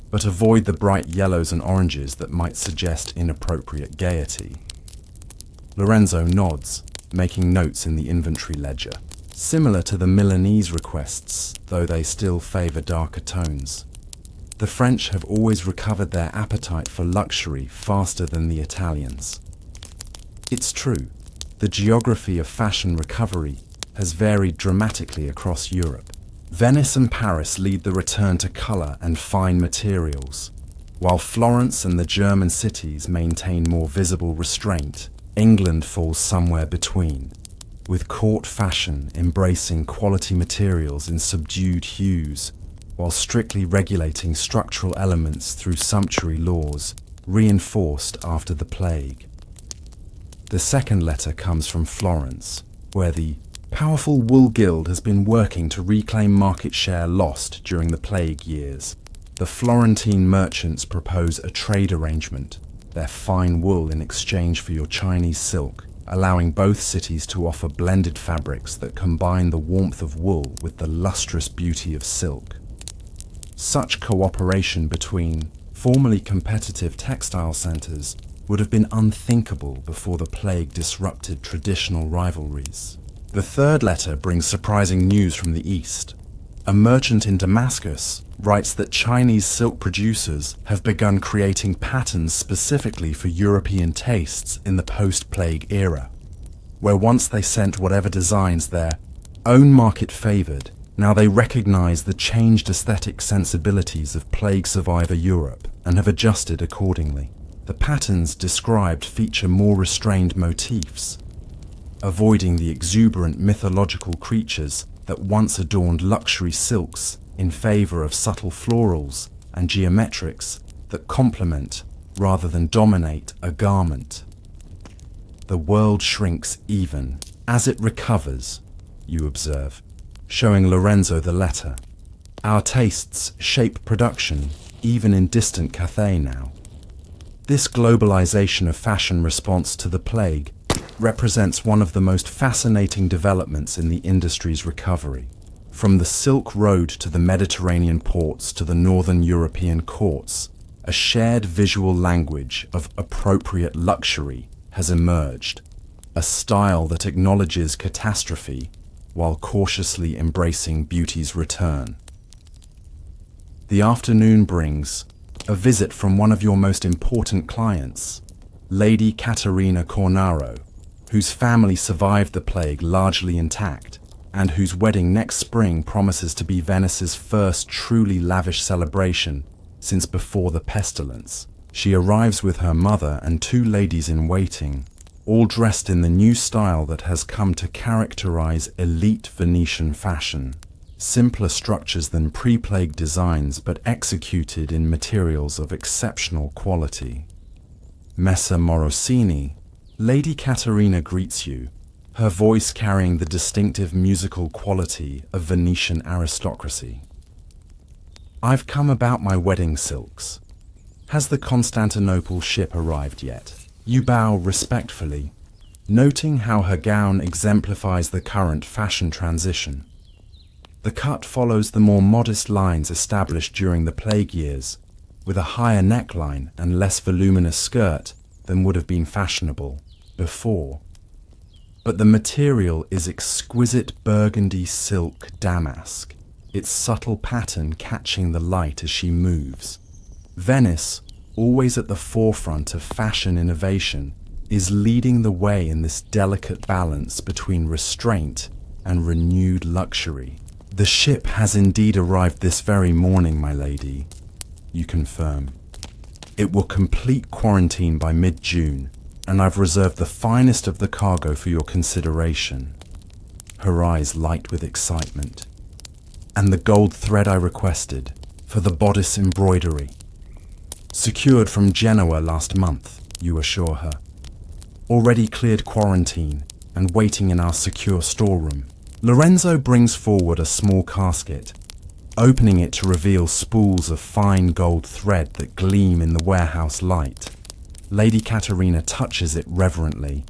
S1: but avoid the bright yellows and oranges that might suggest inappropriate gaiety. Lorenzo nods, making notes in the inventory ledger, similar to the Milanese requests, though they still favor darker tones. The French have always recovered their appetite for luxury faster than the Italians. It's true, the geography of fashion recovery has varied dramatically across Europe. Venice and Paris lead the return to color and fine materials, while Florence and the German cities maintain more visible restraint. England falls somewhere between, with court fashion embracing quality materials in subdued hues, while strictly regulating structural elements through sumptuary laws, reinforced after the plague. The second letter comes from Florence, where the powerful wool guild has been working to reclaim market share lost during the plague years. The Florentine merchants propose a trade arrangement, their fine wool in exchange for your Chinese silk, allowing both cities to offer blended fabrics that combine the warmth of wool with the lustrous beauty of silk. Such cooperation between formerly competitive textile centers would have been unthinkable before the plague disrupted traditional rivalries. The third letter brings surprising news from the East. A merchant in Damascus writes that Chinese silk producers have begun creating patterns specifically for European tastes in the post-plague era. Where once they sent whatever designs their own market favored, now they recognize the changed aesthetic sensibilities of plague survivor Europe and have adjusted accordingly. The patterns described feature more restrained motifs, avoiding the exuberant mythological creatures that once adorned luxury silks in favor of subtle florals and geometrics that complement rather than dominate a garment. The world shrinks even as it recovers, you observe, showing Lorenzo the letter. Our tastes shape production even in distant Cathay now. This globalization of fashion response to the plague represents one of the most fascinating developments in the industry's recovery. From the Silk Road to the Mediterranean ports to the Northern European courts, a shared visual language of appropriate luxury has emerged, a style that acknowledges catastrophe while cautiously embracing beauty's return. The afternoon brings a visit from one of your most important clients, Lady Caterina Cornaro, whose family survived the plague largely intact, and whose wedding next spring promises to be Venice's first truly lavish celebration since before the pestilence. She arrives with her mother and two ladies in waiting, all dressed in the new style that has come to characterize elite Venetian fashion. Simpler structures than pre-plague designs, but executed in materials of exceptional quality. Messer Morosini, Lady Caterina greets you, her voice carrying the distinctive musical quality of Venetian aristocracy. I've come about my wedding silks. Has the Constantinople ship arrived yet? You bow respectfully, noting how her gown exemplifies the current fashion transition. The cut follows the more modest lines established during the plague years, with a higher neckline and less voluminous skirt than would have been fashionable before. But the material is exquisite burgundy silk damask, its subtle pattern catching the light as she moves. Venice, always at the forefront of fashion innovation, is leading the way in this delicate balance between restraint and renewed luxury. The ship has indeed arrived this very morning, my lady, you confirm. It will complete quarantine by mid-June, and I've reserved the finest of the cargo for your consideration. Her eyes light with excitement. And the gold thread I requested for the bodice embroidery. Secured from Genoa last month, you assure her. Already cleared quarantine and waiting in our secure storeroom. Lorenzo brings forward a small casket, opening it to reveal spools of fine gold thread that gleam in the warehouse light. Lady Caterina touches it reverently.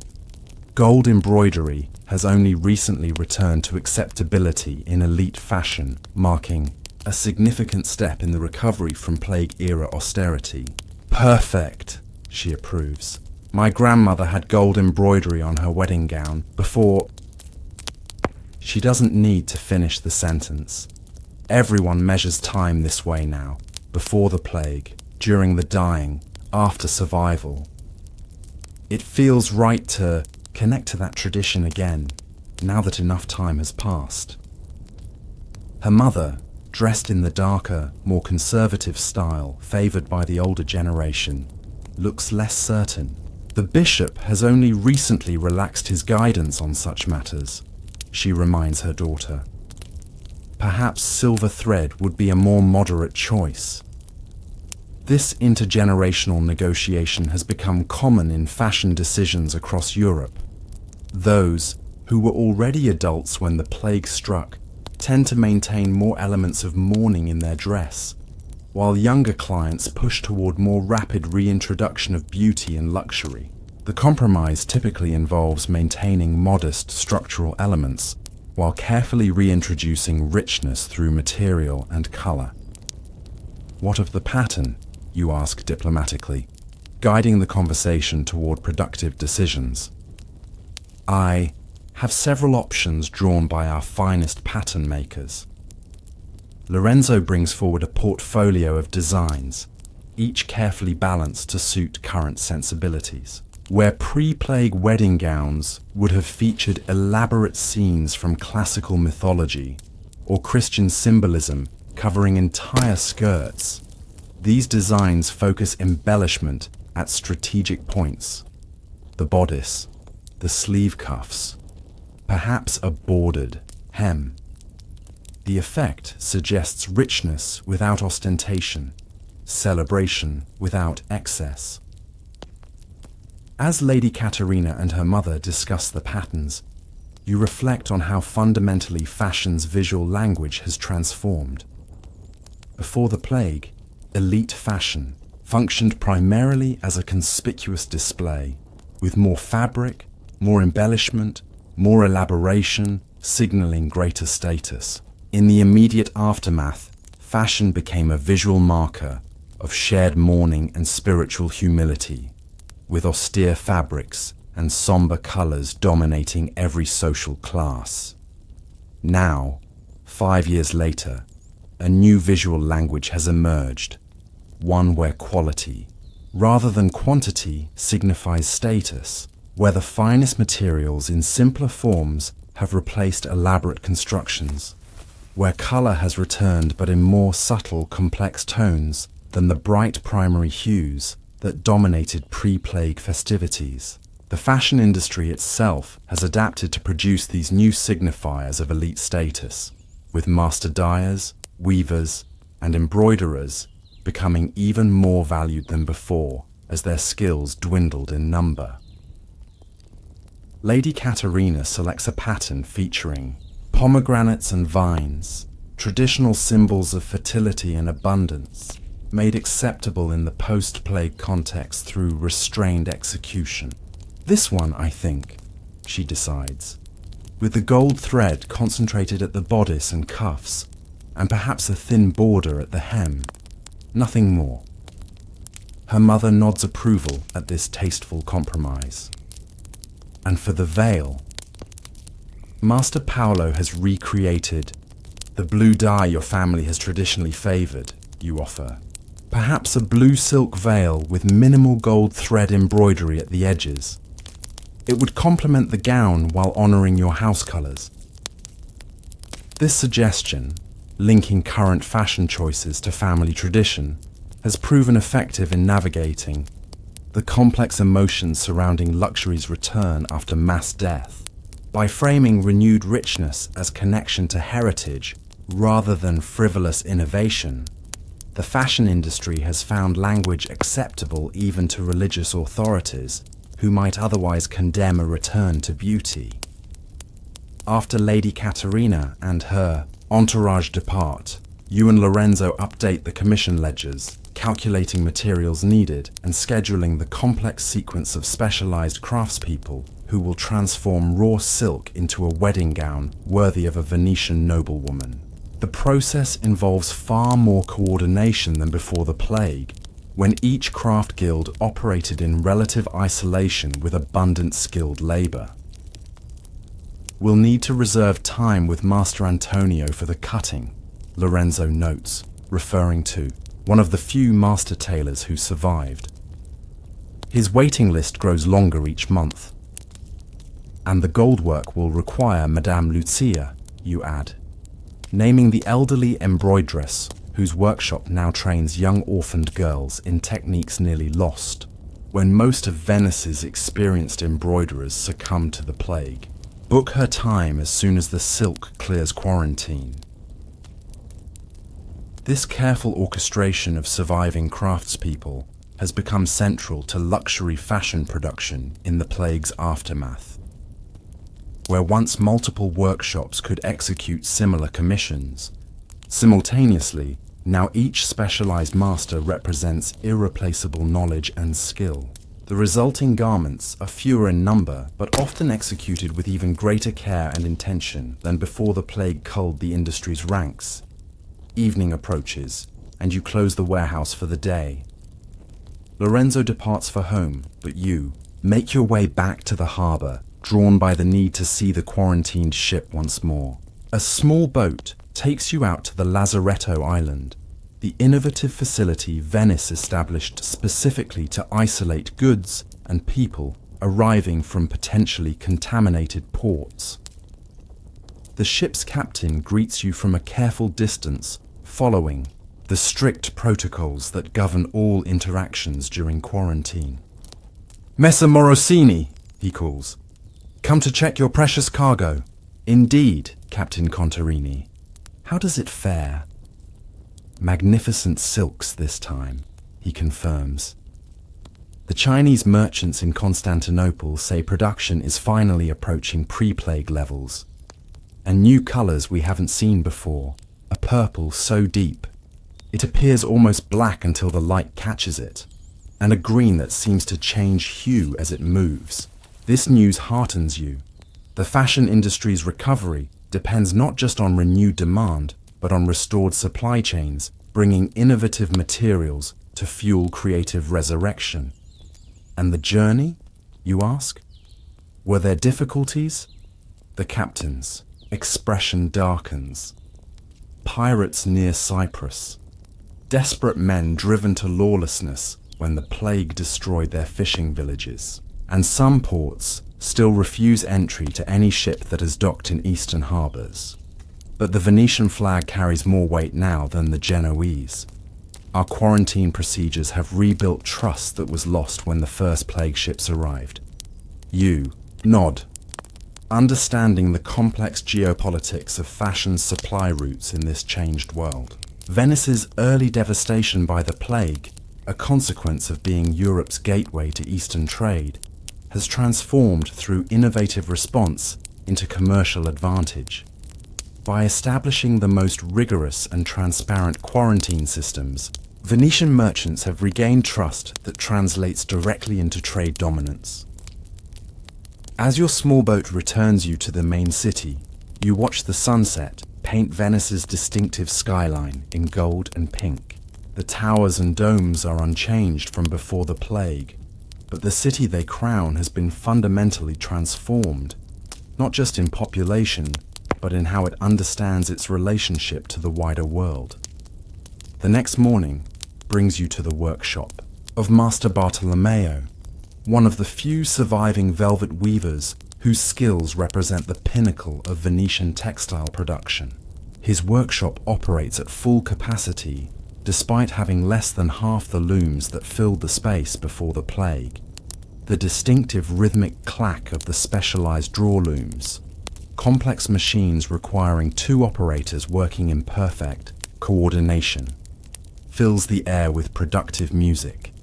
S1: Gold embroidery has only recently returned to acceptability in elite fashion, marking a significant step in the recovery from plague-era austerity. Perfect, she approves. My grandmother had gold embroidery on her wedding gown before... She doesn't need to finish the sentence. Everyone measures time this way now, before the plague, during the dying, after survival. It feels right to connect to that tradition again, now that enough time has passed. Her mother, dressed in the darker, more conservative style favored by the older generation, looks less certain. The bishop has only recently relaxed his guidance on such matters, she reminds her daughter. Perhaps silver thread would be a more moderate choice. This intergenerational negotiation has become common in fashion decisions across Europe. Those who were already adults when the plague struck tend to maintain more elements of mourning in their dress, while younger clients push toward more rapid reintroduction of beauty and luxury. The compromise typically involves maintaining modest structural elements while carefully reintroducing richness through material and color. What of the pattern, you ask diplomatically, guiding the conversation toward productive decisions. I have several options drawn by our finest pattern makers. Lorenzo brings forward a portfolio of designs, each carefully balanced to suit current sensibilities. Where pre-plague wedding gowns would have featured elaborate scenes from classical mythology or Christian symbolism covering entire skirts, these designs focus embellishment at strategic points: the bodice, the sleeve cuffs, perhaps a bordered hem. The effect suggests richness without ostentation, celebration without excess. As Lady Katerina and her mother discuss the patterns, you reflect on how fundamentally fashion's visual language has transformed. Before the plague, elite fashion functioned primarily as a conspicuous display, with more fabric, more embellishment, more elaboration, signaling greater status. In the immediate aftermath, fashion became a visual marker of shared mourning and spiritual humility, with austere fabrics and somber colors dominating every social class. Now, 5 years later, a new visual language has emerged, one where quality, rather than quantity, signifies status, where the finest materials in simpler forms have replaced elaborate constructions, where color has returned but in more subtle, complex tones than the bright primary hues that dominated pre-plague festivities. The fashion industry itself has adapted to produce these new signifiers of elite status, with master dyers, weavers, and embroiderers becoming even more valued than before as their skills dwindled in number. Lady Katerina selects a pattern featuring pomegranates and vines, traditional symbols of fertility and abundance, made acceptable in the post-plague context through restrained execution. This one, I think, she decides, with the gold thread concentrated at the bodice and cuffs, and perhaps a thin border at the hem. Nothing more. Her mother nods approval at this tasteful compromise. And for the veil, Master Paolo has recreated the blue dye your family has traditionally favored, you offer. Perhaps a blue silk veil with minimal gold thread embroidery at the edges. It would complement the gown while honoring your house colors. This suggestion, linking current fashion choices to family tradition, has proven effective in navigating the complex emotions surrounding luxury's return after mass death. By framing renewed richness as connection to heritage rather than frivolous innovation, the fashion industry has found language acceptable even to religious authorities who might otherwise condemn a return to beauty. After Lady Katerina and her entourage depart, you and Lorenzo update the commission ledgers, calculating materials needed and scheduling the complex sequence of specialized craftspeople who will transform raw silk into a wedding gown worthy of a Venetian noblewoman. The process involves far more coordination than before the plague, when each craft guild operated in relative isolation with abundant skilled labor. We'll need to reserve time with Master Antonio for the cutting, Lorenzo notes, referring to one of the few master tailors who survived. His waiting list grows longer each month. And the gold work will require Madame Lucia, you add, naming the elderly embroideress whose workshop now trains young orphaned girls in techniques nearly lost, when most of Venice's experienced embroiderers succumb to the plague. Book her time as soon as the silk clears quarantine. This careful orchestration of surviving craftspeople has become central to luxury fashion production in the plague's aftermath. Where once multiple workshops could execute similar commissions, simultaneously, now each specialized master represents irreplaceable knowledge and skill. The resulting garments are fewer in number, but often executed with even greater care and intention than before the plague culled the industry's ranks. Evening approaches, and you close the warehouse for the day. Lorenzo departs for home, but you make your way back to the harbor, drawn by the need to see the quarantined ship once more. A small boat takes you out to the Lazaretto Island, the innovative facility Venice established specifically to isolate goods and people arriving from potentially contaminated ports. The ship's captain greets you from a careful distance, following the the strict protocols that govern all interactions during quarantine. "Messer Morosini," he calls. "Come to check your precious cargo." "Indeed, Captain Contarini. How does it fare?" "Magnificent silks this time," he confirms. The Chinese merchants in Constantinople say production is finally approaching pre-plague levels. And new colours we haven't seen before, a purple so deep it appears almost black until the light catches it, and a green that seems to change hue as it moves. This news heartens you. The fashion industry's recovery depends not just on renewed demand, but on restored supply chains, bringing innovative materials to fuel creative resurrection. And the journey, you ask? Were there difficulties? The captain's expression darkens. Pirates near Cyprus. Desperate men driven to lawlessness when the plague destroyed their fishing villages. And some ports still refuse entry to any ship that has docked in eastern harbours. But the Venetian flag carries more weight now than the Genoese. Our quarantine procedures have rebuilt trust that was lost when the first plague ships arrived. You nod, understanding the complex geopolitics of fashion's supply routes in this changed world. Venice's early devastation by the plague, a consequence of being Europe's gateway to Eastern trade, has transformed through innovative response into commercial advantage. By establishing the most rigorous and transparent quarantine systems, Venetian merchants have regained trust that translates directly into trade dominance. As your small boat returns you to the main city, you watch the sunset paint Venice's distinctive skyline in gold and pink. The towers and domes are unchanged from before the plague, but the city they crown has been fundamentally transformed, not just in population, but in how it understands its relationship to the wider world. The next morning brings you to the workshop of Master Bartolomeo, one of the few surviving velvet weavers whose skills represent the pinnacle of Venetian textile production. His workshop operates at full capacity, despite having less than half the looms that filled the space before the plague. The distinctive rhythmic clack of the specialized draw looms, complex machines requiring two operators working in perfect coordination, fills the air with productive music.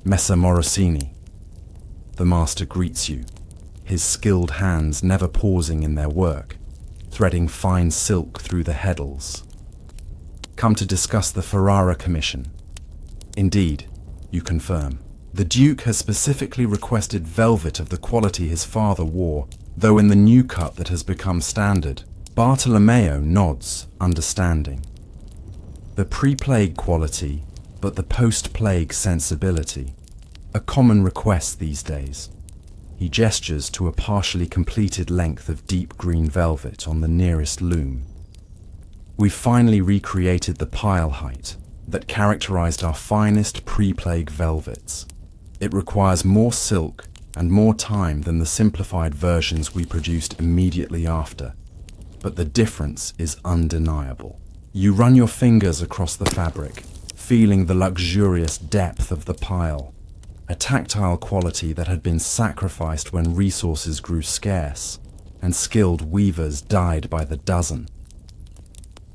S1: Messer Morosini. The master greets you, his skilled hands never pausing in their work, threading fine silk through the heddles. Come to discuss the Ferrara Commission. Indeed, you confirm. The Duke has specifically requested velvet of the quality his father wore, though in the new cut that has become standard. Bartolomeo nods, understanding. The pre-plague quality, but the post-plague sensibility. A common request these days. He gestures to a partially completed length of deep green velvet on the nearest loom. We've finally recreated the pile height that characterized our finest pre-plague velvets. It requires more silk and more time than the simplified versions we produced immediately after, but the difference is undeniable. You run your fingers across the fabric, feeling the luxurious depth of the pile, a tactile quality that had been sacrificed when resources grew scarce and skilled weavers died by the dozen.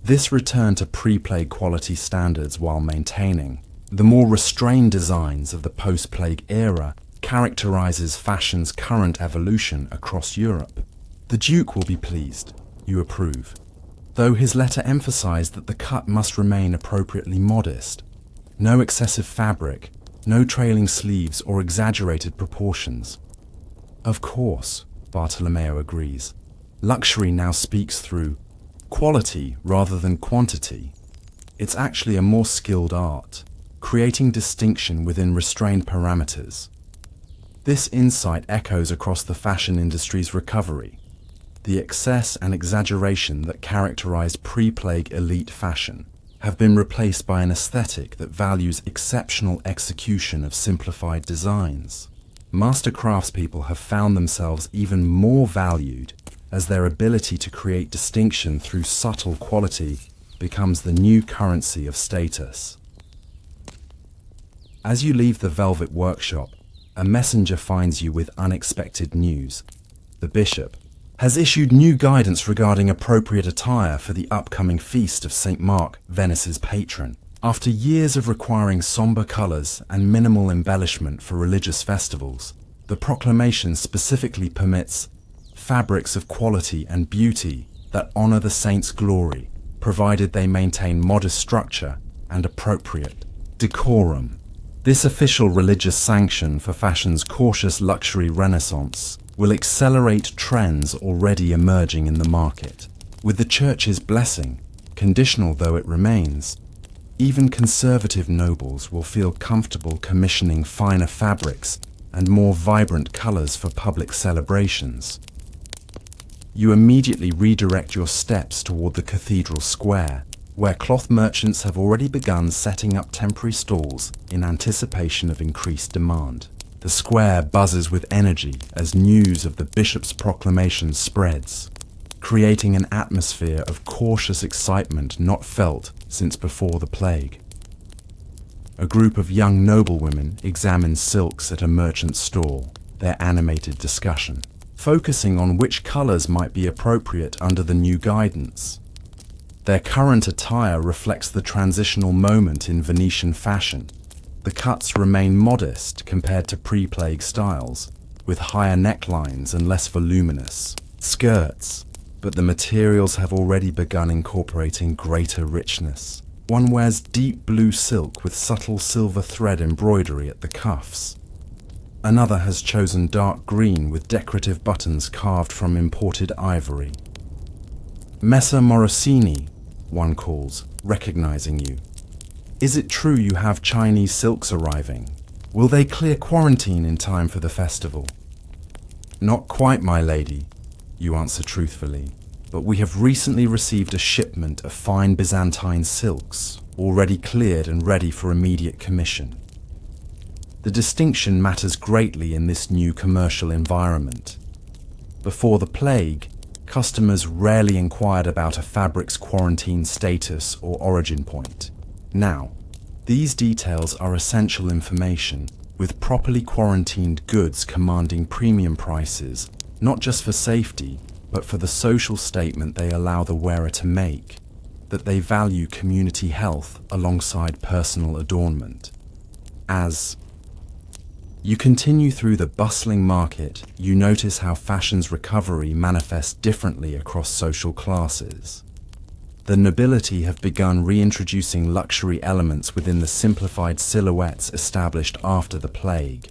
S1: This return to pre-plague quality standards while maintaining the more restrained designs of the post-plague era characterizes fashion's current evolution across Europe. The Duke will be pleased, you approve, though his letter emphasized that the cut must remain appropriately modest. No excessive fabric, no trailing sleeves or exaggerated proportions. Of course, Bartolomeo agrees. Luxury now speaks through quality rather than quantity. It's actually a more skilled art, creating distinction within restrained parameters. This insight echoes across the fashion industry's recovery. The excess and exaggeration that characterized pre-plague elite fashion have been replaced by an aesthetic that values exceptional execution of simplified designs. Master craftspeople have found themselves even more valued as their ability to create distinction through subtle quality becomes the new currency of status. As you leave the velvet workshop, a messenger finds you with unexpected news. The bishop has issued new guidance regarding appropriate attire for the upcoming feast of St. Mark, Venice's patron. After years of requiring somber colors and minimal embellishment for religious festivals, the proclamation specifically permits fabrics of quality and beauty that honor the saint's glory, provided they maintain modest structure and appropriate decorum. This official religious sanction for fashion's cautious luxury renaissance will accelerate trends already emerging in the market. With the Church's blessing, conditional though it remains, even conservative nobles will feel comfortable commissioning finer fabrics and more vibrant colors for public celebrations. You immediately redirect your steps toward the cathedral square, where cloth merchants have already begun setting up temporary stalls in anticipation of increased demand. The square buzzes with energy as news of the bishop's proclamation spreads, creating an atmosphere of cautious excitement not felt since before the plague. A group of young noblewomen examine silks at a merchant's stall, their animated discussion focusing on which colors might be appropriate under the new guidance. Their current attire reflects the transitional moment in Venetian fashion. The cuts remain modest compared to pre-plague styles, with higher necklines and less voluminous skirts, but the materials have already begun incorporating greater richness. One wears deep blue silk with subtle silver thread embroidery at the cuffs. Another has chosen dark green with decorative buttons carved from imported ivory. Messer Morosini, one calls, recognizing you. Is it true you have Chinese silks arriving? Will they clear quarantine in time for the festival? Not quite, my lady, you answer truthfully, but we have recently received a shipment of fine Byzantine silks, already cleared and ready for immediate commission. The distinction matters greatly in this new commercial environment. Before the plague, customers rarely inquired about a fabric's quarantine status or origin point. Now, these details are essential information, with properly quarantined goods commanding premium prices, not just for safety, but for the social statement they allow the wearer to make, that they value community health alongside personal adornment. As you continue through the bustling market, you notice how fashion's recovery manifests differently across social classes. The nobility have begun reintroducing luxury elements within the simplified silhouettes established after the plague.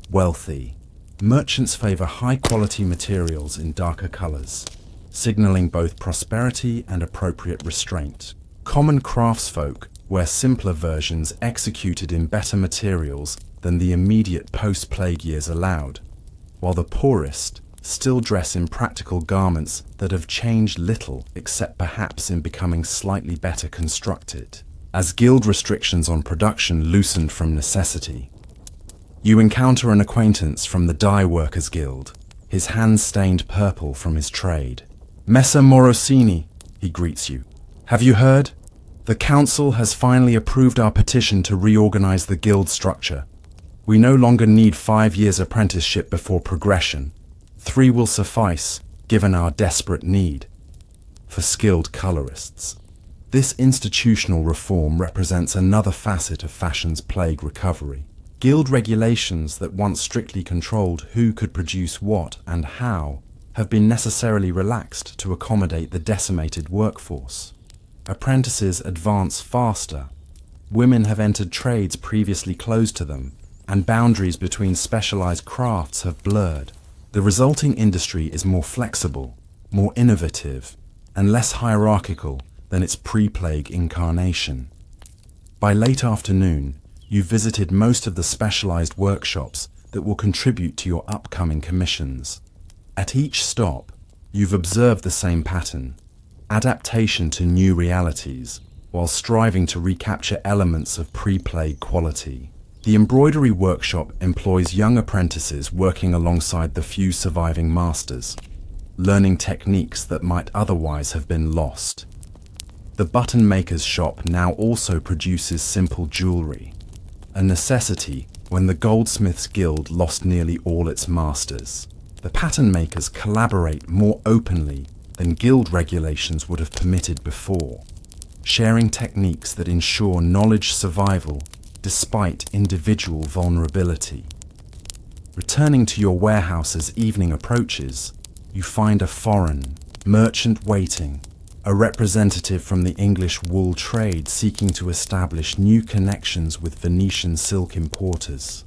S1: Wealthy merchants favor high-quality materials in darker colors, signaling both prosperity and appropriate restraint. Common craftsfolk wear simpler versions executed in better materials than the immediate post-plague years allowed, while the poorest still dress in practical garments that have changed little except perhaps in becoming slightly better constructed, as guild restrictions on production loosened from necessity. You encounter an acquaintance from the Dye Workers Guild, his hands stained purple from his trade. Messer Morosini, he greets you. Have you heard? The council has finally approved our petition to reorganize the guild structure. We no longer need 5 years apprenticeship before progression. 3 will suffice, given our desperate need for skilled colorists. This institutional reform represents another facet of fashion's plague recovery. Guild regulations that once strictly controlled who could produce what and how have been necessarily relaxed to accommodate the decimated workforce. Apprentices advance faster. Women have entered trades previously closed to them, and boundaries between specialized crafts have blurred. The resulting industry is more flexible, more innovative, and less hierarchical than its pre-plague incarnation. By late afternoon, you've visited most of the specialized workshops that will contribute to your upcoming commissions. At each stop, you've observed the same pattern: adaptation to new realities, while striving to recapture elements of pre-plague quality. The embroidery workshop employs young apprentices working alongside the few surviving masters, learning techniques that might otherwise have been lost. The button maker's shop now also produces simple jewelry, a necessity when the Goldsmiths Guild lost nearly all its masters. The pattern makers collaborate more openly than guild regulations would have permitted before, sharing techniques that ensure knowledge survival despite individual vulnerability. Returning to your warehouse as evening approaches, you find a foreign merchant waiting, a representative from the English wool trade seeking to establish new connections with Venetian silk importers.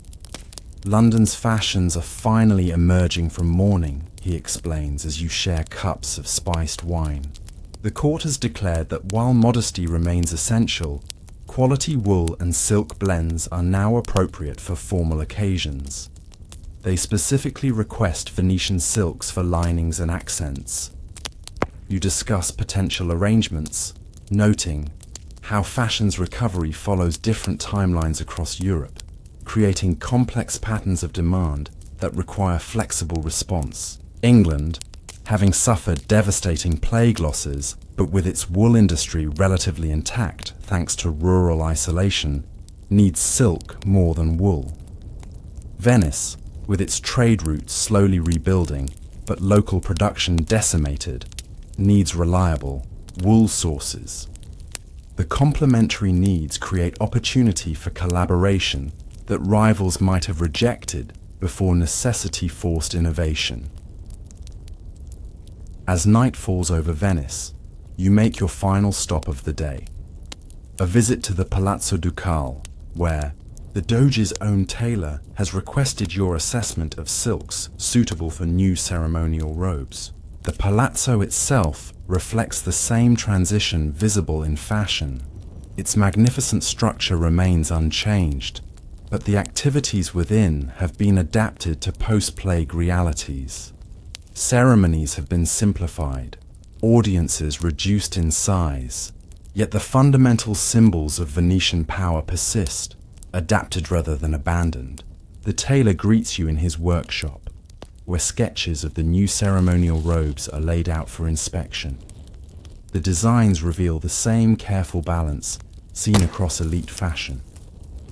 S1: London's fashions are finally emerging from mourning, he explains as you share cups of spiced wine. The court has declared that while modesty remains essential, quality wool and silk blends are now appropriate for formal occasions. They specifically request Venetian silks for linings and accents. You discuss potential arrangements, noting how fashion's recovery follows different timelines across Europe, creating complex patterns of demand that require flexible response. England, having suffered devastating plague losses, but with its wool industry relatively intact thanks to rural isolation, needs silk more than wool. Venice, with its trade routes slowly rebuilding, but local production decimated, needs reliable wool sources. The complementary needs create opportunity for collaboration that rivals might have rejected before necessity forced innovation. As night falls over Venice, you make your final stop of the day. A visit to the Palazzo Ducale, where the Doge's own tailor has requested your assessment of silks suitable for new ceremonial robes. The palazzo itself reflects the same transition visible in fashion. Its magnificent structure remains unchanged, but the activities within have been adapted to post-plague realities. Ceremonies have been simplified, audiences reduced in size, yet the fundamental symbols of Venetian power persist, adapted rather than abandoned. The tailor greets you in his workshop, where sketches of the new ceremonial robes are laid out for inspection. The designs reveal the same careful balance seen across elite fashion.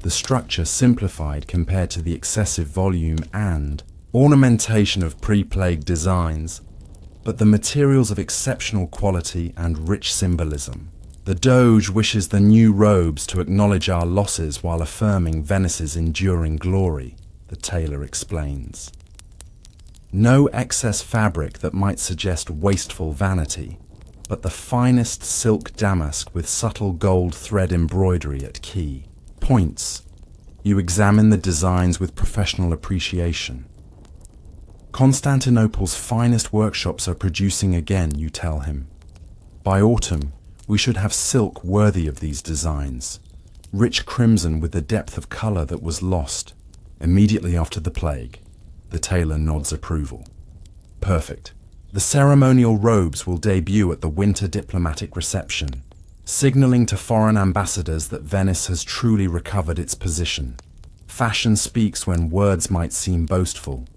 S1: The structure simplified compared to the excessive volume and ornamentation of pre-plague designs, but the materials of exceptional quality and rich symbolism. The Doge wishes the new robes to acknowledge our losses while affirming Venice's enduring glory, the tailor explains. No excess fabric that might suggest wasteful vanity, but the finest silk damask with subtle gold thread embroidery at key points. You examine the designs with professional appreciation. Constantinople's finest workshops are producing again, you tell him. By autumn, we should have silk worthy of these designs, rich crimson with the depth of color that was lost immediately after the plague. The tailor nods approval. Perfect. The ceremonial robes will debut at the winter diplomatic reception, signaling to foreign ambassadors that Venice has truly recovered its position. Fashion speaks when words might seem boastful.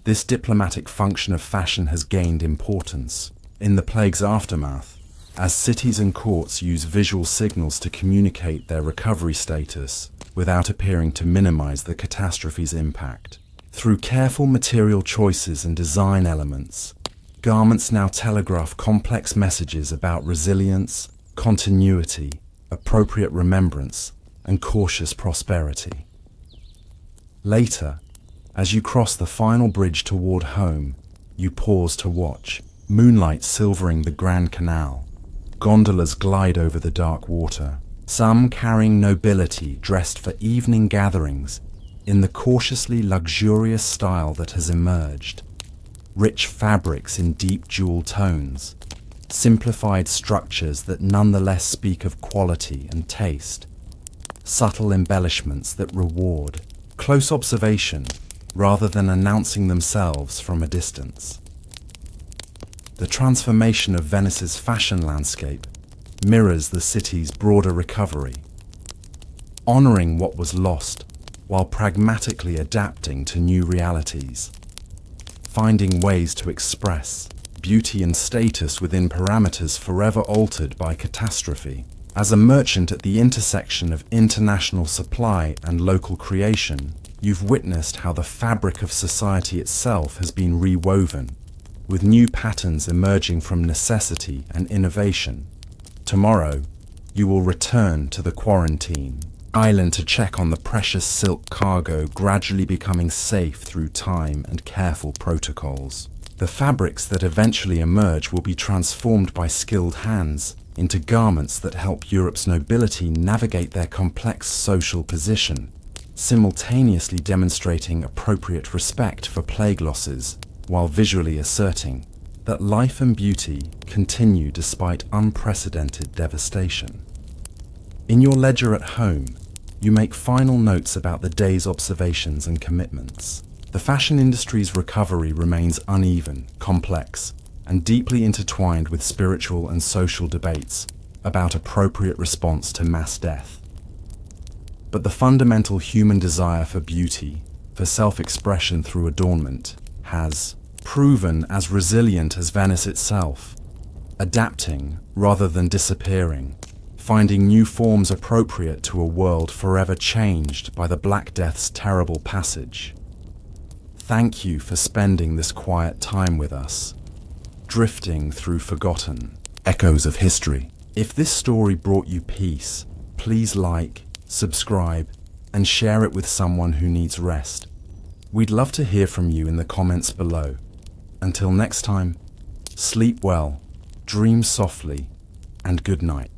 S1: This diplomatic function of fashion has gained importance. In the plague's aftermath, as cities and courts use visual signals to communicate their recovery status without appearing to minimize the catastrophe's impact. Through careful material choices and design elements, garments now telegraph complex messages about resilience, continuity, appropriate remembrance, and cautious prosperity. Later, as you cross the final bridge toward home, you pause to watch, moonlight silvering the Grand Canal. Gondolas glide over the dark water, some carrying nobility dressed for evening gatherings in the cautiously luxurious style that has emerged. Rich fabrics in deep jewel tones, simplified structures that nonetheless speak of quality and taste, subtle embellishments that reward close observation rather than announcing themselves from a distance. The transformation of Venice's fashion landscape mirrors the city's broader recovery, honoring what was lost while pragmatically adapting to new realities, finding ways to express beauty and status within parameters forever altered by catastrophe. As a merchant at the intersection of international supply and local creation, you've witnessed how the fabric of society itself has been rewoven, with new patterns emerging from necessity and innovation. Tomorrow, you will return to the quarantine island to check on the precious silk cargo gradually becoming safe through time and careful protocols. The fabrics that eventually emerge will be transformed by skilled hands into garments that help Europe's nobility navigate their complex social position, simultaneously demonstrating appropriate respect for plague losses while visually asserting that life and beauty continue despite unprecedented devastation. In your ledger at home, you make final notes about the day's observations and commitments. The fashion industry's recovery remains uneven, complex, and deeply intertwined with spiritual and social debates about appropriate response to mass death. But the fundamental human desire for beauty, for self-expression through adornment, has proven as resilient as Venice itself, adapting rather than disappearing, finding new forms appropriate to a world forever changed by the Black Death's terrible passage. Thank you for spending this quiet time with us, drifting through forgotten echoes of history. If this story brought you peace, please like, subscribe, and share it with someone who needs rest. We'd love to hear from you in the comments below. Until next time, sleep well, dream softly, and good night.